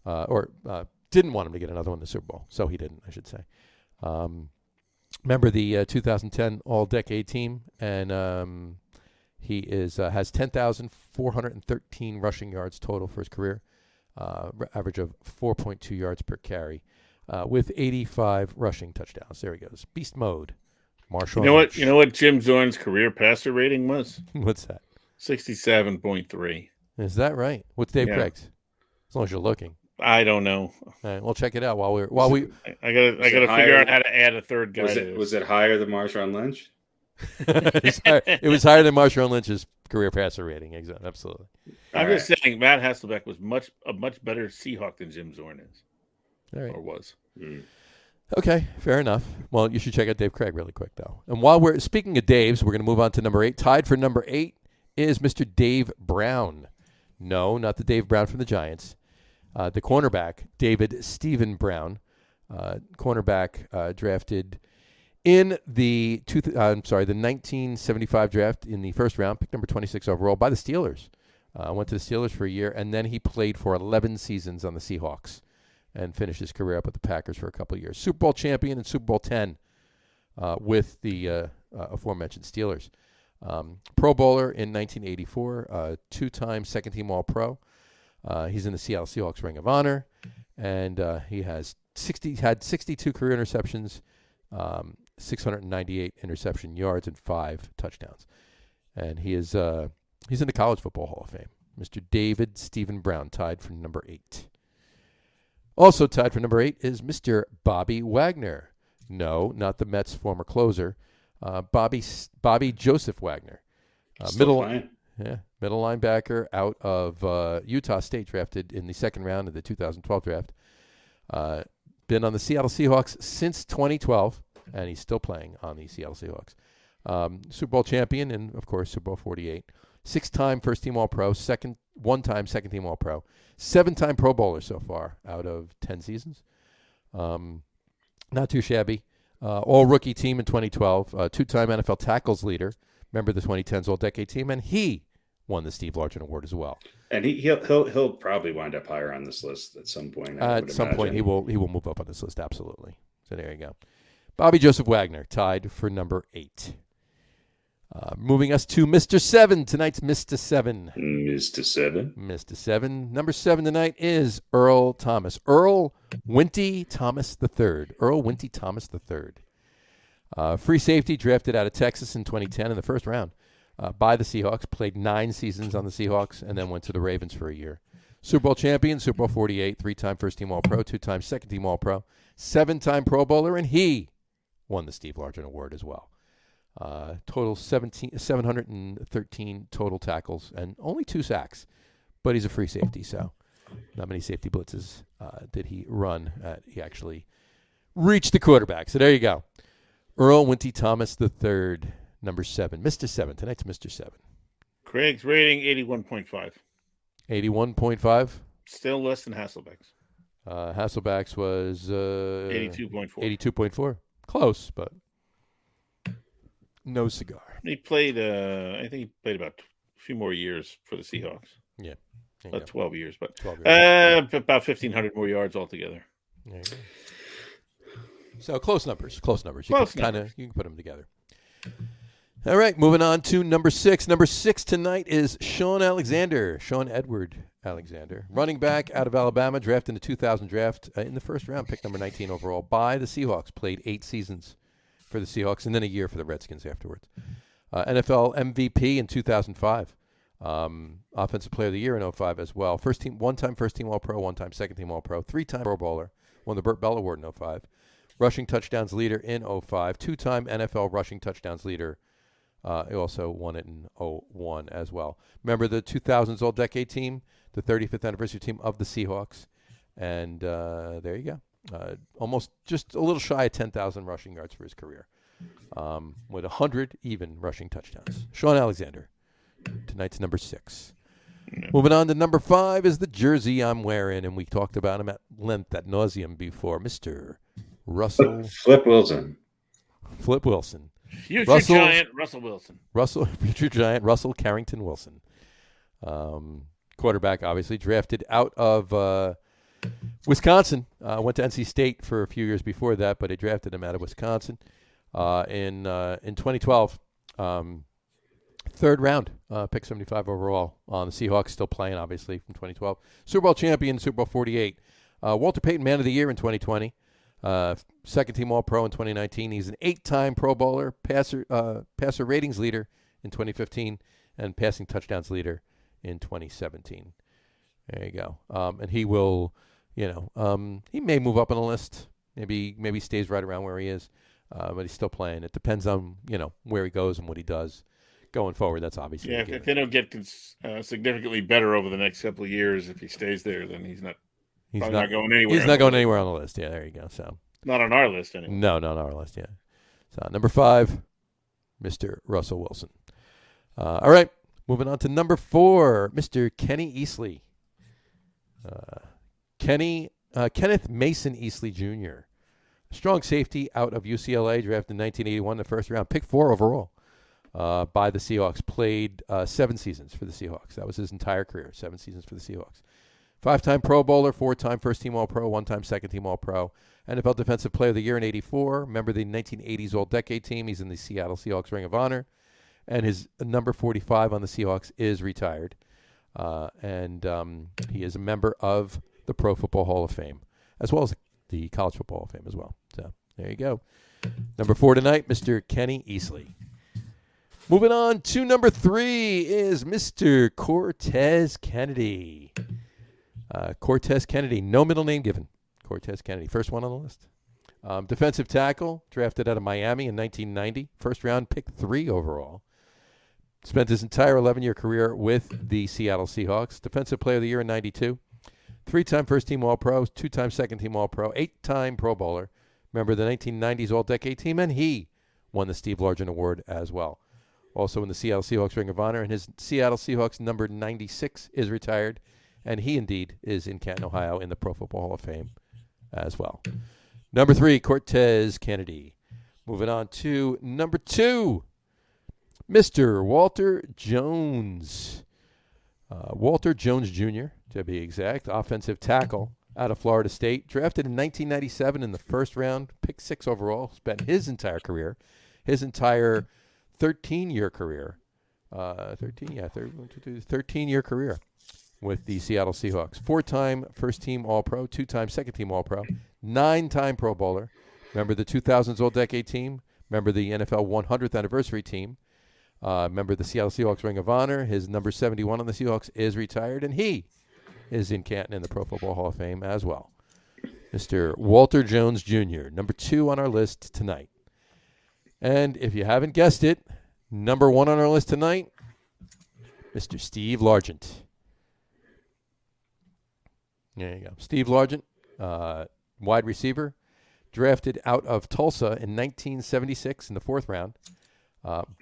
Didn't want him to get another one in the Super Bowl, so he didn't, I should say. Member of the 2010 All-Decade team, and he has 10,413 rushing yards total for his career, average of 4.2 yards per carry. With 85 rushing touchdowns. There he goes. Beast mode. Marshall. You know what Jim Zorn's career passer rating was? What's that? 67.3. Is that right? What's Dave Yeah. Craig's? As long as you're looking. I don't know. All right, we'll check it out while we. I gotta figure out how to add a third guy. Was it higher than Marshawn Lynch? It was higher than Marshawn Lynch's career passer rating. Exactly. Absolutely. I'm just saying Matt Hasselbeck was a much better Seahawk than Jim Zorn is. All right. Or was. Okay, fair enough. Well, you should check out Dave Craig really quick, though. And while we're speaking of Dave's, we're going to move on to number 8. Tied for number 8 is Mr. Dave Brown. No, not the Dave Brown from the Giants. The cornerback, David Stephen Brown, cornerback drafted in the 1975 draft in the first round, pick number 26 overall by the Steelers. Went to the Steelers for a year, and then he played for 11 seasons on the Seahawks and finished his career up with the Packers for a couple of years. Super Bowl champion in Super Bowl 10 with the aforementioned Steelers. Pro Bowler in 1984, two-time second-team All-Pro. He's in the Seattle Seahawks Ring of Honor, and he had 62 career interceptions, 698 interception yards, and 5 touchdowns. And he's in the College Football Hall of Fame. Mr. David Stephen Brown, tied for number 8. Also tied for number 8 is Mr. Bobby Wagner. No, not the Mets' former closer. Bobby Joseph Wagner. Middle linebacker out of Utah State, drafted in the second round of the 2012 draft. Been on the Seattle Seahawks since 2012, and he's still playing on the Seattle Seahawks. Super Bowl champion and, of course, Super Bowl 48. 6-time first-team All-Pro, one-time second-team All-Pro. 7-time Pro Bowler so far out of 10 seasons. Not too shabby. All-rookie team in 2012. 2-time NFL tackles leader. Member of the 2010s All-Decade team. And he won the Steve Largent Award as well. And he'll probably wind up higher on this list at some point. At some point, he will move up on this list, absolutely. So there you go. Bobby Joseph Wagner, tied for number 8. Moving us to Mr. 7. Tonight's Mr. 7. Mr. 7. Mr. 7. Number 7 tonight is Earl Thomas. Earl Winty Thomas III. Earl Winty Thomas III. Free safety, drafted out of Texas in 2010 in the first round by the Seahawks. Played 9 seasons on the Seahawks and then went to the Ravens for a year. Super Bowl champion, Super Bowl 48, 3-time first-team All-Pro, 2-time second-team All-Pro, 7-time Pro Bowler, and he won the Steve Largent Award as well. Total 713 total tackles and only 2 sacks, but he's a free safety, so not many safety blitzes did he run. He actually reached the quarterback. So there you go. Earl Winty Thomas III, number 7. Mr. 7. Tonight's Mr. 7. Craig's rating 81.5. 81.5. Still less than Hasselbeck's. Hasselbeck's was 82.4. 82.4. Close, but no cigar. He played, I think he played about a few more years for the Seahawks. Yeah. About 12 years, but 12 years. About 1,500 more yards altogether. There you go. So close numbers. You can put them together. All right, moving on to number 6. Number 6 tonight is Sean Edward Alexander, running back out of Alabama, drafted in the 2000 draft in the first round, pick number 19 overall by the Seahawks. Played 8 seasons for the Seahawks and then a year for the Redskins afterwards. NFL MVP in 2005. Offensive Player of the Year in 2005 as well. One-time first-team All-Pro, one-time second-team All-Pro, 3-time Pro Bowler, won the Burt Bell Award in 2005. Rushing touchdowns leader in 2005. 2-time NFL rushing touchdowns leader. He also won it in 2001 as well. Remember the 2000s All-Decade team, the 35th anniversary team of the Seahawks. And there you go. Almost just a little shy of 10,000 rushing yards for his career. With 100 even rushing touchdowns. Sean Alexander, tonight's number 6. Moving on to number 5 is the jersey I'm wearing, and we talked about him at length, ad nauseum before, Mr. Russell. Flip Wilson. Future giant Russell Wilson. Future giant Russell Carrington Wilson. Quarterback, obviously, drafted out of Wisconsin. Went to NC State for a few years before that, but they drafted him out of Wisconsin. In 2012, third round, pick 75 overall on the Seahawks, still playing, obviously, from 2012. Super Bowl champion, Super Bowl 48. Walter Payton Man of the Year in 2020. Second-team All-Pro in 2019. He's an 8-time Pro Bowler, passer ratings leader in 2015, and passing touchdowns leader in 2017. There you go. And he will, he may move up on the list. Maybe stays right around where he is, but he's still playing. It depends on, where he goes and what he does going forward. That's obviously if they don't get significantly better over the next couple of years, if he stays there, then he's not going anywhere. He's not going anywhere on the list. Yeah, there you go. So not on our list anyway. No, not on our list. Yeah. So number 5, Mr. Russell Wilson. All right, Moving on to number 4, Mr. Kenny Easley. Kenneth Mason Easley Jr., strong safety out of UCLA, drafted in 1981, the first round, pick 4 overall by the Seahawks. Played 7 seasons for the Seahawks. That was his entire career, 7 seasons for the Seahawks. 5-time Pro Bowler, 4-time first-team All-Pro, 1-time second-team All-Pro. NFL Defensive Player of the Year in 84. Member of the 1980s All-Decade Team. He's in the Seattle Seahawks Ring of Honor. And his number 45 on the Seahawks is retired. And he is a member of the Pro Football Hall of Fame, as well as the College Football Hall of Fame as well. So there you go. Number 4 tonight, Mr. Kenny Easley. Moving on to number 3 is Mr. Cortez Kennedy. Cortez Kennedy, no middle name given. Cortez Kennedy, first one on the list. Defensive tackle, drafted out of Miami in 1990. First round, pick 3 overall. Spent his entire 11-year career with the Seattle Seahawks. Defensive Player of the Year in 92. 3-time first-team All-Pro, 2-time second-team All-Pro, 8-time Pro Bowler. Member of the 1990s All-Decade Team, and he won the Steve Largent Award as well. Also in the Seattle Seahawks Ring of Honor, and his Seattle Seahawks number 96 is retired, and he indeed is in Canton, Ohio in the Pro Football Hall of Fame as well. Number 3, Cortez Kennedy. Moving on to number 2, Mr. Walter Jones. Walter Jones Jr., to be exact, offensive tackle out of Florida State. Drafted in 1997 in the first round, pick 6 overall. Spent his entire career, his entire 13-year career, 13-year career with the Seattle Seahawks. 4-time first-team All-Pro, 2-time second-team All-Pro, 9-time Pro Bowler. Member of the 2000s All-Decade Team. Member of the NFL 100th Anniversary Team. Member of the Seattle Seahawks Ring of Honor. His number 71 on the Seahawks is retired, and he is in Canton in the Pro Football Hall of Fame as well. Mr. Walter Jones Jr., number 2 on our list tonight. And if you haven't guessed it, number 1 on our list tonight, Mr. Steve Largent. There you go. Steve Largent, wide receiver, drafted out of Tulsa in 1976 in the 4th round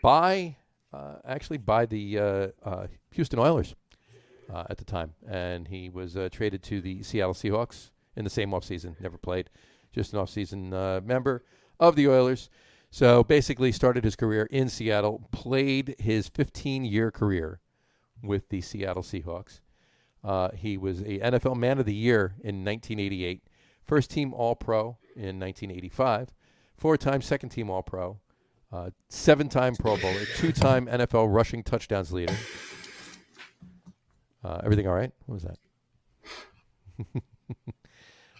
by the Houston Oilers at the time. And he was traded to the Seattle Seahawks in the same offseason. Never played, just an offseason member of the Oilers. So basically started his career in Seattle, played his 15-year career with the Seattle Seahawks. He was a NFL Man of the Year in 1988, first-team All-Pro in 1985, 4-time second-team All-Pro, 7-time Pro Bowler, 2-time NFL rushing touchdowns leader. Everything all right? What was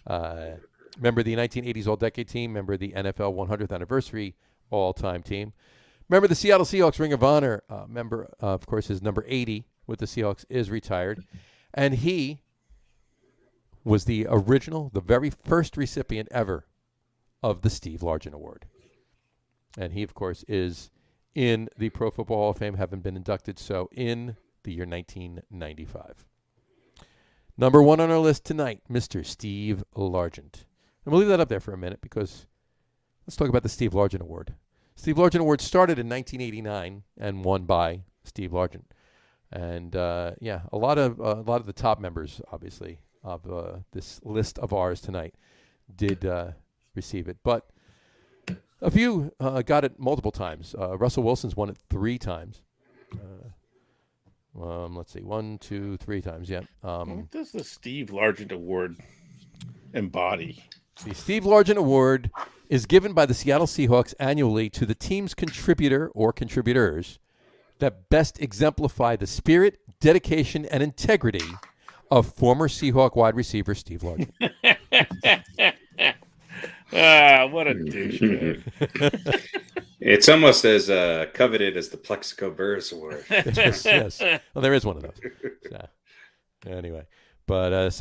that? Member of the 1980s All-Decade Team, member of the NFL 100th Anniversary All-Time Team, member of the Seattle Seahawks Ring of Honor, member, of course, his number 80 with the Seahawks is retired. And he was the very first recipient ever of the Steve Largent Award. And he, of course, is in the Pro Football Hall of Fame, having been inducted so in the year 1995. Number 1 on our list tonight, Mr. Steve Largent. And we'll leave that up there for a minute because let's talk about the Steve Largent Award. Steve Largent Award started in 1989 and won by Steve Largent. And a lot of the top members, obviously, of this list of ours tonight did receive it. But a few got it multiple times. Russell Wilson's won it 3 times. Let's see, 1, 2, 3 times. Yeah. What does the Steve Largent Award embody? The Steve Largent Award is given by the Seattle Seahawks annually to the team's contributor or contributors that best exemplify the spirit, dedication, and integrity of former Seahawk wide receiver Steve Largent. What a douchebag. It's almost as coveted as the Plexico Burrs Award. Yes. Well, there is one of those. So, anyway. But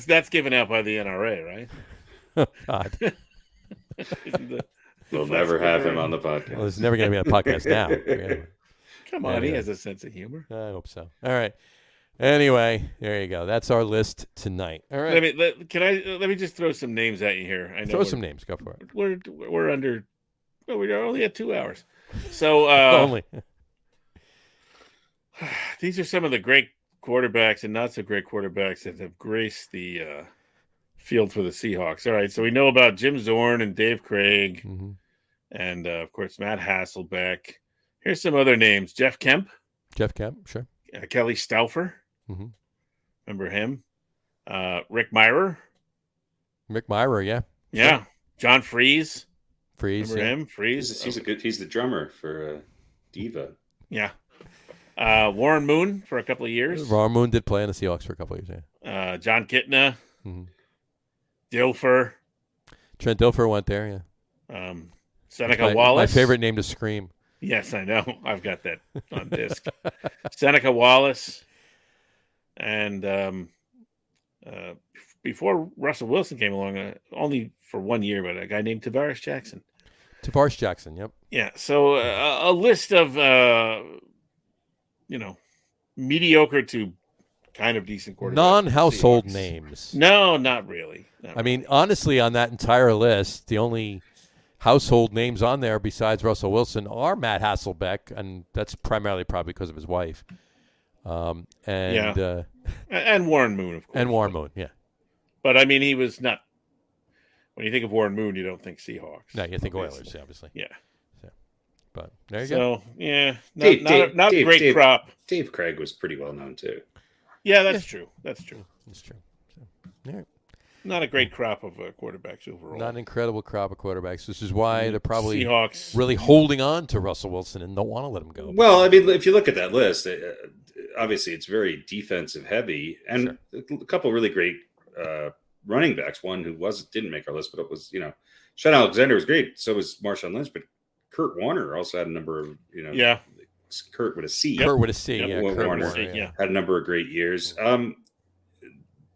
that's given out by the NRA, right? Oh, God. We'll never have him on the podcast. Well, there's never going to be a podcast now. Anyway. Come on, he has a sense of humor. I hope so. All right. Anyway, there you go. That's our list tonight. All right. Let me just throw some names at you here. I know throw some names. Go for it. We're under. Well, we're only at 2 hours. So only. these are some of the great quarterbacks and not so great quarterbacks that have graced the field for the Seahawks. All right, so we know about Jim Zorn and Dave Craig, and of course Matt Hasselbeck. Here's some other names: Jeff Kemp, sure. Kelly Stauffer. Remember him? Rick Myrer. Yeah. Yeah. John Freeze. Remember him? Freeze. He's the drummer for Diva. Yeah. Warren Moon for a couple of years. Warren Moon did play in the Seahawks for a couple of years. Yeah. John Kitna. Dilfer. Trent Dilfer went there. Yeah. Seneca Wallace. My favorite name to scream. Yes, I know. I've got that on disc. Seneca Wallace. And before Russell Wilson came along, only for 1 year, but a guy named Tavares Jackson. Tavares Jackson, yep. Yeah, so a list of, mediocre to kind of decent quarterbacks. Non-household names. No, not really. I mean, honestly, on that entire list, the only household names on there besides Russell Wilson are Matt Hasselbeck, and that's primarily probably because of his wife. And Warren Moon, of course. And Warren Moon, yeah. But, I mean, he was not – when you think of Warren Moon, you don't think Seahawks. No, you think Oilers, obviously. Yeah. So, but there you go. So, yeah, not a great crop. Dave Craig was pretty well known, too. Yeah, that's true. That's true. That's true. So, all right. Not a great crop of quarterbacks overall. Not an incredible crop of quarterbacks. This is why they're probably Seahawks really holding on to Russell Wilson and don't want to let him go. Well, I mean, if you look at that list, obviously it's very defensive heavy, and a couple really great running backs. One who didn't make our list, but it was Sean Alexander was great. So was Marshawn Lynch, but Kurt Warner also had a number of Kurt with a C. Kurt with a C. Yep. Yeah, Kurt Kurt Warner yeah. had a number of great years.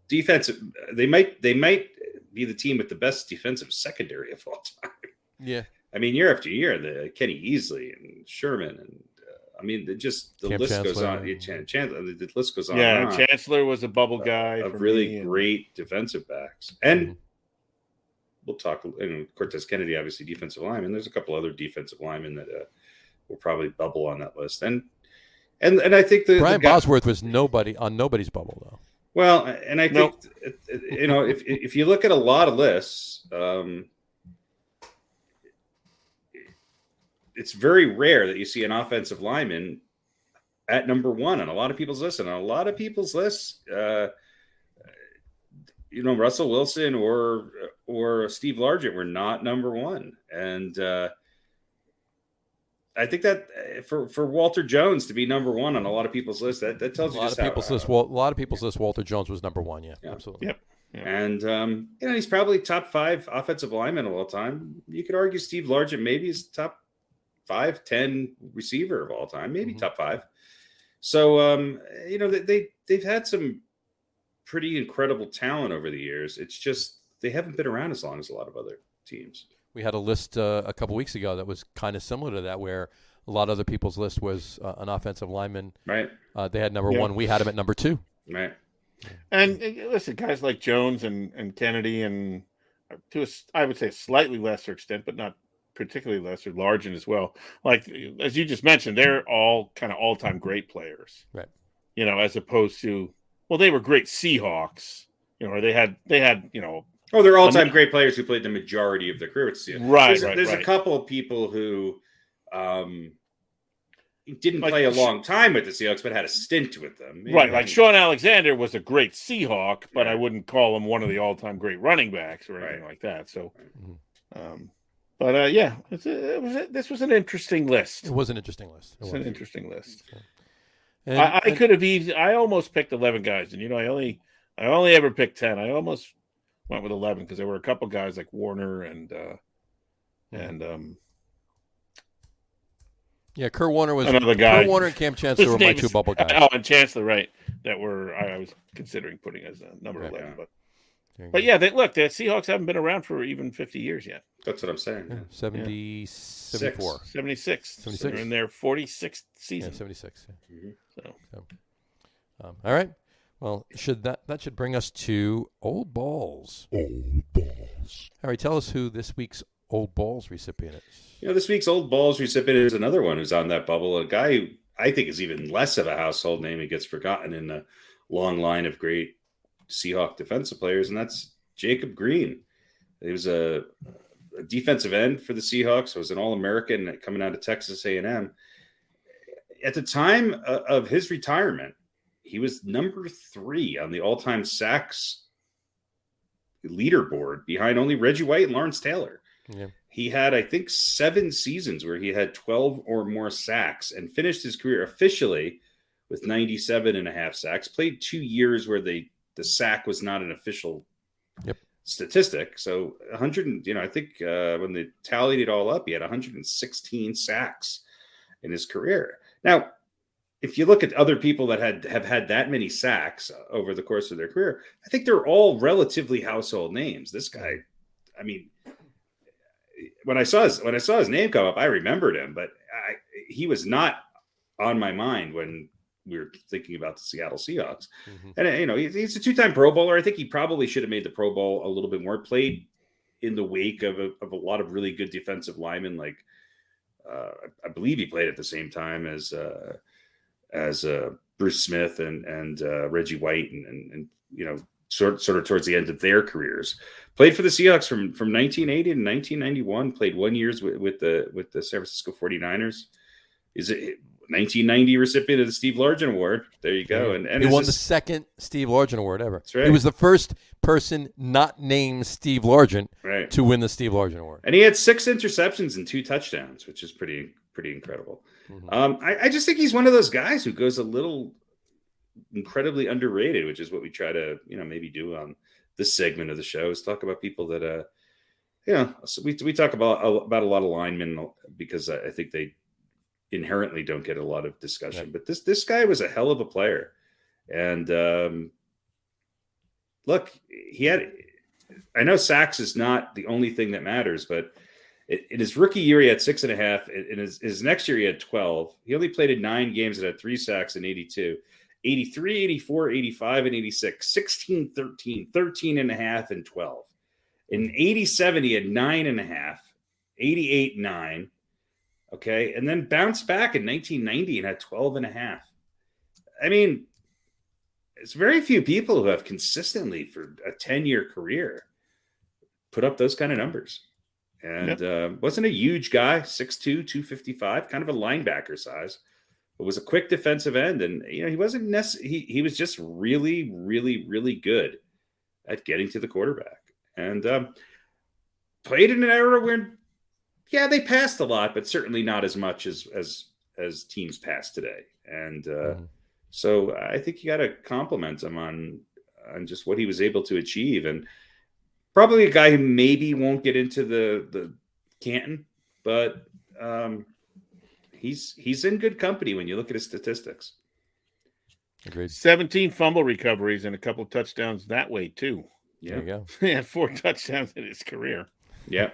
Defensive, they might be the team with the best defensive secondary of all time. Yeah, I mean, year after year, the Kenny Easley and Sherman, and the list goes on. The list goes on. Yeah, and on. Chancellor was a bubble guy. Of really great defensive backs, and we'll talk. And Cortez Kennedy, obviously defensive lineman. There's a couple other defensive linemen that will probably bubble on that list. And I think Brian Bosworth was nobody's bubble though. Well, and I think if you look at a lot of lists, it's very rare that you see an offensive lineman at number one on a lot of people's lists. And on a lot of people's lists, Russell Wilson or Steve Largent were not number one, and I think that for Walter Jones to be number one on a lot of people's list, that tells you just how. A lot of people's list, Walter Jones was number one. Yeah. Absolutely. Yep. And he's probably top 5 offensive lineman of all time. You could argue Steve Largent maybe is top 5, 10 receiver of all time, maybe top 5. So they've had some pretty incredible talent over the years. It's just they haven't been around as long as a lot of other teams. We had a list a couple weeks ago that was kind of similar to that, where a lot of other people's list was an offensive lineman. Right. They had number one. We had him at number 2. Right. And listen, guys like Jones and Kennedy, and I would say a slightly lesser extent, but not particularly lesser, Largent as well. Like, as you just mentioned, they're all kind of all-time great players. Right. As opposed to, they were great Seahawks, or they had they're all-time great players who played the majority of their career with the Seahawks. Right, There's a couple of people who didn't play a long time with the Seahawks, but had a stint with them. Right, like Sean Alexander was a great Seahawk, but I wouldn't call him one of the all-time great running backs or anything like that. So, this was an interesting list. It was an interesting list. It's an interesting list. And, I could have easily. I almost picked 11 guys, and I only ever picked 10. I almost went with 11 because there were a couple guys like Warner and Kurt Warner was another guy. Kurt Warner and Cam Chancellor were my 2 bubble guys. Oh, and Chancellor, right? That I was considering putting as number 11, but the Seahawks haven't been around for even 50 years yet. That's what I'm saying. Yeah, 74. 76. 76. So they're in their 46th season. Yeah, 76. Yeah. Mm-hmm. All right. Well, that should bring us to Old Balls. Old Balls. Harry, tell us who this week's Old Balls recipient is. This week's Old Balls recipient is another one who's on that bubble. A guy who I think is even less of a household name. It gets forgotten in the long line of great Seahawk defensive players, and that's Jacob Green. He was a defensive end for the Seahawks. Was an All-American coming out of Texas A&M. At the time of his retirement, he was number 3 on the all-time sacks leaderboard behind only Reggie White and Lawrence Taylor. Yeah. He had, I think, 7 seasons where he had 12 or more sacks and finished his career officially with 97.5 sacks. Played 2 years where the sack was not an official statistic. So 100, I think when they tallied it all up, he had 116 sacks in his career. Now, if you look at other people that have had that many sacks over the course of their career, I think they're all relatively household names. This guy, I mean, when I saw his name come up, I remembered him, but he was not on my mind when we were thinking about the Seattle Seahawks. Mm-hmm. And he's a 2-time Pro Bowler. I think he probably should have made the Pro Bowl a little bit more. Played in the wake of a lot of really good defensive linemen, like I believe he played at the same time as Bruce Smith and Reggie White and sort of towards the end of their careers. Played for the Seahawks from 1980 to 1991. Played 1 year with the San Francisco 49ers. Is it 1990 recipient of the Steve Largent Award? There you go. And he won the second Steve Largent Award ever. That's right. He was the first person not named Steve Largent to win the Steve Largent Award. And he had 6 interceptions and 2 touchdowns, which is pretty incredible. Mm-hmm. I just think he's one of those guys who goes a little incredibly underrated, which is what we try to maybe do on this segment of the show, is talk about people that so we talk about a lot of linemen because I think they inherently don't get a lot of discussion. Right. But this guy was a hell of a player, and look, I know sacks is not the only thing that matters, but in his rookie year, he had 6.5. In his next year, he had 12. He only played in 9 games and had 3 sacks in 82. 83, 84, 85, and 86. 16, 13, 13.5, and 12. In 87, he had 9.5. 88, 9. Okay. And then bounced back in 1990 and had 12.5. I mean, it's very few people who have consistently for a 10-year career put up those kind of numbers. And wasn't a huge guy, 6'2", 255, kind of a linebacker size, but was a quick defensive end. And, he wasn't necessarily, he was just really, really, really good at getting to the quarterback. And played in an era where, they passed a lot, but certainly not as much as teams pass today. And so I think you got to compliment him on just what he was able to achieve. And probably a guy who maybe won't get into the Canton, but he's in good company when you look at his statistics. Agreed. 17 fumble recoveries and a couple of touchdowns that way too. Yeah. There you go. He had 4 touchdowns in his career. Yeah.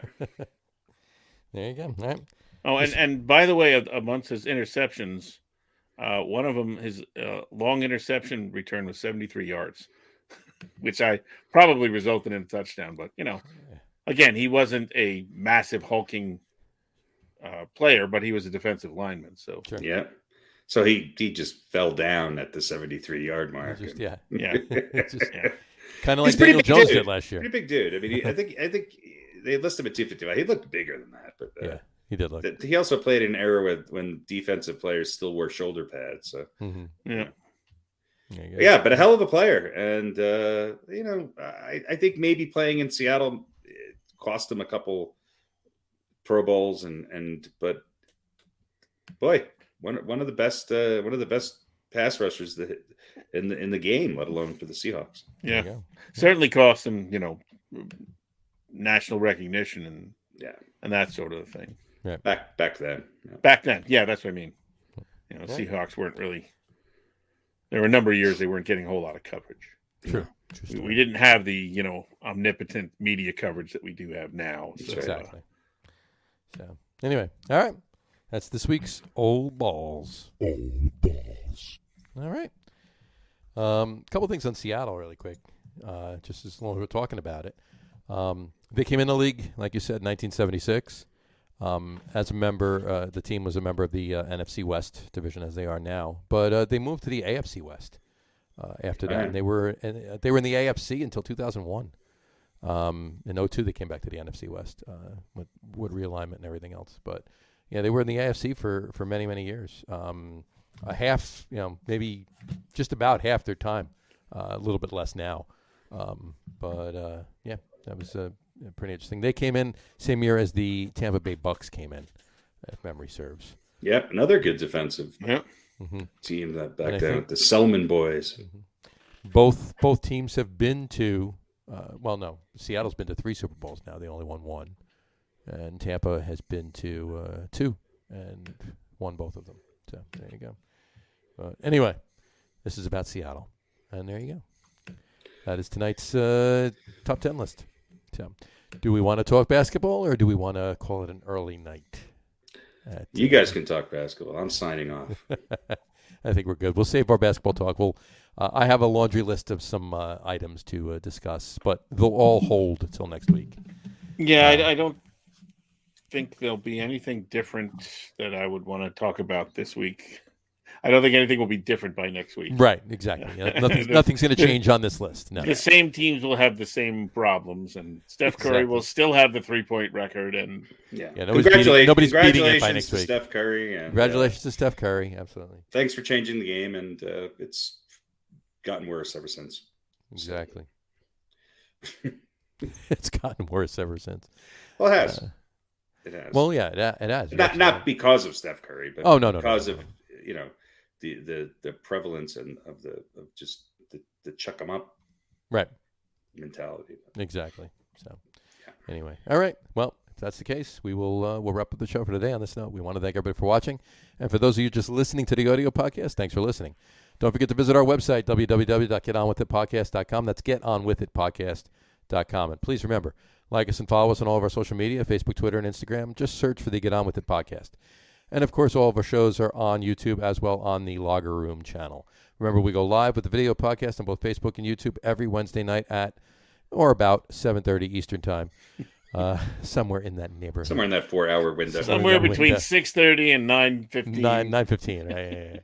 There you go. All right. Oh, and by the way, amongst his interceptions, one of them, his long interception return was 73 yards, which I probably resulted in a touchdown. But, again, he wasn't a massive hulking player, but he was a defensive lineman. So Sure. Yeah. So he just fell down at the 73-yard mark. yeah. Kind of like Daniel Jones did last year. Pretty big dude. I mean, I think they listed him at 255. He looked bigger than that, but he did look. He also played in an era when defensive players still wore shoulder pads. So yeah, but a hell of a player, and I think maybe playing in Seattle cost him a couple Pro Bowls, but boy, one of the best pass rushers in the game, let alone for the Seahawks. Yeah, certainly cost him, national recognition and that sort of thing. Yeah. Back then. Yeah. Back then, that's what I mean. Seahawks weren't really. There were a number of years they weren't getting a whole lot of coverage. True. We didn't have the omnipotent media coverage that we do have now. So, exactly. So anyway, all right. That's this week's Old Balls. Old balls. All right. A couple things on Seattle really quick, just as long as we're talking about it. They came in the league, like you said, in 1976. As a member, the team was a member of the NFC West division, as they are now. But they moved to the AFC West after that, Right. and they were in the AFC until 2001. In 2002, they came back to the NFC West with realignment and everything else. But yeah, they were in the AFC for many, many years. A half, maybe just about half their time. A little bit less now. Yeah, that was pretty interesting. They came in same year as the Tampa Bay Bucks came in, if memory serves. Yep, another good defensive team that back then with the Selman boys. Both teams have been to, Seattle's been to 3 Super Bowls now. They only won 1. And Tampa has been to 2 and won both of them. So there you go. Anyway, this is about Seattle. And there you go. That is tonight's top 10 list. So, do we want to talk basketball or do we want to call it an early night? You guys can talk basketball. I'm signing off. I think we're good. We'll save our basketball talk. I have a laundry list of some items to discuss, but they'll all hold until next week. Yeah, I don't think there'll be anything different that I would want to talk about this week. I don't think anything will be different by next week. Right, exactly. Nothing's going to change on this list. No. The same teams will have the same problems, and Steph Curry will still have the 3-point record. And nobody's beating it by next to week. Steph Curry. And, Congratulations to Steph Curry. Absolutely. Thanks for changing the game, and it's gotten worse ever since. Exactly. It's gotten worse ever since. Well, it has. It has. Well, yeah, it has. Not because of Steph Curry, but because of the prevalence of just the chuck 'em up mentality. Exactly. So anyway, all right. Well, if that's the case, we'll wrap up the show for today on this note. We want to thank everybody for watching, and for those of you just listening to the audio podcast, thanks for listening. Don't forget to visit our website, www.getonwithitpodcast.com. That's getonwithitpodcast.com. And please remember, like us and follow us on all of our social media, Facebook, Twitter, and Instagram. Just search for the Get On With It podcast. And, of course, all of our shows are on YouTube as well on the Logger Room channel. Remember, we go live with the video podcast on both Facebook and YouTube every Wednesday night at or about 7:30 Eastern Time. Somewhere in that neighborhood. Somewhere in that 4-hour window. Somewhere between 6:30 and 9:15. 9:15, right.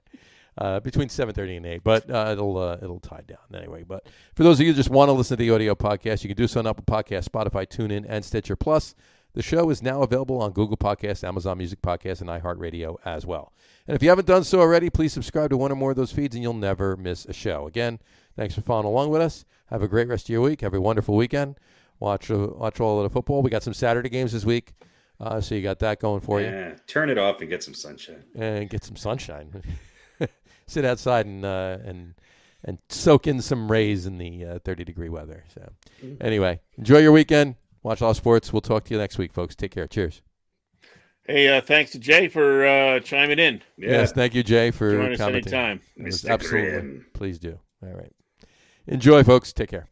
Between 7:30 and 8, but it'll tie down anyway. But for those of you who just want to listen to the audio podcast, you can do so on Apple Podcasts, Spotify, TuneIn, and Stitcher. Plus, the show is now available on Google Podcasts, Amazon Music Podcasts, and iHeartRadio as well. And if you haven't done so already, please subscribe to one or more of those feeds, and you'll never miss a show. Again, thanks for following along with us. Have a great rest of your week. Have a wonderful weekend. Watch all of the football. We got some Saturday games this week, so you got that going for you. Yeah, turn it off and get some sunshine. And get some sunshine. Sit outside and soak in some rays in the 30-degree weather. So, anyway, enjoy your weekend. Watch a lot of sports. We'll talk to you next week, folks. Take care. Cheers. Hey, thanks to Jay for chiming in. Yeah. Yes, thank you, Jay, for Join us commenting. anytime. Mr. Absolutely. Graham. Please do. All right. Enjoy, folks. Take care.